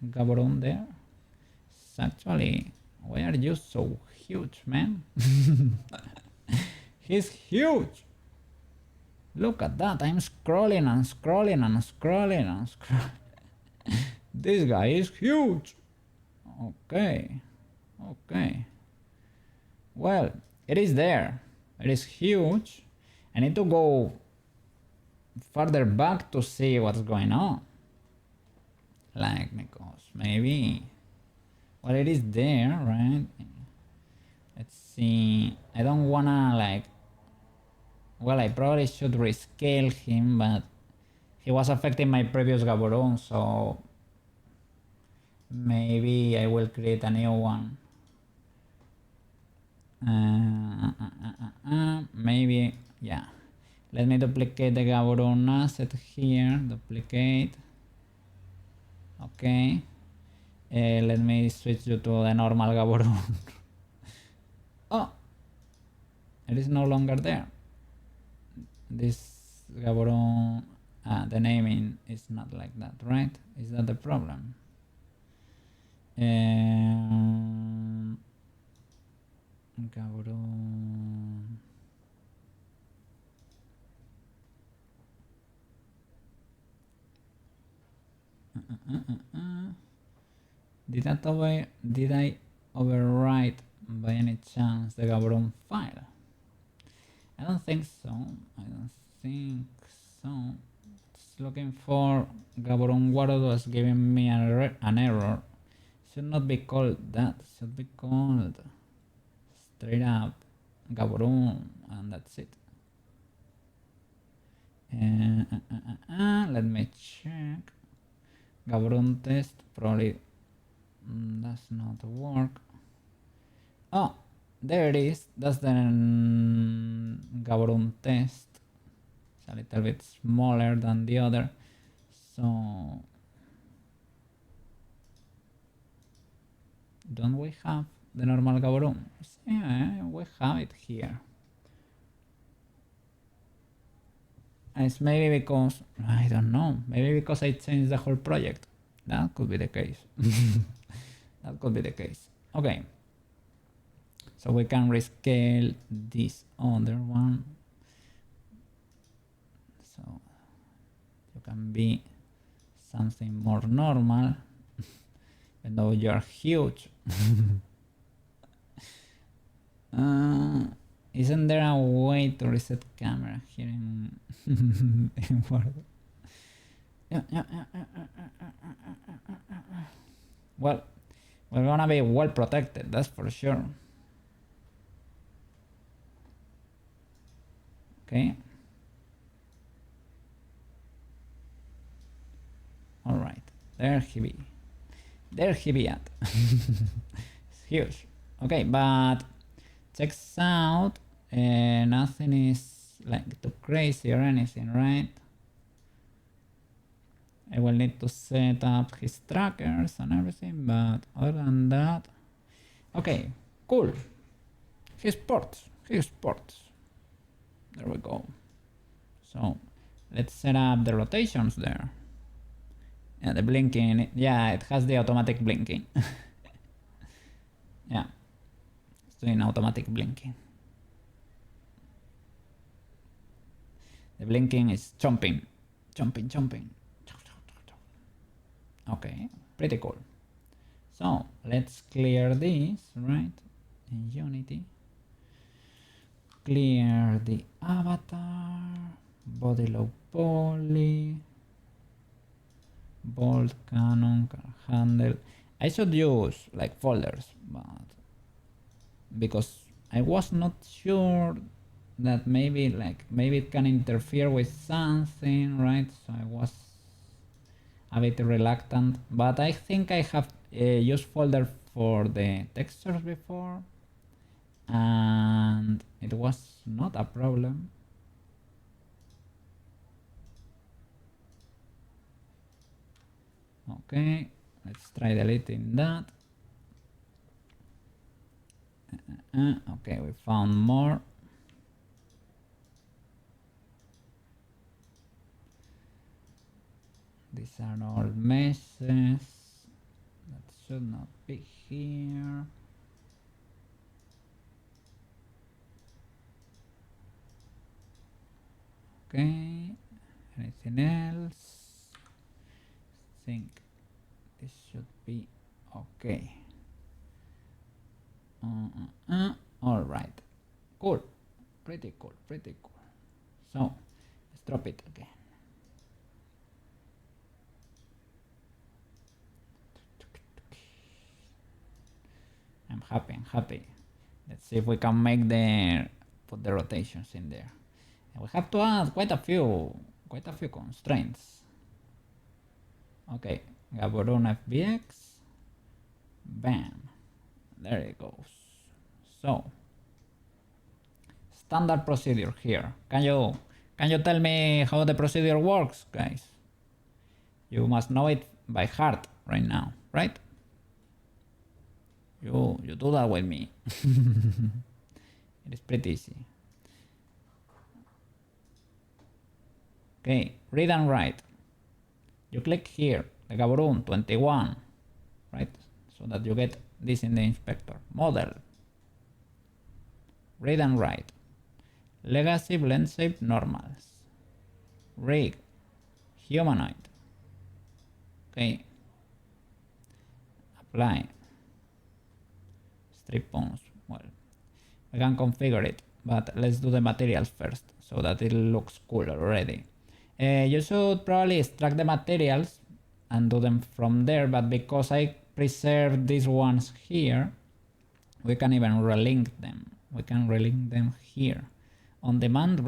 Speaker 1: Gabron there? It's actually, why are you so huge, man? He's huge. Look at that. I'm scrolling and scrolling and scrolling and scrolling. This guy is huge. Okay. Well, it is there. It is huge. I need to go further back to see what's going on. Like, because maybe, well, it is there, right? Let's see. I don't wanna like, well, I probably should rescale him, but he was affecting my previous Gaboron, so maybe I will create a new one. Maybe, yeah. Let me duplicate the Gaboron asset here. Duplicate. Okay. Let me switch you to the normal Gaboron. It is no longer there. This Gaborone, the naming is not like that, right? Is that the problem? Gaborone. Did I overwrite by any chance the Gaborone file? I don't think so. It's looking for Gaborone Warod was giving me an error. Should not be called that. Should be called straight up Gaborone, and that's it. Let me check. Gaborone test probably does not work. Oh, there it is. That's the Gaborone test. It's a little bit smaller than the other. So don't we have the normal Gaborone? Yeah, we have it here. It's maybe because, I don't know, maybe because I changed the whole project. That could be the case. That could be the case. Okay. So we can rescale this other one. So you can be something more normal, even though you're huge. Isn't there a way to reset camera here in Word? Well, we're gonna be well protected, that's for sure. Okay. All right, there he be. There he be at. It's huge. Okay, but checks out. Nothing is like too crazy or anything, right? I will need to set up his trackers and everything, but other than that, okay, cool. His ports. There we go. So let's set up the rotations there. Yeah, the blinking. Yeah, it has the automatic blinking. Yeah, it's doing automatic blinking. The blinking is jumping. Okay, pretty cool. So let's clear this, right? In Unity. Clear the avatar, body low poly, bolt cannon, car handle. I should use like folders, but because I was not sure that maybe it can interfere with something, right? So I was a bit reluctant, but I think I have used folder for the textures before, and it was not a problem. Okay, let's try deleting that. Okay, we found more. These are all messes that should not be here. Okay, anything else? I think this should be okay. All right, cool, pretty cool. So let's drop it again. I'm happy. Let's see if we can put the rotations in there. And we have to add quite a few constraints. Okay, Gaborone FBX. Bam. There it goes. So standard procedure here. Can you tell me how the procedure works, guys? You must know it by heart right now, right? You do that with me. It is pretty easy. Okay, read and write. You click here, the Gaborone 21, right? So that you get this in the inspector. Model. Read and write. Legacy, blend shape, normals. Rig. Humanoid. Okay. Apply. Strip bones. Well, we can configure it, but let's do the materials first so that it looks cool already. You should probably extract the materials and do them from there, but because I preserved these ones here, we can even relink them. We can relink them here. On demand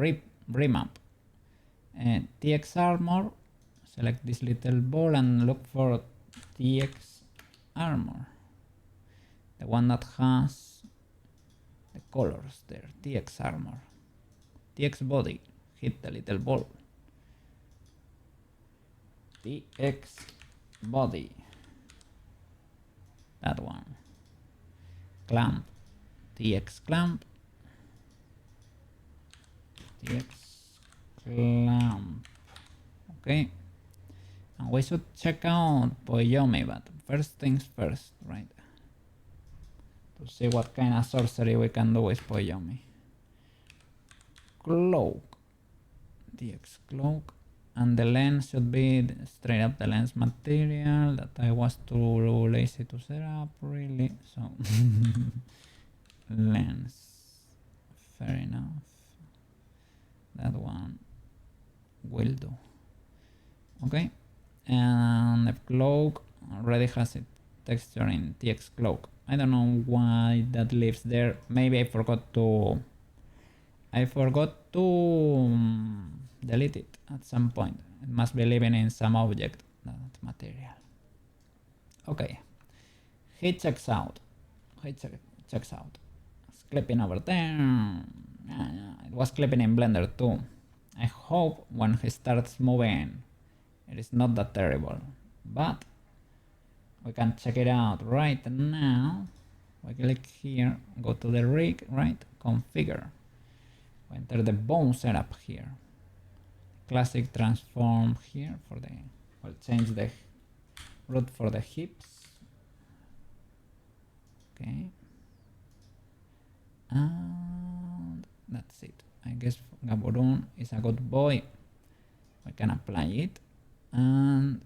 Speaker 1: remap. TX armor. Select this little ball and look for TX armor. The one that has the colors there. TX armor. TX body. Hit the little ball. TX body. That one. Clamp. TX clamp. TX clamp. Okay. And we should check out Poyomi, but first things first, right? To see what kind of sorcery we can do with Poyomi. Cloak. TX cloak. And the lens should be straight up the lens material that I was too lazy to set up, really. So lens, fair enough. That one will do. Okay, and the cloak already has a texture in TX cloak. I don't know why that lives there. Maybe I forgot to delete it at some point. It must be living in some object, that material. Okay, he checks out. Checks out. It's clipping over there. It was clipping in Blender too. I hope when he starts moving, it is not that terrible. But we can check it out right now. We click here, go to the rig, right? Configure. We enter the bone setup here. Classic transform here for the, we'll change the root for the hips. Okay. And that's it. I guess Gaborone is a good boy. We can apply it. And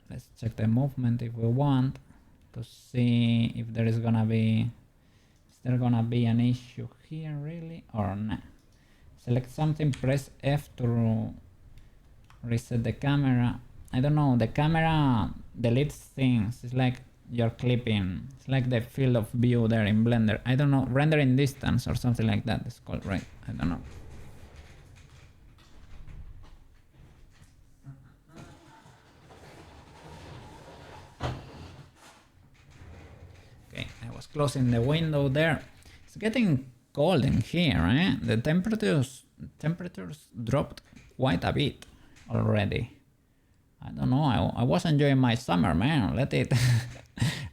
Speaker 1: let's check the movement if we want to see if there is gonna be, is there gonna be an issue here really or not. Select something, press F to reset the camera. I don't know, the camera deletes things. It's like you're clipping. It's like the field of view there in Blender. I don't know, rendering distance or something like that it's called, right? I don't know. Okay, I was closing the window there. It's getting cold in here, eh? The temperatures dropped quite a bit already. I don't know, I was enjoying my summer, man. Let it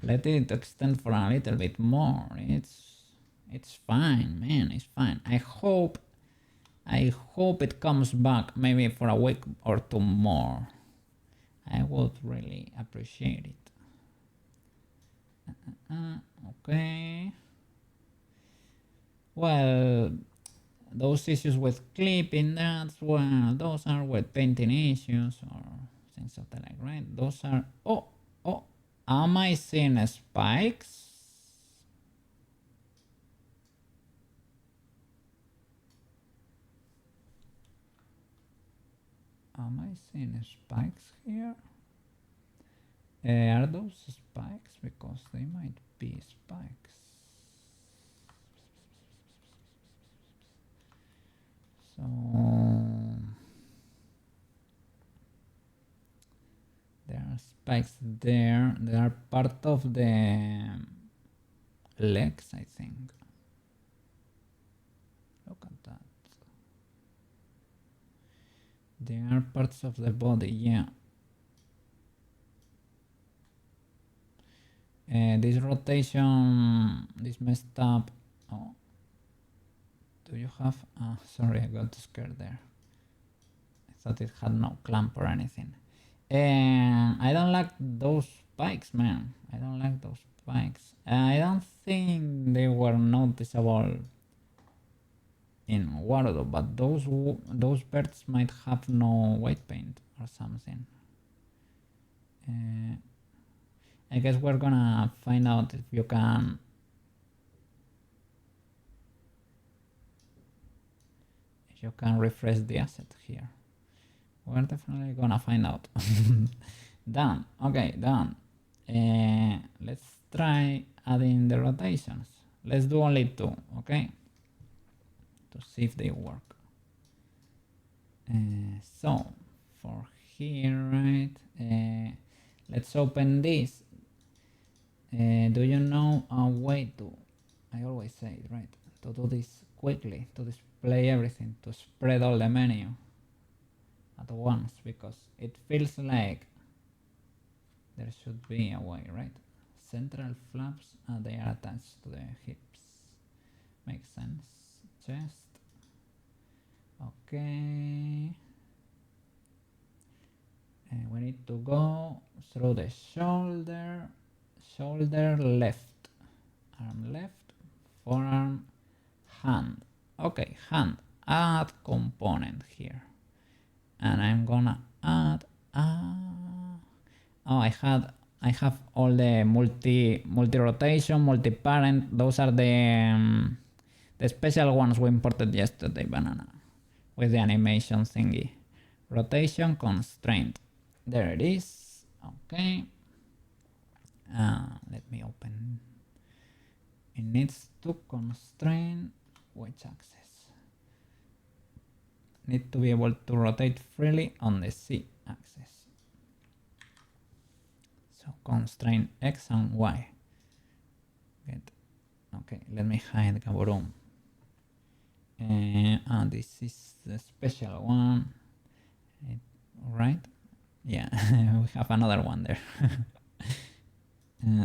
Speaker 1: let it extend for a little bit more. It's fine, man, it's fine. I hope it comes back maybe for a week or two more. I would really appreciate it. Okay. Well, those issues with clipping, that's well, those are with painting issues or things of the like, right? Those are, oh, am I seeing spikes? Am I seeing spikes here? Are those spikes? Because they might be spikes. So there are spikes there. They are part of the legs, I think. Look at that. They are parts of the body, yeah. This rotation, this messed up. Oh, do you have? Sorry, I got scared there. I thought it had no clamp or anything. And I don't like those spikes, man. I don't like those spikes. I don't think they were noticeable in Warudo, but those birds might have no white paint or something. I guess we're gonna find out if you can refresh the asset here. We're definitely gonna find out. Done. Okay, done. Let's try adding the rotations. Let's do only 2, okay? To see if they work. So for here, right? Let's open this. Do you know a way to, I always say it, right? To do this quickly, to display everything, to spread all the menu at once, because it feels like there should be a way, right? Central flaps, they are attached to the hips. Makes sense. Chest. Okay. We need to go through the shoulder, left, arm left, forearm, hand. Okay, hand. Add component here. And I'm gonna add oh, I have all the multi rotation, multi parent. Those are the special ones we imported yesterday, banana, with the animation thingy. Rotation constraint. There it is. Okay. Let me open. It needs to constrain which axis. Need to be able to rotate freely on the Z axis. So constrain X and Y. Good. Okay, let me hide Gaborum. This is the special one. Right? Yeah, we have another one there.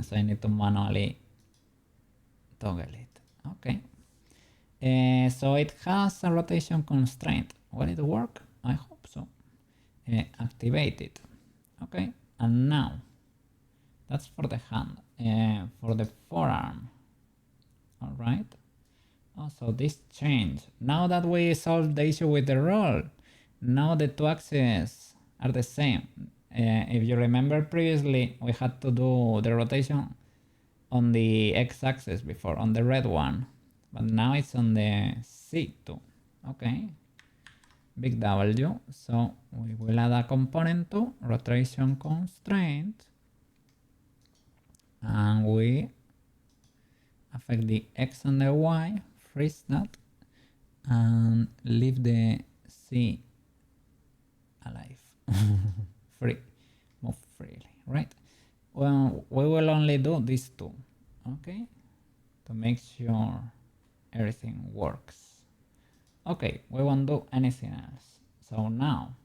Speaker 1: So I need to manually toggle it. Okay. So it has a rotation constraint. Will it work? I hope so. Activate it. Okay. And now, that's for the hand. For the forearm. All right. Also, this changed. Now that we solved the issue with the roll, now the 2 axes are the same. If you remember previously, we had to do the rotation on the x-axis before, on the red one, but now it's on the C2. Okay, big W. So we will add a component to rotation constraint, and we affect the X and the Y, freeze that, and leave the C alive. Free, move freely, right? Well, we will only do these 2, okay, to make sure everything works. Okay, we won't do anything else. So now,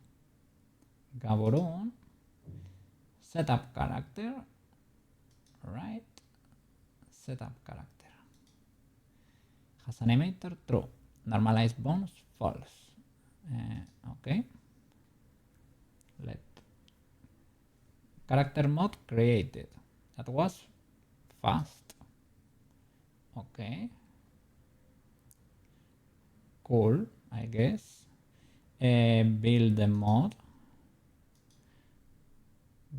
Speaker 1: Gaborone, setup character, right? Setup character. Has animator, true. Normalize bones, false. Okay. Let character mode created. That was fast. Okay. Cool, I guess. Build the mod.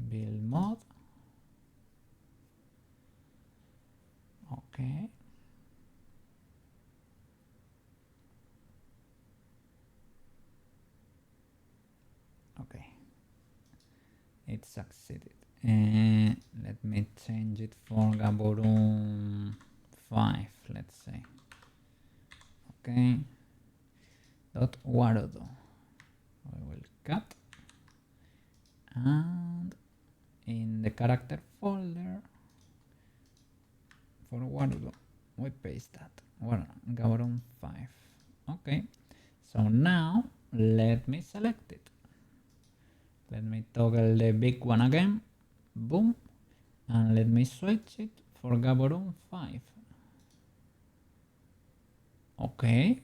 Speaker 1: Build mod. Okay. Okay. It succeeded. Let me change it for Gaborum 5, let's say. Okay. Dot Warudo. We will cut. And in the character folder for Warudo, we paste that. Gaborum 5. Okay. So now let me select it. Let me toggle the big one again. Boom. And let me switch it for Gaborum 5. Okay.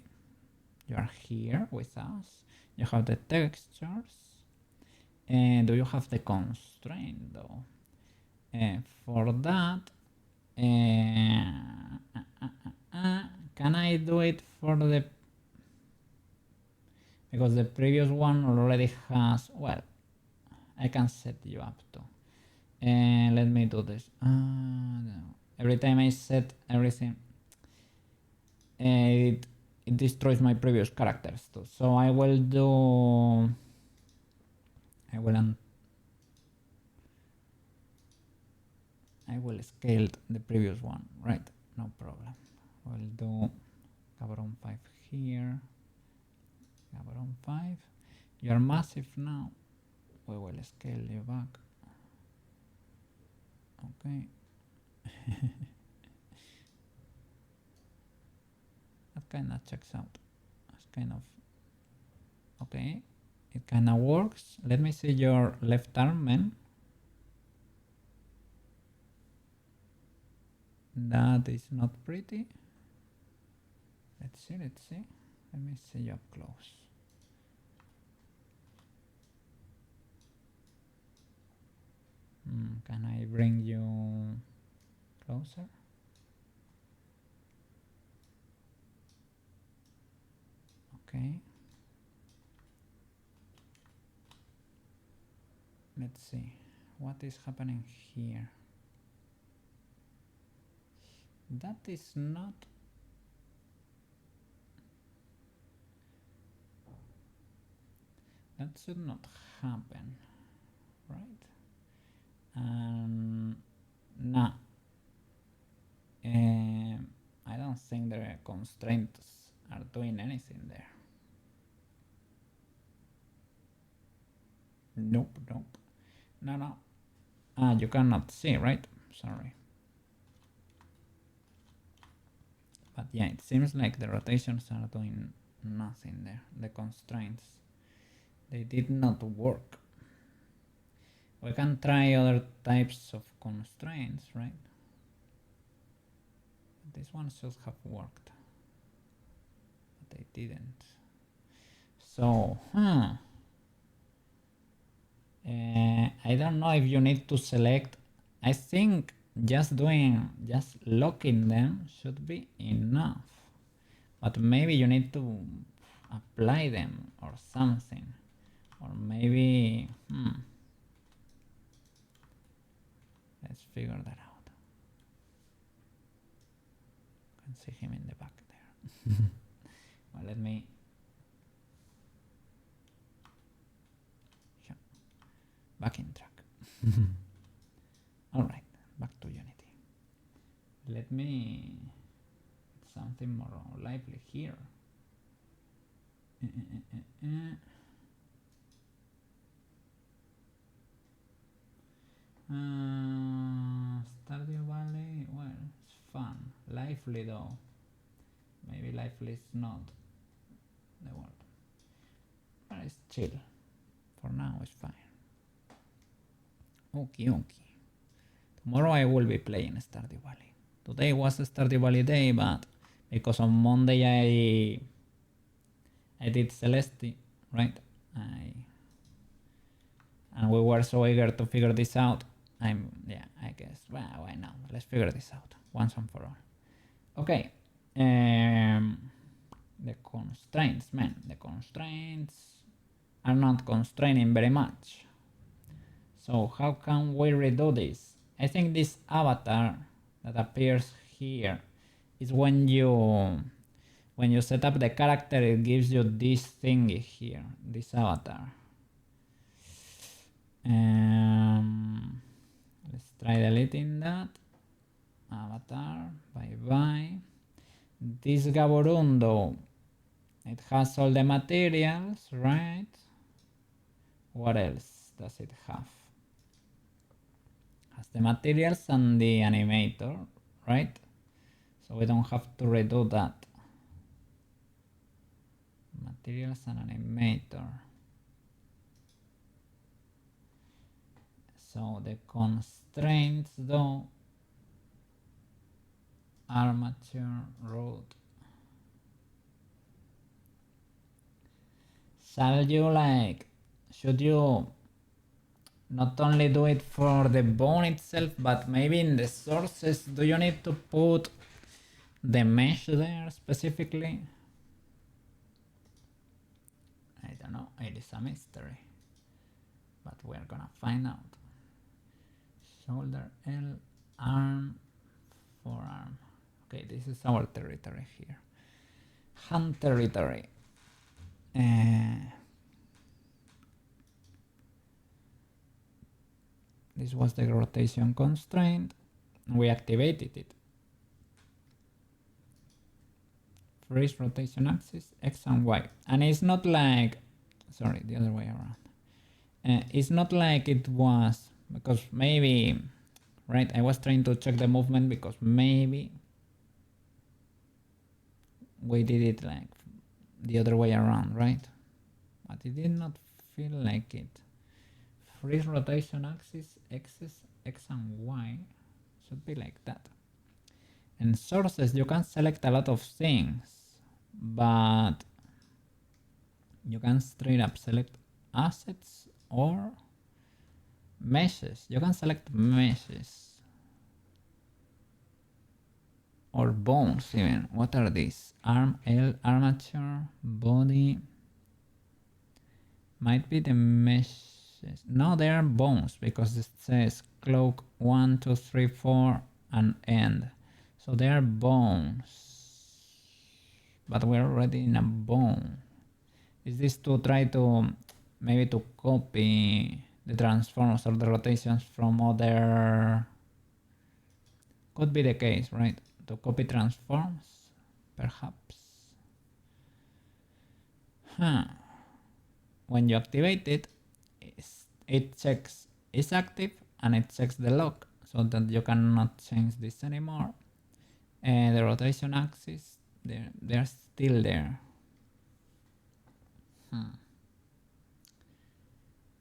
Speaker 1: You are here with us. You have the textures. And do you have the constraint though? For that, can I do it for the, because the previous one already has, well, I can set you up to. And let me do this. No. Every time I set everything, it destroys my previous characters too. So I will do, I will scale the previous one, right? No problem. We'll do Cabron 5 here. Cabron 5. You are massive now. We will scale you back. Okay. That kind of checks out. It's kind of okay. It kind of works. Let me see your left arm, man. That is not pretty. Let's see, let's see. Let me see you up close. Can I bring you closer? Okay. Let's see. What is happening here? That is not... That should not happen, right? No. I don't think the constraints are doing anything there. Nope, nope. No. You cannot see, right? Sorry. But yeah, it seems like the rotations are doing nothing there. The constraints, they did not work. We can try other types of constraints, right? This one should have worked, but they didn't. So, I don't know if you need to select. I think just locking them should be enough, but maybe you need to apply them or something, or maybe let's figure that out. You can see him in the back there. Well, let me back in track. All right, back to Unity. Let me put something more lively here. Stardew Valley, well, it's fun. Lively though. Maybe lively is not the word. But it's chill. For now, it's fine. Okay. Tomorrow I will be playing Stardew Valley. Today was Stardew Valley day, but because on Monday I did Celeste, right? And we were so eager to figure this out. I guess, well, why not? Let's figure this out once and for all. Okay. The constraints, man. The constraints are not constraining very much. So how can we redo this? I think this avatar that appears here is when you set up the character, it gives you this thingy here, this avatar. Let's try deleting that avatar. Bye. This Gaborundo, it has all the materials, right? What else does it have? Has the materials and the animator, right? So we don't have to redo that. Materials and animator. So the constraints though are mature root. Shall you like, should you not only do it for the bone itself, but maybe in the sources, do you need to put the mesh there specifically? I don't know, it is a mystery, but we're gonna find out. Shoulder, L, arm, forearm. Okay, this is our territory here. Hand territory. This was the rotation constraint. We activated it. Freeze rotation axis, X and Y. And it's not like, sorry, the other way around. It's not like it was, because maybe, right, I was trying to check the movement because maybe we did it like the other way around, right? But it did not feel like it. Freeze rotation axis, X and Y should be like that. And sources, you can select a lot of things, but you can straight up select assets or meshes. You can select meshes or bones even. What are these? Arm, L, armature, body. Might be the meshes. No, they are bones because it says cloak 1, 2, 3, 4 and end. So they are bones. But we're already in a bone. Is this to try to maybe to copy the transforms or the rotations from other? Could be the case, right? To copy transforms, perhaps. When you activate it, it checks is active and it checks the lock so that you cannot change this anymore. And the rotation axis, they're still there.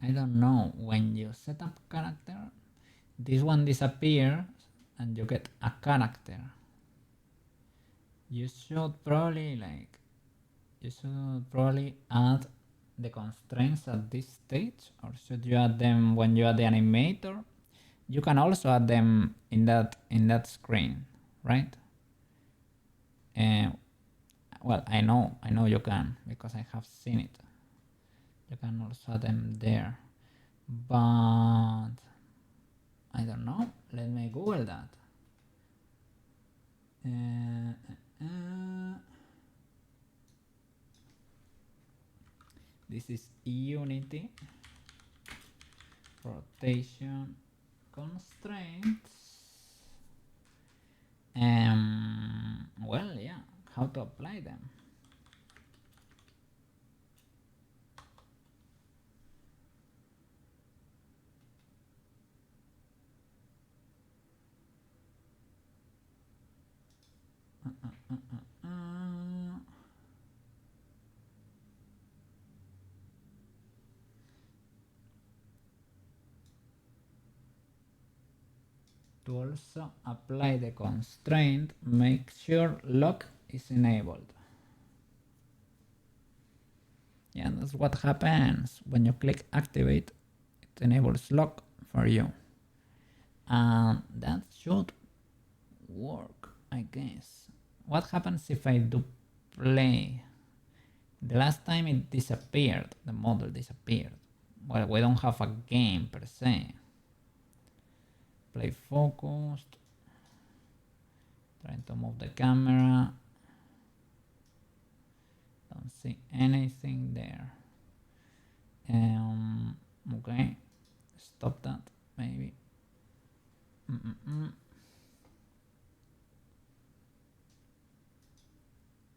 Speaker 1: I don't know, when you set up character, this one disappears and you get a character. You should probably add the constraints at this stage, or should you add them when you add the animator? You can also add them in that screen, right? Well, I know you can because I have seen it. You can also add them there, but I don't know. Let me Google that. This is Unity rotation constraints. Well, yeah, how to apply them. To also apply the constraint, make sure lock is enabled. Yeah, that's what happens when you click activate. It enables lock for you, and that should work, I guess. What happens if I do play? The last time it disappeared, the model disappeared. Well, we don't have a game per se. Play focused. Trying to move the camera. Don't see anything there. Okay, stop that maybe.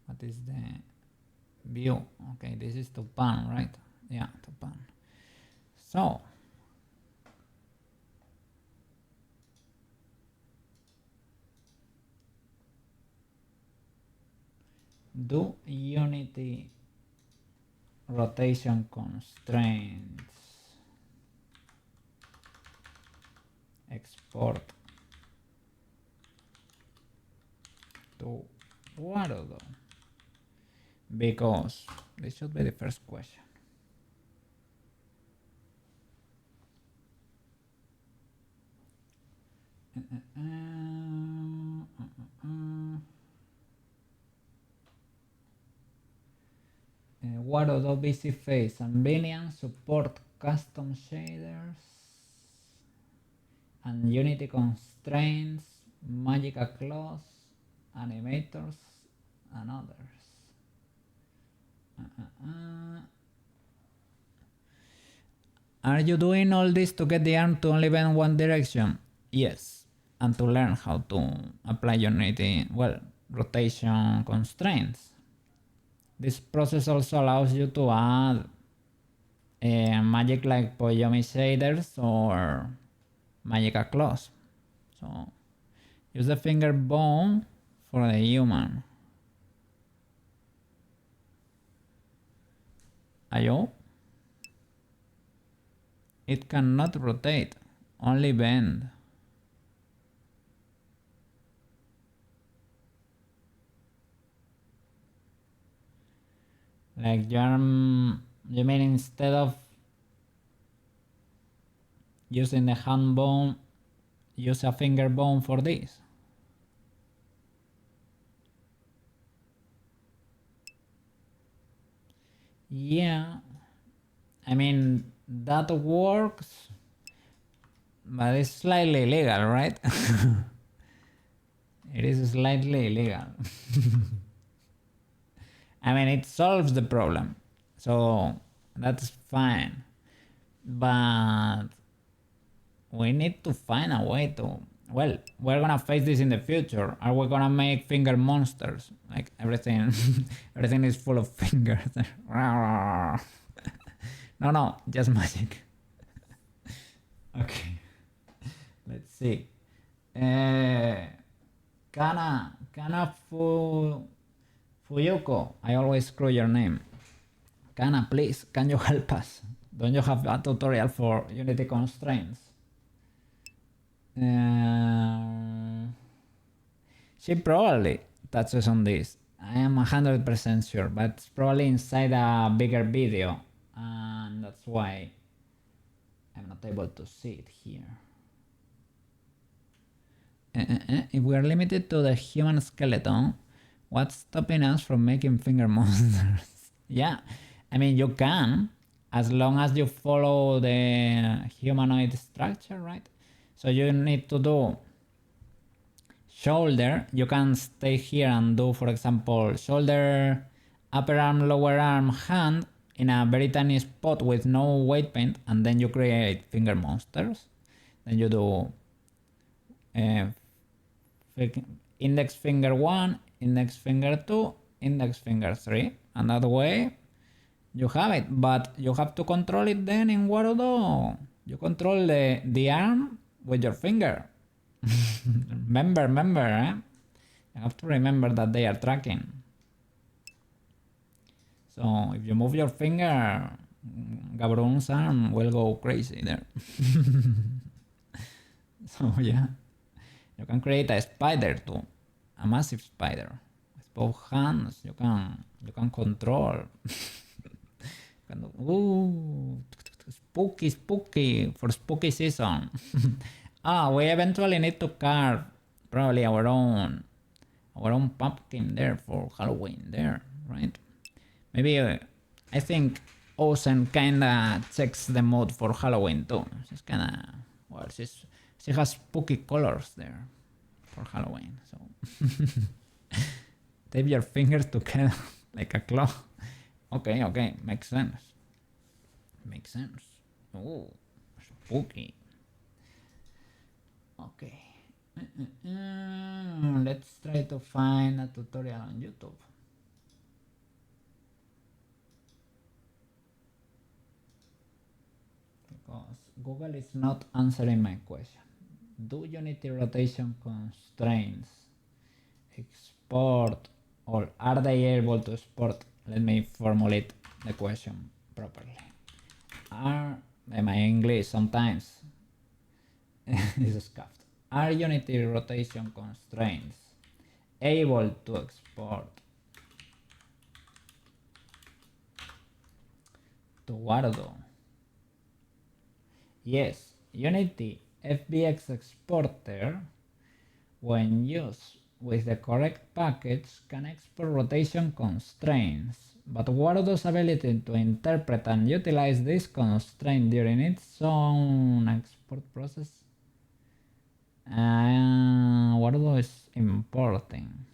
Speaker 1: What is the view? Okay, this is to pan, right? Yeah, to pan. So do Unity rotation constraints export to Warudo, because this should be the first question. Warodo busy face and Billion support custom shaders and Unity constraints, magical clause, animators, and others. Are you doing all this to get the arm to only bend one direction? Yes, and to learn how to apply Unity, well, rotation constraints. This process also allows you to add magic like Poyomi shaders or magical claws. So use the finger bone for the human. Ayo? It cannot rotate, only bend. Like you mean instead of using the hand bone, use a finger bone for this? Yeah, I mean, that works, but it's slightly illegal, right? It is slightly illegal. I mean, it solves the problem, so that's fine. But we need to find a way to. Well, we're gonna face this in the future. Are we gonna make finger monsters? Like everything, everything is full of fingers. No, just magic. Okay, let's see. Kana Fuyuko, I always screw your name. Kana, please, can you help us? Don't you have a tutorial for Unity constraints? She probably touches on this. I am 100% sure, but it's probably inside a bigger video, and that's why I'm not able to see it here. If we are limited to the human skeleton, what's stopping us from making finger monsters? Yeah, I mean, you can, as long as you follow the humanoid structure, right? So you need to do shoulder. You can stay here and do, for example, shoulder, upper arm, lower arm, hand in a very tiny spot with no weight paint, and then you create finger monsters. Then you do index finger 1, index finger 2, index finger 3, and that way you have it. But you have to control it then in Warudo. You control the arm with your finger. remember, eh? You have to remember that they are tracking. So if you move your finger, Gabron's arm will go crazy there. So yeah, you can create a spider too, a massive spider with both hands. You can control. Ooh, spooky for spooky season. We eventually need to carve probably our own pumpkin there for Halloween there, right? Maybe I think Ocean kinda checks the mood for Halloween too. She's kinda, well, she has spooky colors there for Halloween. So tape your fingers together like a claw. Okay, makes sense. Oh, spooky. Okay. Let's try to find a tutorial on YouTube. Because Google is not answering my question. Do Unity rotation constraints export, or are they able to export? Let me formulate the question properly. Are my English sometimes is scuffed. Are Unity rotation constraints able to export to Wardo? Yes, Unity FBX exporter, when used with the correct package, can export rotation constraints, but Wordow's ability to interpret and utilize this constraint during its own export process. Wordo is importing.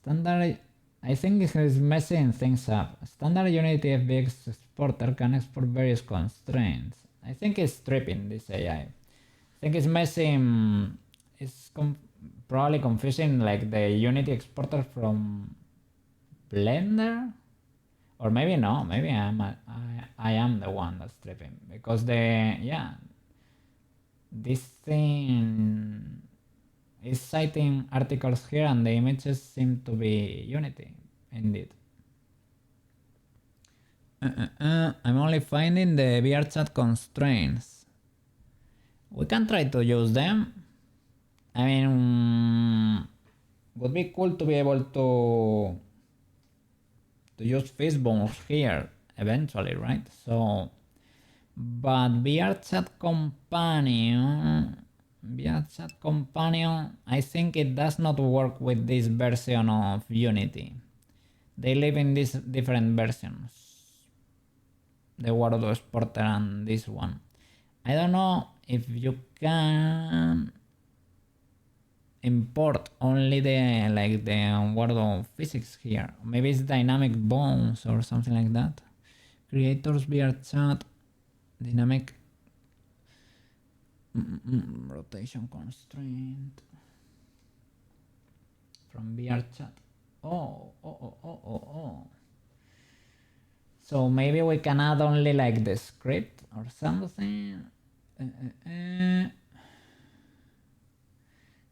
Speaker 1: Standard, I think it is messing things up. Standard Unity FBX exporter can export various constraints. I think it's tripping this AI. I think it's messing, it's probably confusing like the Unity exporter from Blender, or maybe no, maybe I am the one that's tripping, because this thing is citing articles here and the images seem to be Unity indeed. I'm only finding the VRChat constraints. We can try to use them. I mean, would be cool to be able to use fishbones here eventually, right? So, but VRChat companion, I think it does not work with this version of Unity. They live in these different versions, the Wordo exporter and this one. I don't know if you can import only the Wordo physics here. Maybe it's dynamic bones or something like that. Creators VRChat dynamic rotation constraint from VRChat. Oh. So maybe we can add only like the script or something.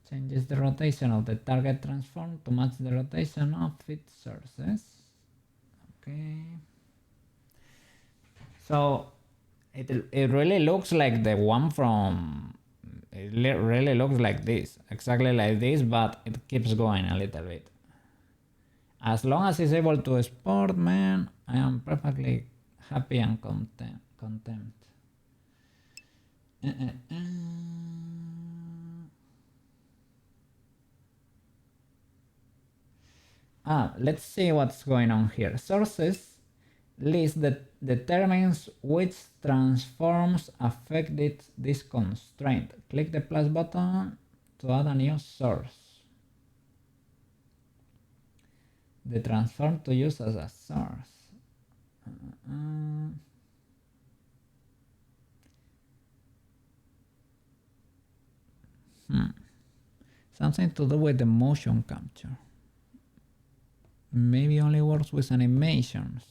Speaker 1: Changes the rotation of the target transform to match the rotation of its sources. Okay. So it really looks like the one from, it really looks like this, exactly like this, but it keeps going a little bit. As long as it's able to export, man, I am perfectly happy and content. Let's see what's going on here. Sources list that determines which transforms affected this constraint. Click the plus button to add a new source. The transform to use as a source. Something to do with the motion capture. Maybe only works with animations.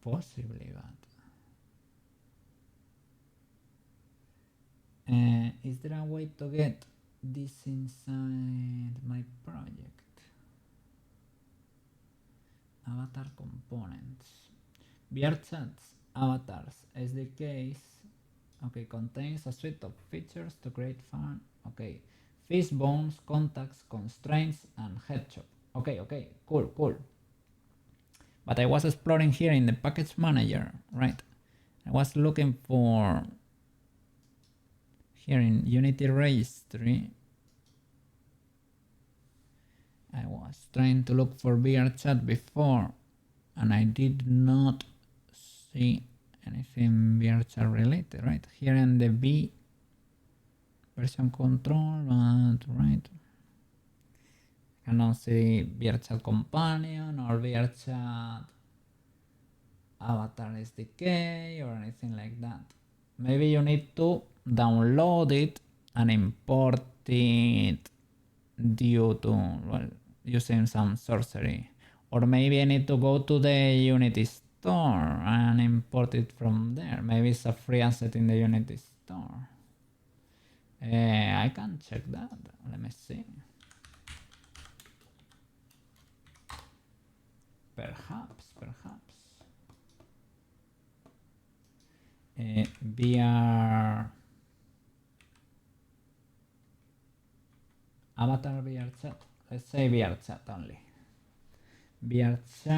Speaker 1: Possibly, but is there a way to get this inside my project? Avatar components, VRChat's avatars SDKs. Okay, contains a suite of features to create fun. Okay, fish bones, contacts, constraints, and headshot. Okay, cool. But I was exploring here in the package manager, right? I was looking for here in Unity registry. I was trying to look for VRChat before, and I did not see anything VRChat related, right? Here in the V version control, but right. I cannot see VRChat companion or VRChat avatar SDK or anything like that. Maybe you need to download it and import it due to, well, using some sorcery. Or maybe I need to go to the Unity store and import it from there. Maybe it's a free asset in the Unity store. I can check that. Let me see. Perhaps. VR avatar VR chat. Let's say VR chat only. VR chat.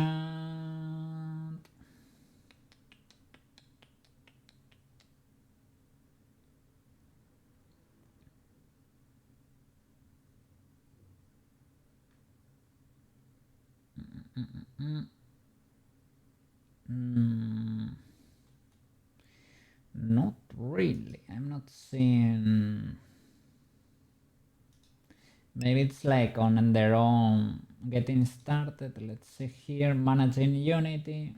Speaker 1: Not really. I'm not seeing. Maybe it's like on their own getting started. Let's see here, managing Unity.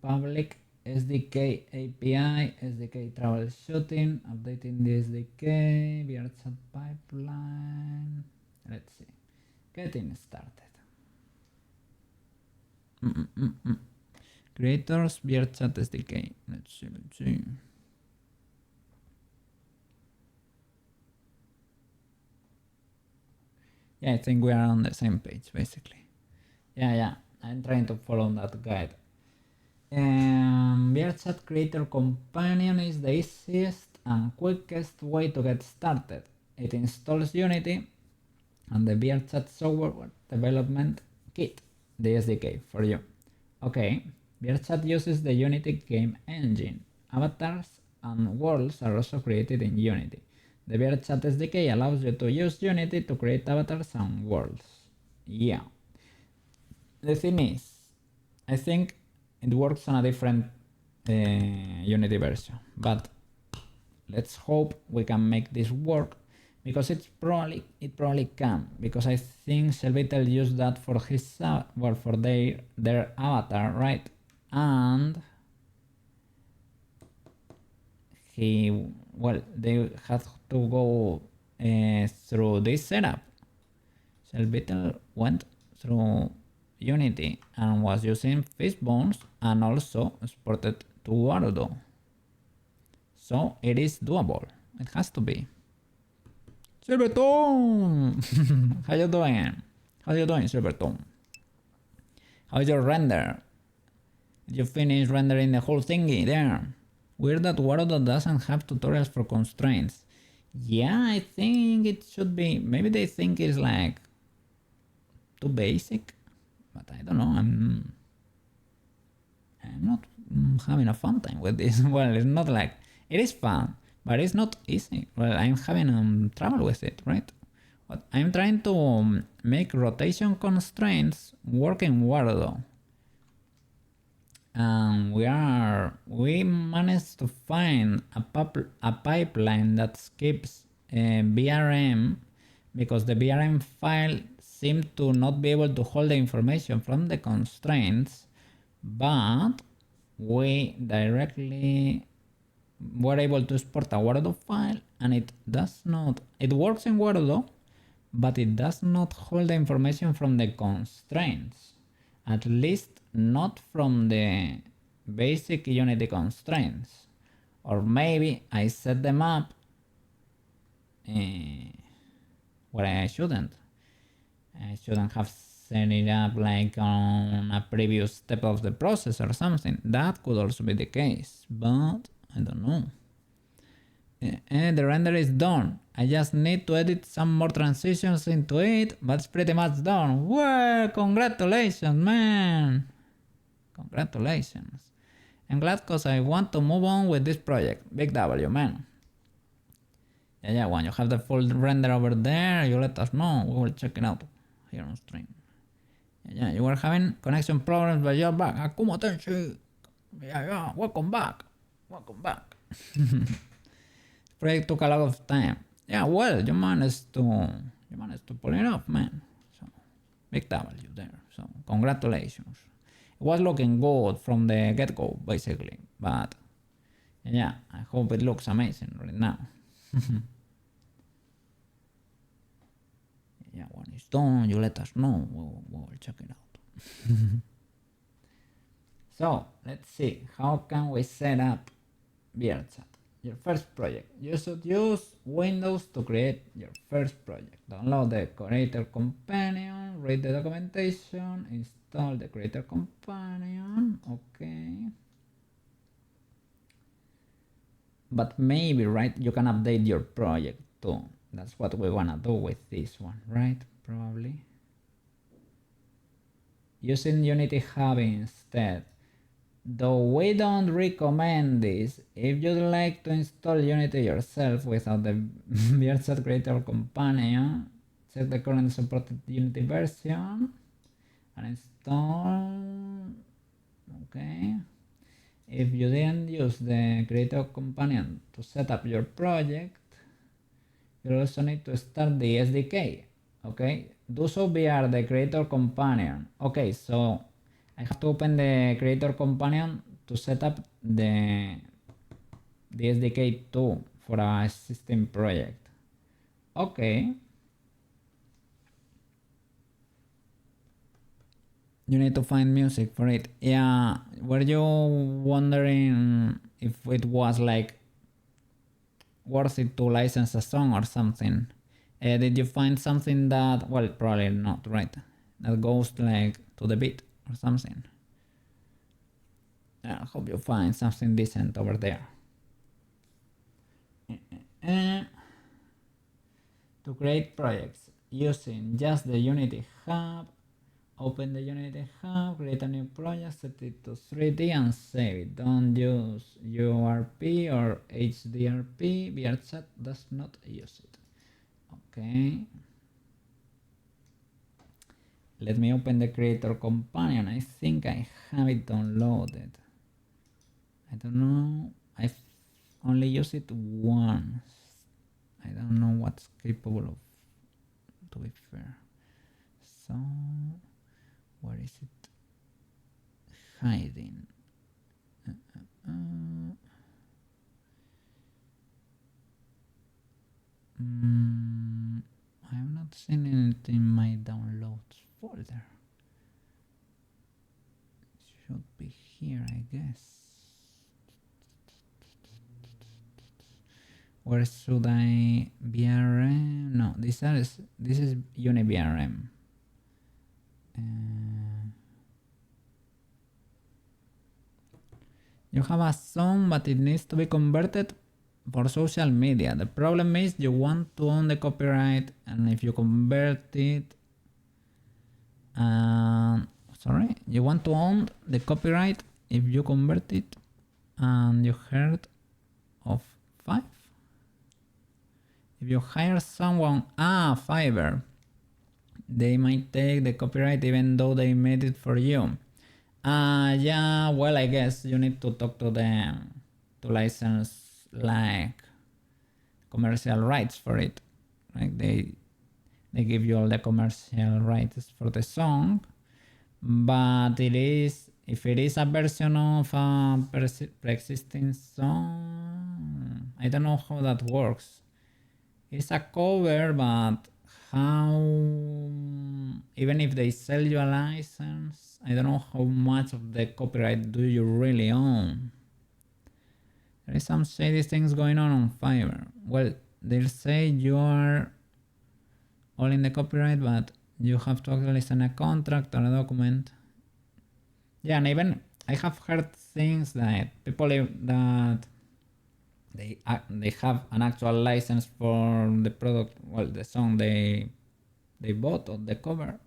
Speaker 1: Public SDK API, SDK troubleshooting, updating the SDK, VRChat pipeline. Let's see. Getting started. Creators, VRChat SDK. Let's see. Yeah, I think we are on the same page, basically. Yeah. I'm trying to follow that guide. VRChat Creator Companion is the easiest and quickest way to get started. It installs Unity and the VRChat software development kit, the SDK, for you. Okay, VRChat uses the Unity game engine. Avatars and worlds are also created in Unity. The VRChat SDK allows you to use Unity to create avatars and worlds. Yeah. The thing is, I think it works on a different Unity version, but let's hope we can make this work, because it probably can, because I think Shelbytel used that for his for their avatar, right? And they had to go through this setup. Shelbytel went through Unity and was using Fishbones and also exported to Warudo. So it is doable. It has to be. Silvertone! How you doing? How you doing, Silvertone? How's your render? Did you finish rendering the whole thingy there? Weird that Warudo doesn't have tutorials for constraints. Yeah, I think it should be. Maybe they think it's like too basic, but I don't know. I'm not having a fun time with this. Well, it's not like it is fun, but it's not easy. Well, I'm having trouble with it, right? But I'm trying to make rotation constraints work in Warudo. And we managed to find a pipeline that skips BRM, because the BRM file seemed to not be able to hold the information from the constraints, but we directly were able to export a Warudo file, and it works in Warudo, but it does not hold the information from the constraints, at least not from the basic Unity constraints. Or maybe I set them up where I shouldn't. I shouldn't have set it up like on a previous step of the process or something. That could also be the case, but I don't know. The render is done. I just need to edit some more transitions into it, but it's pretty much done. Well, congratulations, man. Congratulations. I'm glad because I want to move on with this project. Big W, man. Yeah, when you have the full render over there, you let us know. We will check it out here on stream. Yeah, you were having connection problems, but you're back. Akuma Tenshi. Yeah, welcome back. Project took a lot of time. Yeah, well, you managed to pull it off, man. So, big W there. So, congratulations. It was looking good from the get-go, basically, but yeah, I hope it looks amazing right now. Yeah, when it's done, you let us know. We'll check it out. So, let's see. How can we set up VRChat? your first project. You should use Windows to create your first project. Download the Creator Companion, read the documentation, install the Creator Companion, okay. But maybe, right, you can update your project too. That's what we wanna do with this one, right? Probably. Using Unity Hub instead. Though we don't recommend this, if you'd like to install Unity yourself without the VRChat Creator Companion, check the current supported Unity version and install. Okay. If you didn't use the Creator Companion to set up your project, you also need to start the SDK. Okay, do so via the Creator Companion. Okay, so I have to open the Creator Companion to set up the SDK too for a existing project. Okay. You need to find music for it. Yeah, were you wondering if it was like worth it to license a song or something? Did you find something that, well, probably not, right? That goes like to the beat or something. I hope you find something decent over there. To create projects using just the Unity Hub, open the Unity Hub, create a new project, set it to 3D and save it. Don't use URP or HDRP. VRChat does not use it. Okay. Let me open the Creator Companion. I think I have it downloaded. I don't know. I've only used it once. I don't know what's capable of, to be fair. So, where is it hiding? I have not seen it in my downloads folder. It should be here, I guess. Where should I VRM? No, this is UniVRM. You have a song, but it needs to be converted for social media. The problem is you want to own the copyright, and if you convert it, you want to own the copyright if you convert it, and you heard of Five. If you hire someone, Fiverr, they might take the copyright even though they made it for you. Yeah, well, I guess you need to talk to them to license like commercial rights for it. Like they give you all the commercial rights for the song, but if it is a version of a pre-existing song, I don't know how that works. It's a cover, but how, even if they sell you a license, I don't know how much of the copyright do you really own. There is some shady things going on Fiverr. Well, they'll say you are all in the copyright, but you have to actually sign a contract or a document. Yeah, and even I have heard things that people that they have an actual license for the product, well, the song they bought or the cover.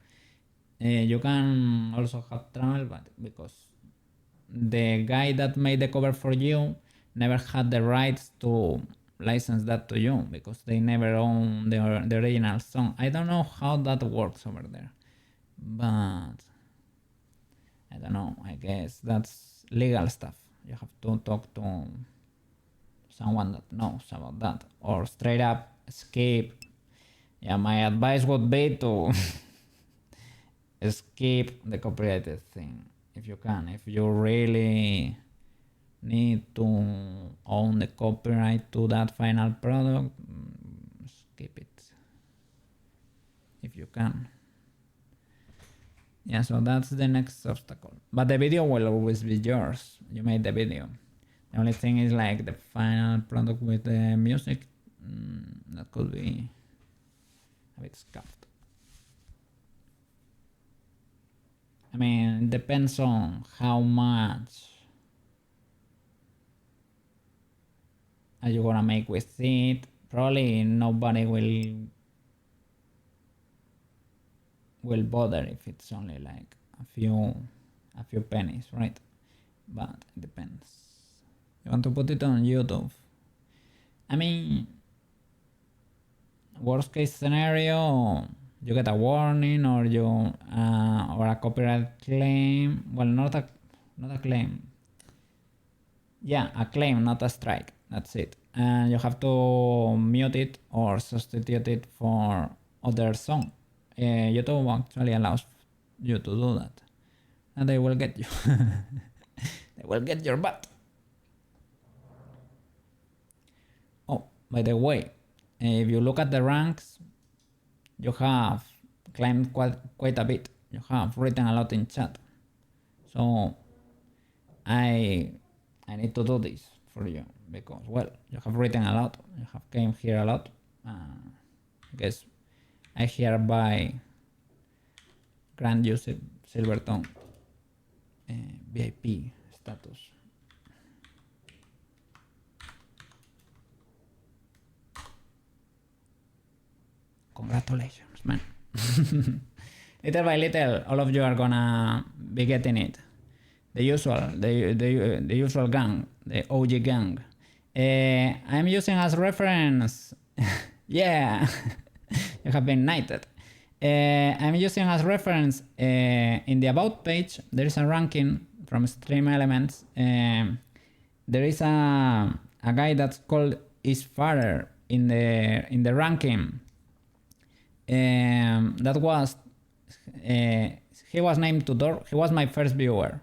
Speaker 1: You can also have trouble, but because the guy that made the cover for you never had the rights to license that to you because they never own the original song. I don't know how that works over there, but I don't know. I guess that's legal stuff. You have to talk to someone that knows about that, or straight up skip. Yeah, my advice would be to skip the copyrighted thing if you can. If you really need to own the copyright to that final product, skip it if you can. Yeah, so that's the next obstacle. But the video will always be yours. You made the video. The only thing is like the final product with the music, that could be a bit scuffed. I mean, it depends on how much are you gonna make with it. Probably nobody will bother if it's only like a few pennies, right? But it depends. You want to put it on YouTube? I mean, worst case scenario, you get a warning or you or a copyright claim. Well, not a claim. Yeah, a claim, not a strike. That's it. And you have to mute it or substitute it for other song. YouTube actually allows you to do that, and they will get you. They will get your butt. Oh, by the way, if you look at the ranks, you have climbed quite a bit. You have written a lot in chat, so I need to do this for you because, well, you have written a lot. You have came here a lot. I guess I hereby grant you Silverton VIP status. Congratulations, man. Little by little, all of you are gonna be getting it. The usual gang, the OG gang. I'm using as reference. Yeah, you have been knighted. I'm using as reference in the about page. There is a ranking from Stream Elements. There is a guy that's called Isfarer in the ranking. That was he was named Tudor. He was my first viewer.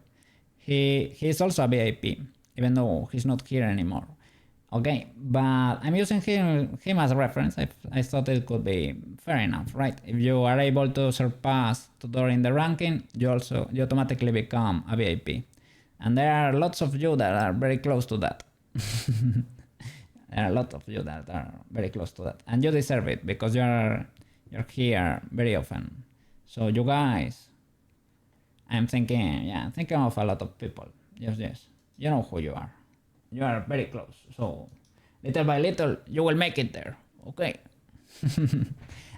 Speaker 1: He is also a VIP, even though he's not here anymore. Okay, but I'm using him as a reference. I thought it could be fair enough, right? If you are able to surpass Tudor in the ranking, you automatically become a VIP. And there are lots of you that are very close to that. There are a lot of you that are very close to that, and you deserve it because you're here very often. So you guys, I'm thinking of a lot of people. Yes, you know who you are. You are very close. So little by little, you will make it there. Okay.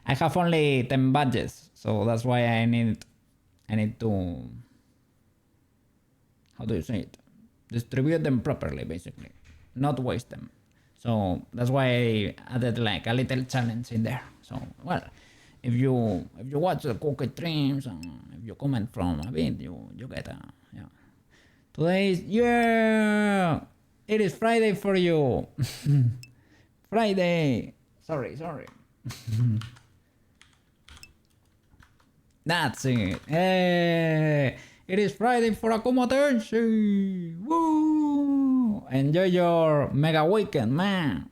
Speaker 1: I have only 10 badges, so that's why I need to, how do you say it? Distribute them properly, basically, not waste them. So that's why I added like a little challenge in there. So, well, if you watch the cookie streams and if you comment from a bit, you get a, yeah. Today is, yeah, it is Friday for you. Friday. Sorry. That's it. Hey, it is Friday for accommodation. Woo! Enjoy your mega weekend, man.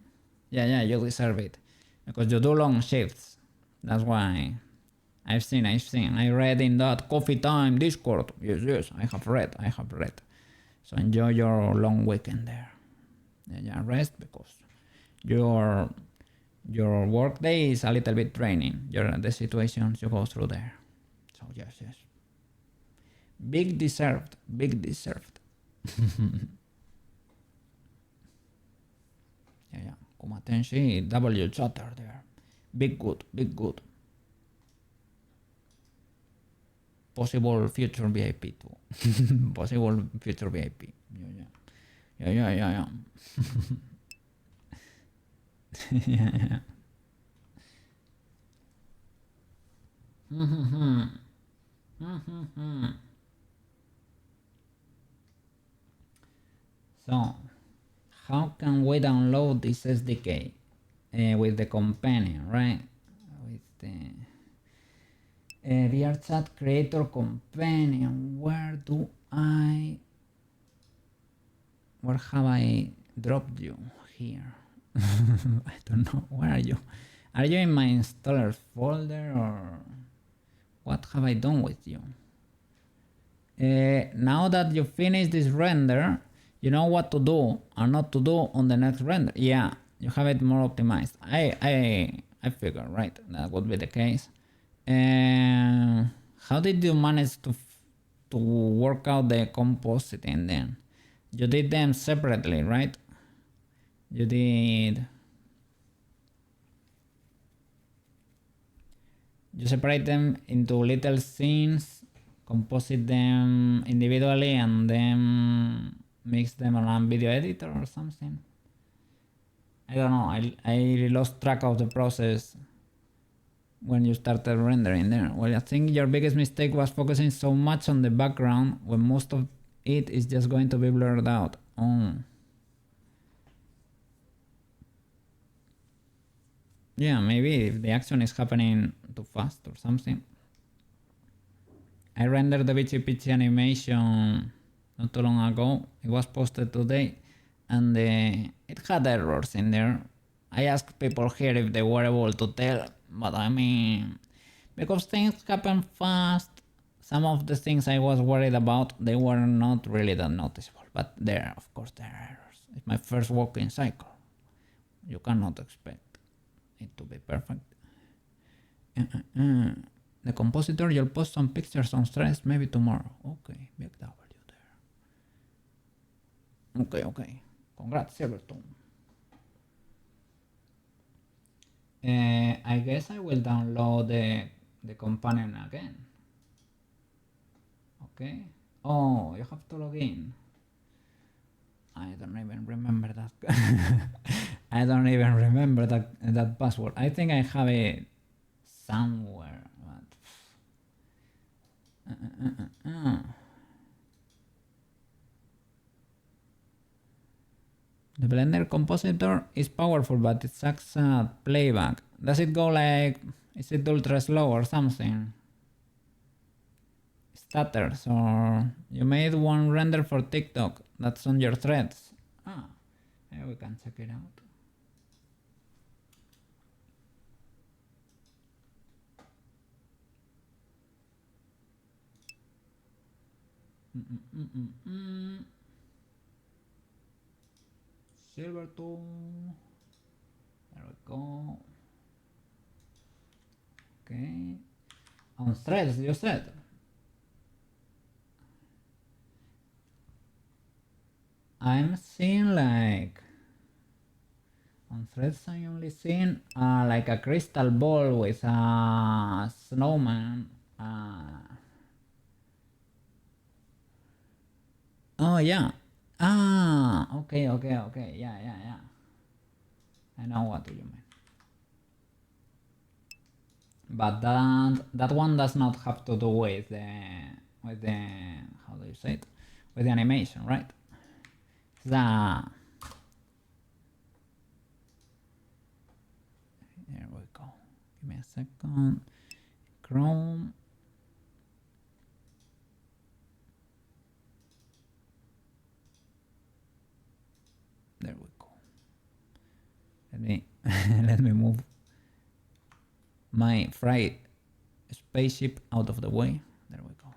Speaker 1: Yeah, you deserve it because you do long shifts. That's why. I've seen. I read in that coffee time Discord. Yes, I have read. So enjoy your long weekend there. Yeah, rest because your work day is a little bit draining. The situations you go through there. So yes. Big deserved. Yeah. Kumatenshi W chatter there. Big good. Possible future VIP too. Possible future VIP. Yeah. Yeah. So, how can we download this SDK with the companion, right? With the VRChat creator companion. Where have I dropped you here? I don't know. Where are you? Are you in my installers folder or what have I done with you? Now that you finish this render, you know what to do or not to do on the next render. Yeah, you have it more optimized. I figure, right? That would be the case. How did you manage to work out the compositing then? You did them separately, right? You separate them into little scenes, composite them individually, and then mix them on a video editor or something. I don't know. I lost track of the process when you started rendering there. Well, I think your biggest mistake was focusing so much on the background when most of it is just going to be blurred out. Oh. Yeah, maybe if the action is happening too fast or something. I rendered the Bitchy Pitchy animation not too long ago. It was posted today and it had errors in there. I asked people here if they were able to tell, but I mean, because things happen fast, some of the things I was worried about, they were not really that noticeable. But there, of course, there are errors. It's my first walking cycle. You cannot expect it to be perfect. The compositor, you'll post some pictures on Threads maybe tomorrow. Okay, big W there. Okay. Congrats, Silvertone. I guess I will download the companion again. Okay. Oh, you have to log in. I don't even remember that. I don't even remember that password. I think I have it somewhere. The Blender compositor is powerful, but it sucks at playback. Does it go like, is it ultra slow or something? Stutters, or you made one render for TikTok that's on your threads. Yeah, we can check it out. Silvertone. There we go. Okay. On threads, you said. I'm seeing like on threads. I'm only seeing like a crystal ball with a snowman. Oh yeah. Okay. Yeah. I know what you mean. But that one does not have to do with the how do you say it? With the animation, right? There we go. Give me a second. Chrome. There we go. Let me move my fried spaceship out of the way. There we go.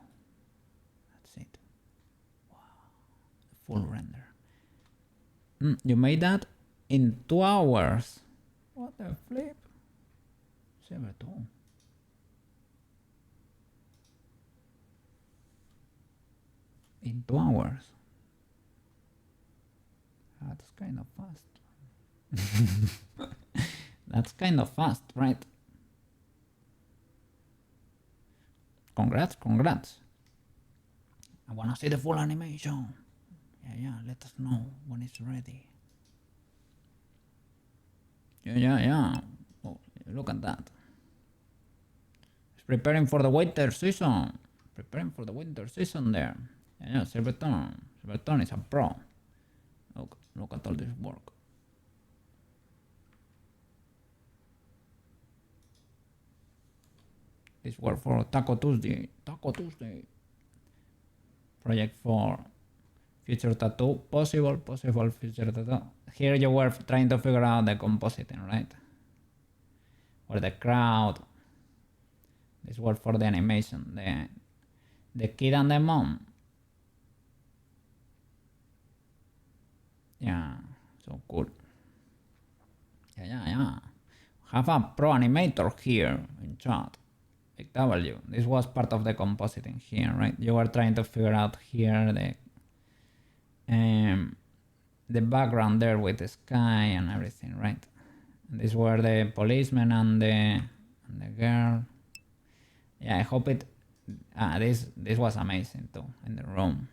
Speaker 1: That's it. Wow. Full render. You made that in 2 hours. What the flip? Silvertone. In 2 hours. That's kind of fast. That's kind of fast, right? Congrats. I wanna see the full animation. Yeah, let us know when it's ready. Yeah. Oh, look at that. It's preparing for the winter season. There. Yeah, Silvertone is a pro. Look at all this work. This work for Taco Tuesday. Project for future tattoo. Possible future tattoo. Here you were trying to figure out the compositing, right? Or the crowd. This work for the animation. The kid and the mom. Yeah, so cool. Yeah. Have a pro animator here in chat. Big W. This was part of the compositing here, right? You were trying to figure out here the background there with the sky and everything, right? And these were the policemen and the girl. Yeah, I hope it. This was amazing too in the room.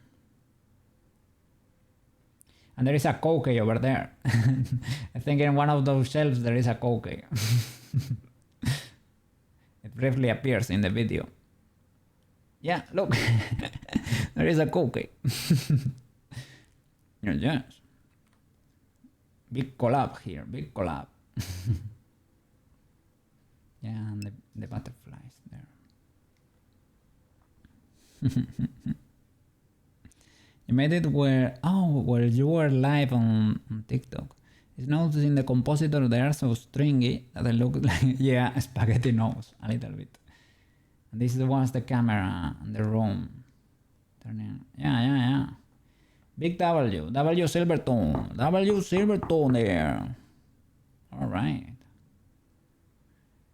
Speaker 1: And there is a Coke over there. I think in one of those shelves there is a Coke. It briefly appears in the video. Yeah, look. There is a Coke. Yes. Big collab here, big collab. Yeah, and the butterflies there. You made it where you were live on TikTok. It's noticing the compositor they are so stringy that they look like spaghetti nose a little bit. And this was the camera and the room. Turning. Yeah. Big W Silvertone there. All right.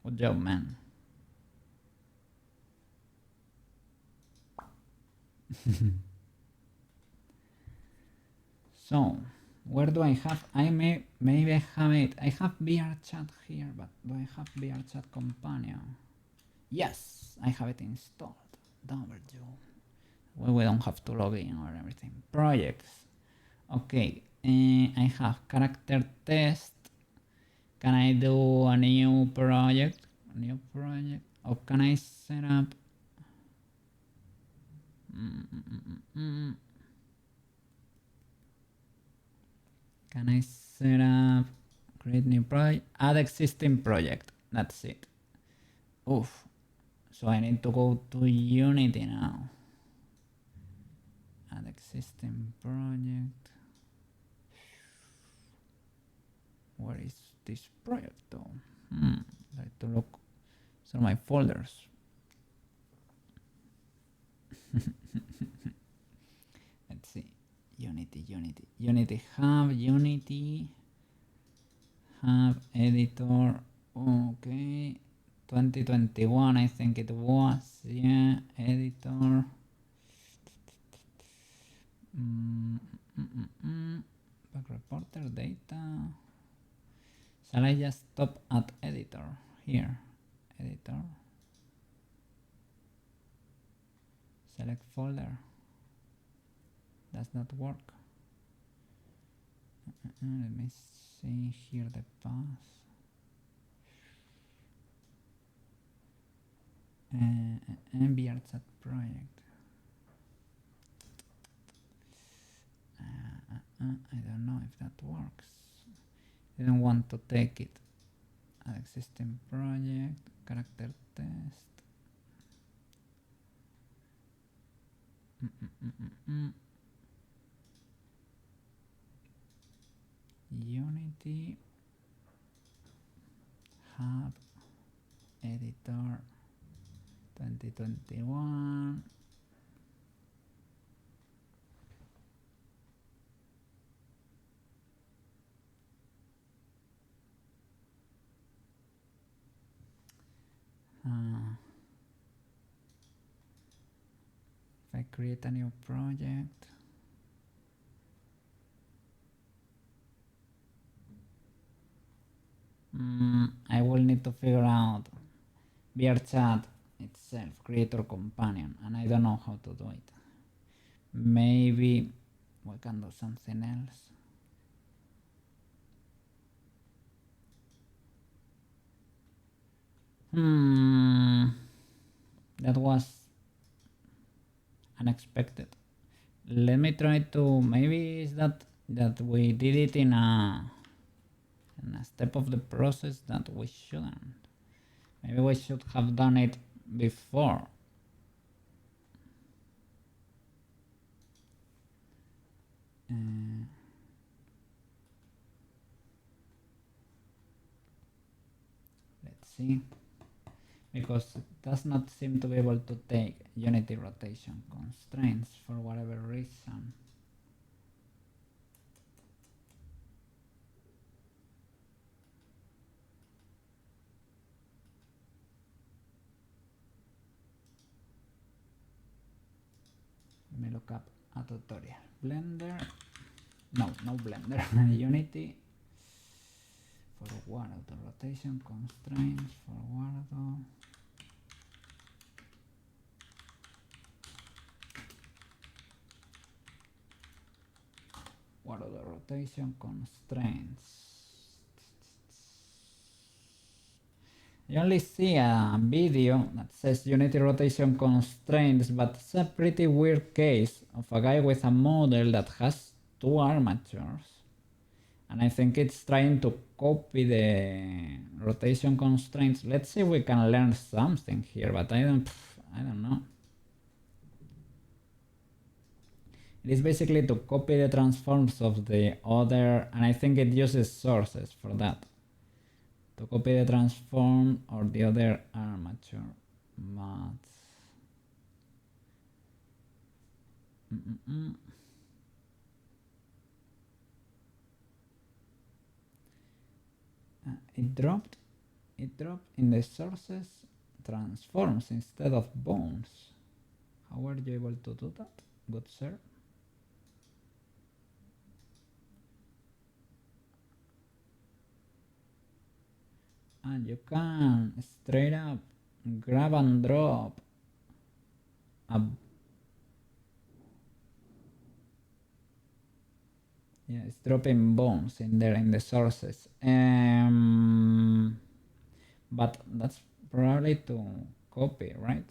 Speaker 1: Good job, man. So, where do I have? Maybe I have it. I have VR chat here, but do I have VR chat companion? Yes, I have it installed. W. Well, we don't have to log in or everything. Projects. Okay, I have character test. Can I do a new project? Or can I set up? Can I set up? Create new project. Add existing project. That's it. Oof. So I need to go to Unity now. Add existing project. Where is this project though? Like to look through my folders. Let's see. Unity Hub editor. Okay. 2021 I think it was. Yeah, editor. Back reporter data. Shall I just stop at editor here? Editor. Select folder. Does not work. Let me see here the path. VR chat project. I don't know if that works. I don't want to take it. Existing project, character test. Unity Hub editor 2021. If I create a new project, I will need to figure out VRChat itself, creator companion, and I don't know how to do it. Maybe we can do something else. That was unexpected. Let me try to, maybe is that we did it in a step of the process that we shouldn't. Maybe we should have done it before. Let's see. Because it does not seem to be able to take Unity rotation constraints for whatever reason. look up a tutorial. Blender, no Blender, Unity, forward auto rotation constraints, forward auto. What are the rotation constraints? You only see a video that says Unity rotation constraints, but it's a pretty weird case of a guy with a model that has two armatures. And I think it's trying to copy the rotation constraints. Let's see if we can learn something here, but I don't know. It is basically to copy the transforms of the other, and I think it uses sources for that. To copy the transform or the other armature, but it dropped in the sources transforms instead of bones. How were you able to do that, good sir? And you can straight up grab and drop a, yeah, it's dropping bones in there in the sources, but that's probably to copy, right?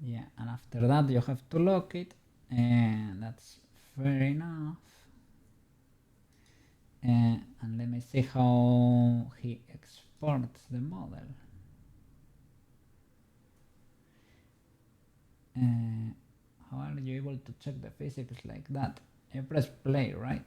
Speaker 1: Yeah, and after that you have to lock it, and that's fair enough. And let me see how he exports the model. How are you able to check the physics like that? You press play, right?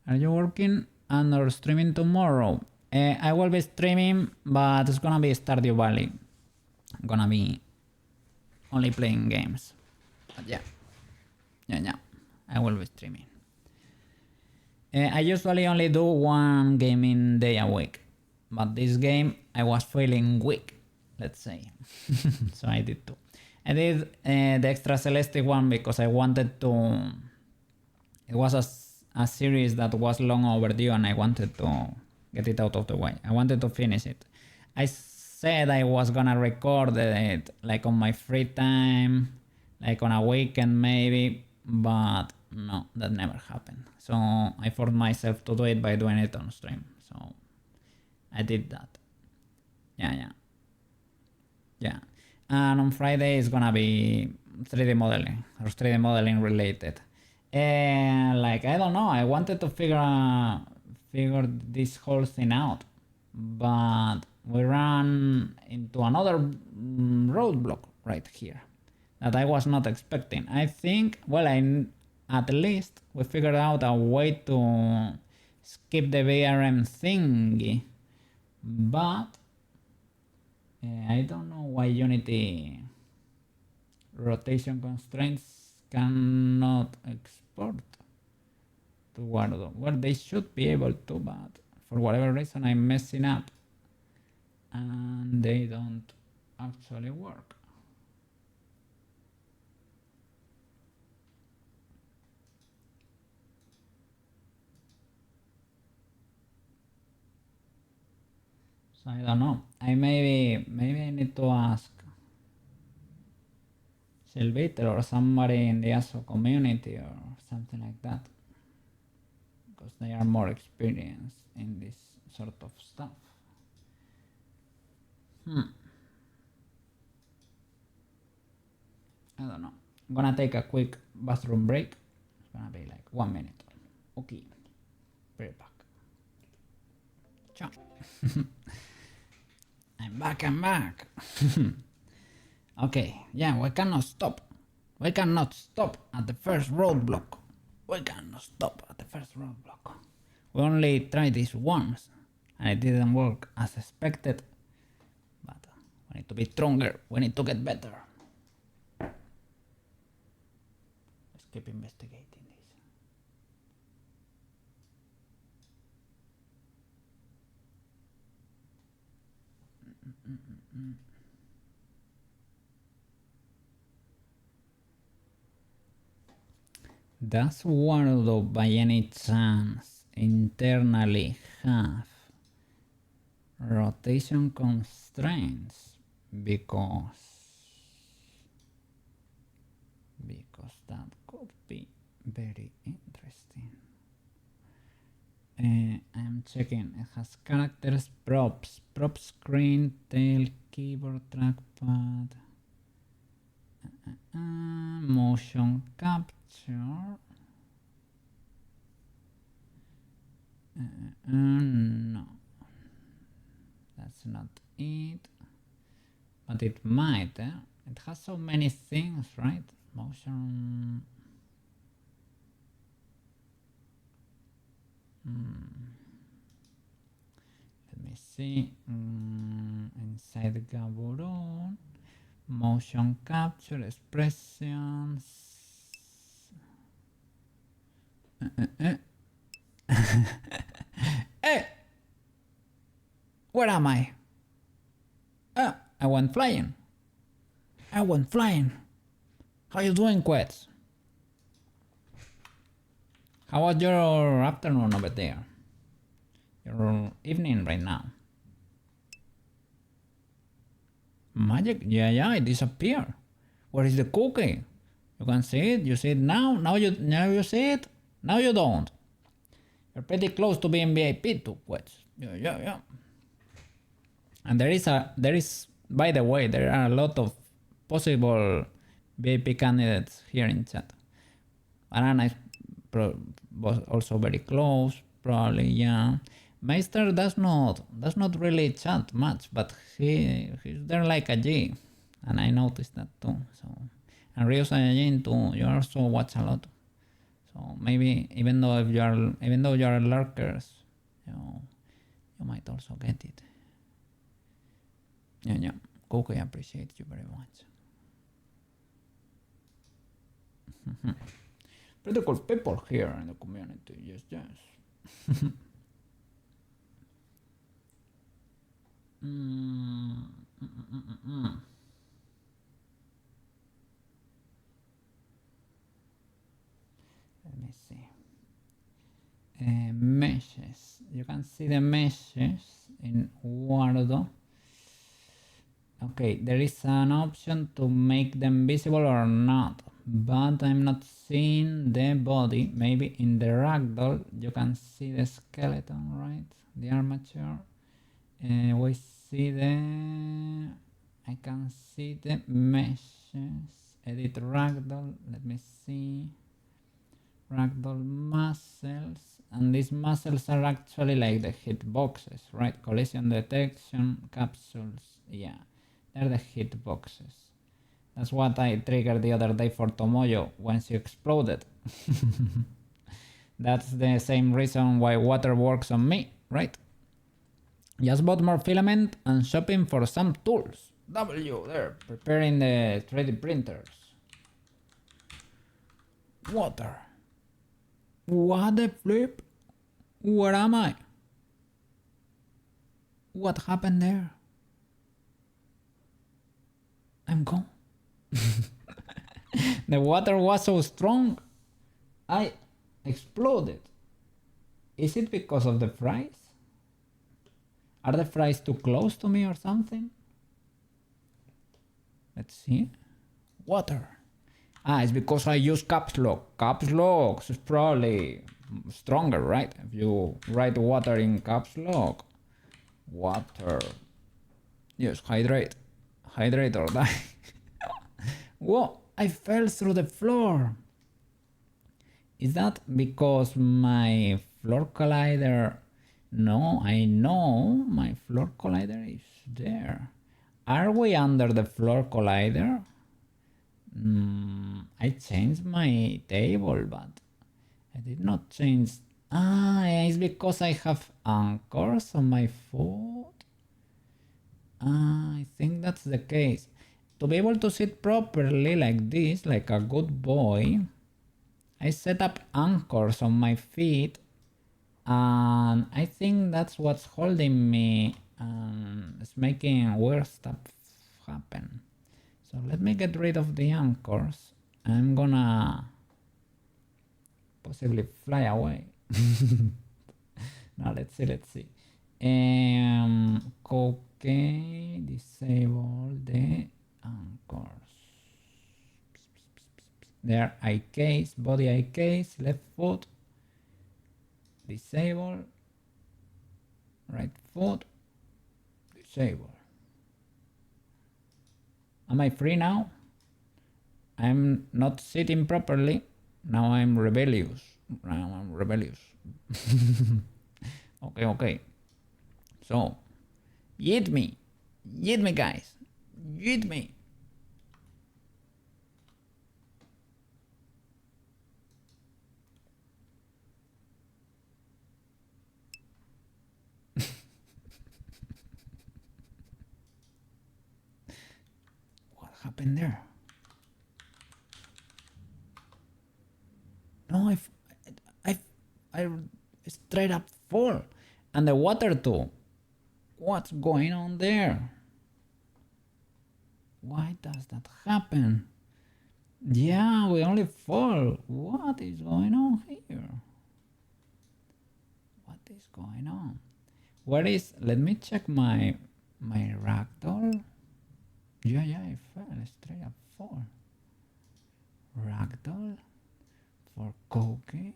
Speaker 1: Are you working and or streaming tomorrow? I will be streaming, but it's gonna be Stardew Valley. I'm gonna be only playing games. But yeah, I will be streaming. I usually only do one gaming day a week, but this game I was feeling weak, let's say. So I did two. I did the Extra Celeste one because I wanted to. It was a series that was long overdue and I wanted to get it out of the way. I wanted to finish it. I said I was gonna record it like on my free time, like on a weekend maybe, but no, that never happened. So I forced myself to do it by doing it on stream. So I did that. Yeah. And on Friday it's gonna be 3D modeling or 3D modeling related. And like, I don't know, I wanted to figure this whole thing out, but we ran into another roadblock right here that I was not expecting. I think, well, at least we figured out a way to skip the VRM thingy, but I don't know why Unity rotation constraints cannot export to Word. Well, they should be able to, but for whatever reason I'm messing up and they don't actually work. So I don't know. Maybe I need to ask Silviter or somebody in the ASO community or something like that, because they are more experienced in this sort of stuff. I don't know. I'm gonna take a quick bathroom break. It's gonna be like 1 minute. Okay, be back. Ciao. I'm back, I'm back. Okay, yeah, we cannot stop. We cannot stop at the first roadblock. We cannot stop at the first roadblock. We only tried this once, and it didn't work as expected. But we need to be stronger, we need to get better. Let's keep investigating this. Does Wardo by any chance internally have rotation constraints? Because that could be very interesting. I'm checking. It has characters, props, prop screen, tail, keyboard, trackpad, motion capture. No, that's not it. But it might. It has so many things, right? Motion. Let me see. Inside Gaborone, motion capture, expressions. Hey! Where am I? I went flying. I went flying. How you doing, Quets? How was your afternoon over there? Your evening right now? Magic? Yeah, it disappeared. Where is the cookie? You can see it. You see it now. Now you see it. Now you don't. You're pretty close to being VIP too, Quets. Yeah. And there is. By the way, there are a lot of possible VIP candidates here in chat. Banana was also very close, probably, yeah. Meister does not really chat much, but he's there like a G, and I noticed that too. So, and Ryo Saiyajin too. You also watch a lot, so maybe even though you are lurkers, you might also get it. Yeah. Coco, I appreciate you very much. Pretty cool people here in the community. Yes. Let me see. Meshes. You can see the meshes in Wardo. Okay, there is an option to make them visible or not, but I'm not seeing the body. Maybe in the ragdoll you can see the skeleton, right? The armature. We see I can see the meshes. Edit ragdoll. Let me see. Ragdoll muscles. And these muscles are actually like the hitboxes, right? Collision detection, capsules. Yeah, they're the hitboxes. That's what I triggered the other day for Tomoyo when she exploded. That's the same reason why water works on me, right? Just bought more filament and shopping for some tools. W there, preparing the 3D printers. Water. What the flip? Where am I? What happened there? I'm gone. The water was so strong, I exploded. Is it because of the fries? Are the fries too close to me or something? Let's see. Water. It's because I use caps lock. Caps lock is probably stronger, right? If you write water in caps lock. Water. Yes, hydrate. Hydrate or die. Whoa, I fell through the floor. Is that because my floor collider No, I know my floor collider is there. Are we under the floor collider? I changed my table, but I did not change. Ah, it's because I have anchors on my foot. Ah, I think that's the case. To be able to sit properly like this, like a good boy, I set up anchors on my feet, and I think that's what's holding me and it's making weird stuff happen. So let me get rid of the anchors. I'm gonna possibly fly away. Now let's see. Okay, disable the anchors. There, eye case, body eye case, left foot, disable, right foot, disable. Am I free now? I'm not sitting properly. Now I'm rebellious. Okay. So, eat me, guys, eat me. What happened there? No, I straight up fall, and the water too. What's going on there? Why does that happen? Yeah, we only fall. What is going on here? What is going on? Where is? Let me check my ragdoll. Yeah, I fell straight up fall. Ragdoll for Cookie.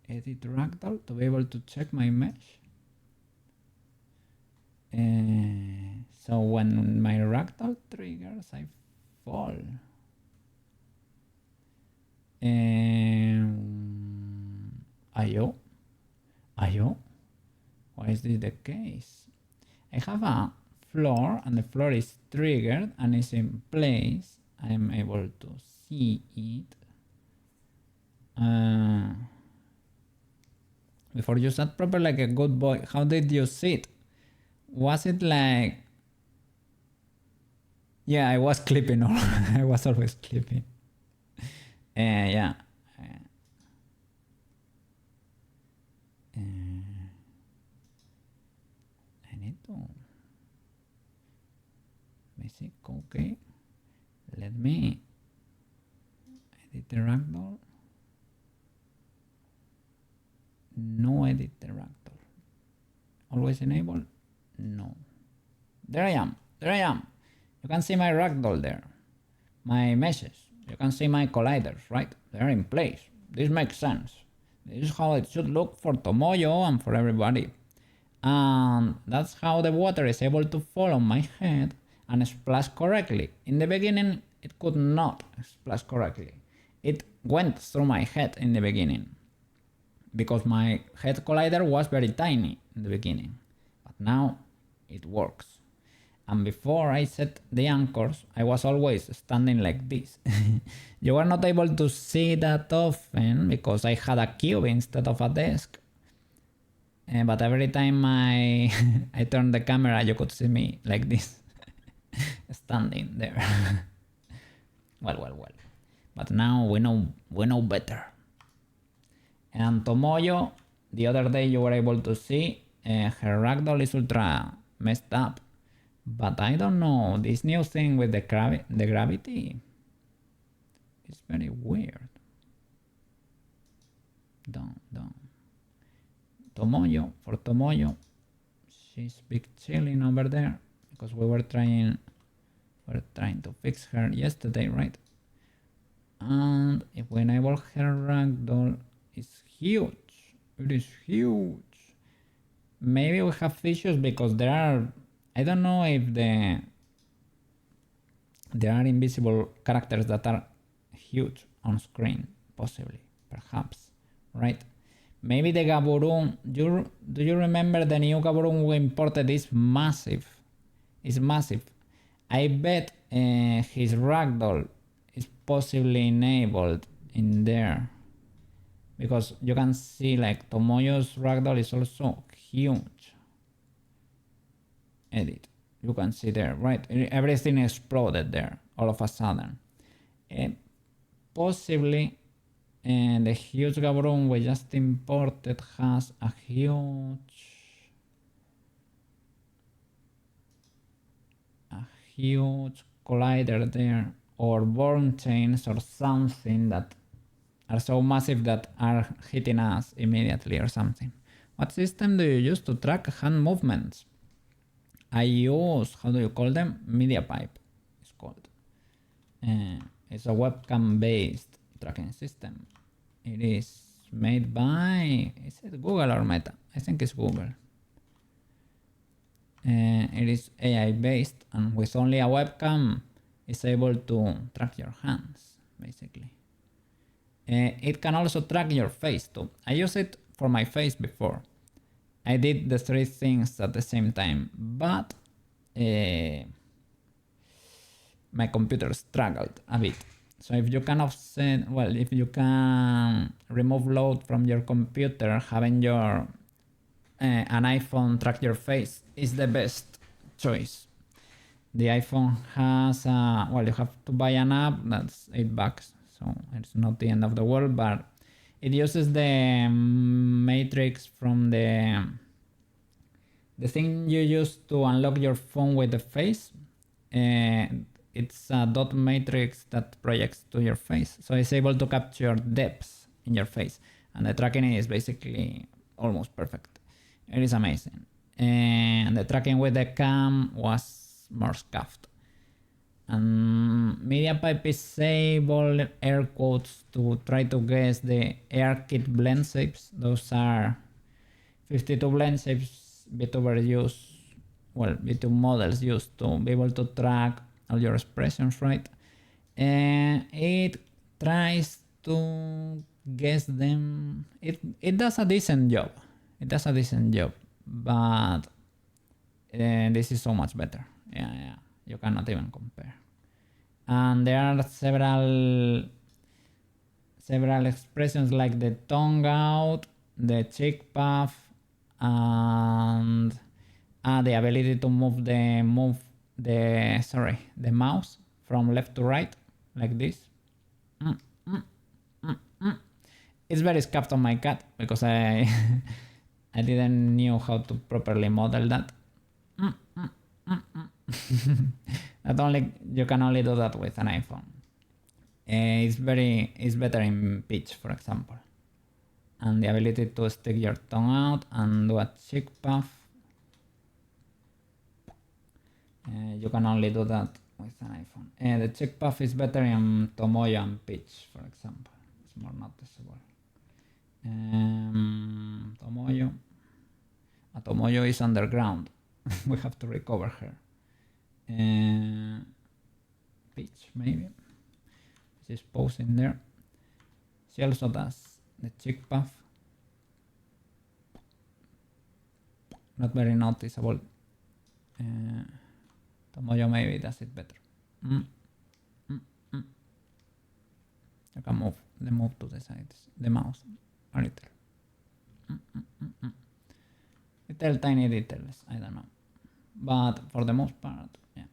Speaker 1: Edit ragdoll to be able to check my mesh. So when my ragdoll triggers, I fall. Ayo? Why is this the case? I have a floor and the floor is triggered and is in place. I'm able to see it. Before you sat proper like a good boy, how did you sit? Was it like... Yeah, I was clipping. I was always clipping. Yeah. I need to... Let me see. Okay. Let me edit the ragdoll. No edit the ragdoll. Always enable? No. There I am. You can see my ragdoll there. My meshes. You can see my colliders, right? They're in place. This makes sense. This is how it should look for Tomoyo and for everybody. And that's how the water is able to fall on my head and splash correctly. In the beginning, it could not splash correctly. It went through my head in the beginning because my head collider was very tiny in the beginning. But now it works. And before I set the anchors, I was always standing like this. You were not able to see that often because I had a cube instead of a desk. But every time I turned the camera, you could see me like this, standing there. Well. But now we know better. And Tomoyo, the other day you were able to see her ragdoll is ultra messed up. But I don't know, this new thing with the gravity is very weird. Don't. Tomoyo, for Tomoyo, she's big chilling over there because we were trying to fix her yesterday, right? And if we enable her ragdoll, it's huge. It is huge. Maybe we have issues because there are, I don't know if there are invisible characters that are huge on screen, possibly, perhaps, right? Maybe the Gaborone. Do you remember the new Gaborone we imported is massive? It's massive. I bet his ragdoll is possibly enabled in there. Because you can see like Tomoyo's ragdoll is also huge. Edit. You can see there, right? Everything exploded there all of a sudden. Possibly the huge Gaborone we just imported has a huge collider there, or born chains or something that are so massive that are hitting us immediately or something. What system do you use to track hand movements? I use, how do you call them? Media pipe, it's called. It's a webcam based tracking system. It is made by, is it Google or Meta? I think it's Google. It is AI based, and with only a webcam it's able to track your hands basically. It can also track your face too. I used it for my face before. I did the 3 things at the same time, but my computer struggled a bit. So if you can offset, well, if you can remove load from your computer, having your an iPhone track your face is the best choice. The iPhone has well, you have to buy an app that's $8, so it's not the end of the world, but it uses the matrix from the thing you use to unlock your phone with the face. It's a dot matrix that projects to your face, so it's able to capture depth in your face, and the tracking is basically almost perfect. It is amazing, and the tracking with the cam was more scuffed. And MediaPipe is able, air quotes, to try to guess the AirKit blend shapes. Those are 52 blend shapes VTubers use, well, VTube models used to be able to track all your expressions, right? And it tries to guess them. It does a decent job. It does a decent job, but this is so much better. Yeah, you cannot even compare. And there are several expressions like the tongue out, the cheek puff, and the ability to move the mouse from left to right like this. It's very scuffed on my cat because I I didn't know how to properly model that. You can only do that with an iPhone. It's better in pitch, for example, and the ability to stick your tongue out and do a cheek puff. You can only do that with an iPhone. The cheek puff is better in Tomoyo and pitch, for example. It's more noticeable. Tomoyo is underground. We have to recover her. Peach, maybe. She's posing there. She also does the cheek puff. Not very noticeable. Tomoyo maybe does it better. You can move to the sides, the mouse a little. Little tiny details, I don't know. But for the most part, yeah.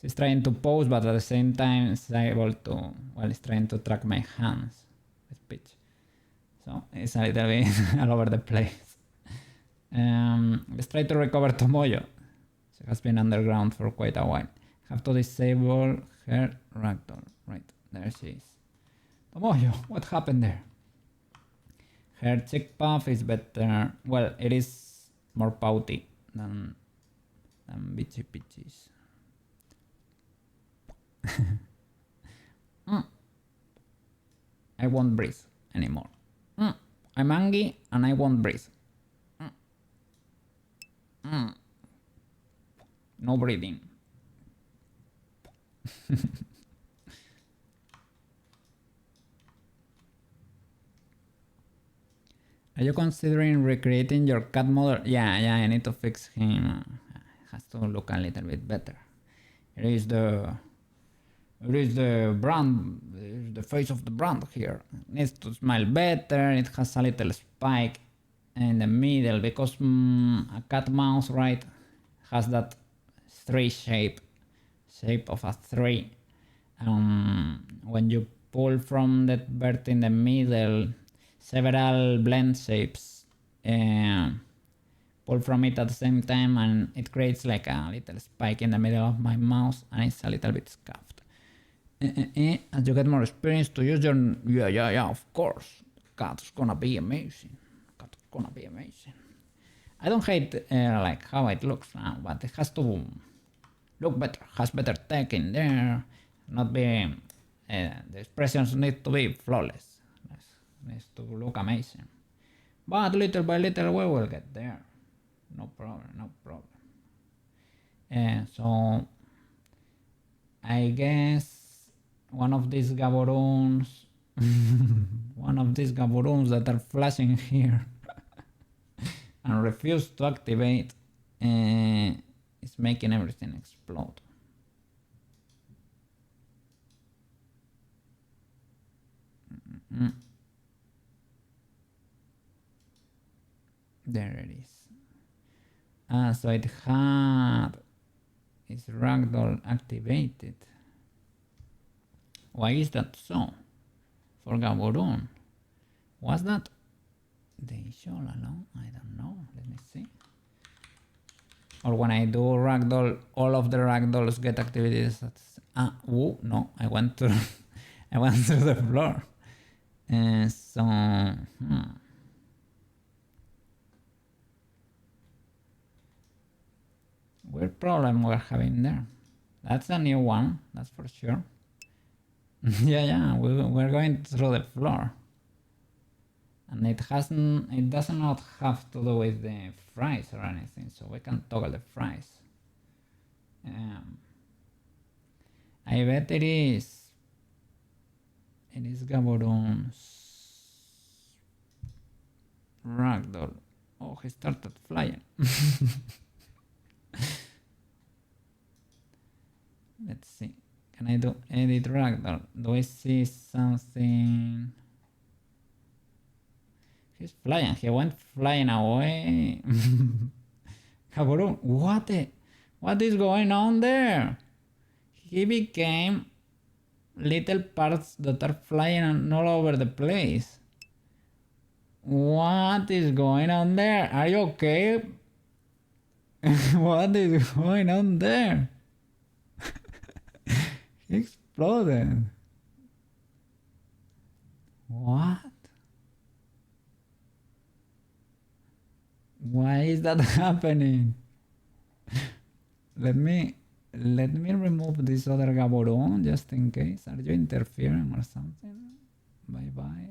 Speaker 1: She's trying to pose, but at the same time it's able to, well, it's trying to track my hands with pitch. So it's a little bit all over the place. Let's try to recover Tomoyo. She has been underground for quite a while. Have to disable her ragdoll. Right, there she is. Tomoyo, what happened there? Her cheek puff is better. Well, it is more pouty than Bitchy Pitches. I won't breathe anymore. I'm angry and I won't breathe. No breathing. Are you considering recreating your cat model? Yeah, I need to fix him. Has to look a little bit better. It is the brand, the face of the brand here. It needs to smile better. It has a little spike in the middle because a cat mouse, right, has that three shape of a three. When you pull from that bird in the middle, several blend shapes pull from it at the same time, and it creates like a little spike in the middle of my mouse, and it's a little bit scuffed. As you get more experience to use your... Yeah, of course. Cat's gonna be amazing. I don't hate like how it looks now, but it has to look better. Has better tech in there. Not be... the expressions need to be flawless. Needs to look amazing. But little by little we will get there. No problem. So I guess one of these gaborons that are flashing here and refuse to activate is making everything explode. There it is. So it had its ragdoll activated. Why is that so? For Gaborone. Was that the issue all along? I don't know. Let me see. Or when I do ragdoll, all of the ragdolls get activated. No, I went to I went through the floor. Weird problem we're having there. That's a new one, that's for sure. yeah, we're going through the floor. And it does not have to do with the fries or anything, so we can toggle the fries. I bet it is Gaboron's ragdoll. Oh, he started flying. Let's see. Can I do edit ragdoll? Do I see something? He's flying. He went flying away. Gaboron, what is going on there? He became little parts that are flying all over the place. What is going on there? Are you okay? What is going on there? He exploded. What? Why is that happening? Let me remove this other Gaboron just in case. Are you interfering or something? Bye.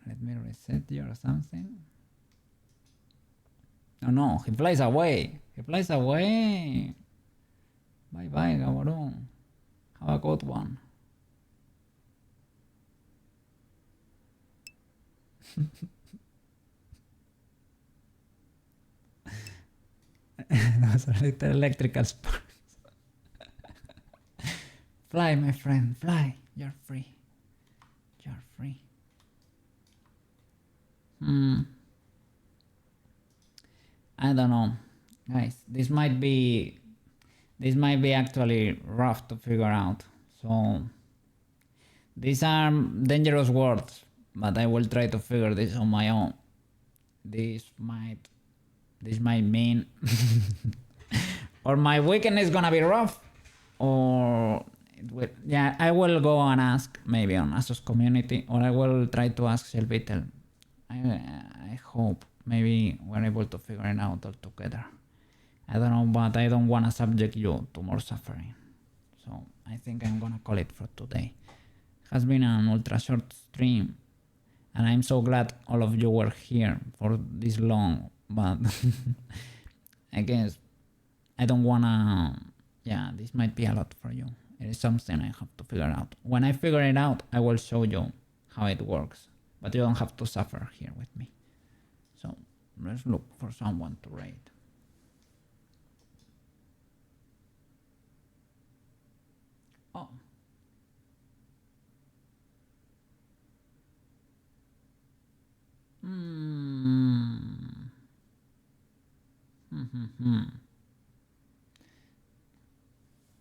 Speaker 1: Let me reset you or something. Oh no, he flies away. Bye, Gaboron. Have a good one. Those are little electrical sparks. Fly, my friend, fly. You're free. I don't know, guys. This might be actually rough to figure out. So these are dangerous words, but I will try to figure this on my own. This might mean or my weekend is gonna be rough, or I will go and ask maybe on Asus community, or I will try to ask Selvitel. I hope maybe we're able to figure it out all together. I don't know, but I don't want to subject you to more suffering. So I think I'm gonna call it for today. It has been an ultra short stream, and I'm so glad all of you were here for this long, but I guess I don't wanna, yeah, this might be a lot for you. It is something I have to figure out. When I figure it out, I will show you how it works, but you don't have to suffer here with me. So let's look for someone to rate. Oh.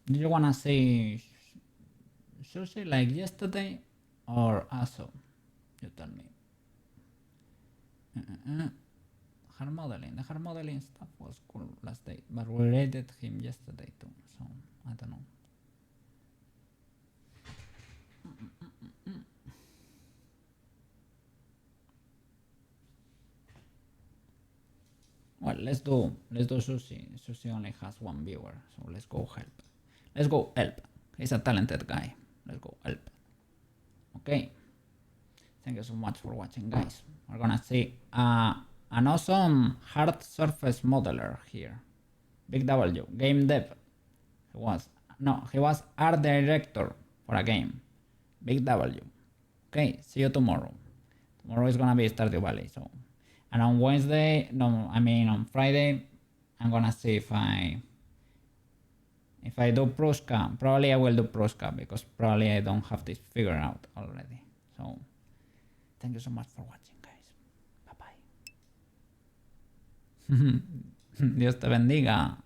Speaker 1: Do you wanna say sushi like yesterday or aso? You tell me. Her modeling. The her modeling stuff was cool last day, but we rated him yesterday too, so I don't know. Well, let's do sushi. Sushi only has one viewer, so let's go help. Let's go help. He's a talented guy. Let's go help. Okay. Thank you so much for watching, guys. We're gonna see an awesome hard surface modeler here. Big W, game dev. He was art director for a game. Big W. Okay, see you tomorrow. Tomorrow is gonna be Stardew Valley, so. And on Wednesday, on Friday, I'm gonna see if I do Pruska. Probably I will do Pruska because probably I don't have this figured out already. So, thank you so much for watching, guys. Bye bye. Dios te bendiga.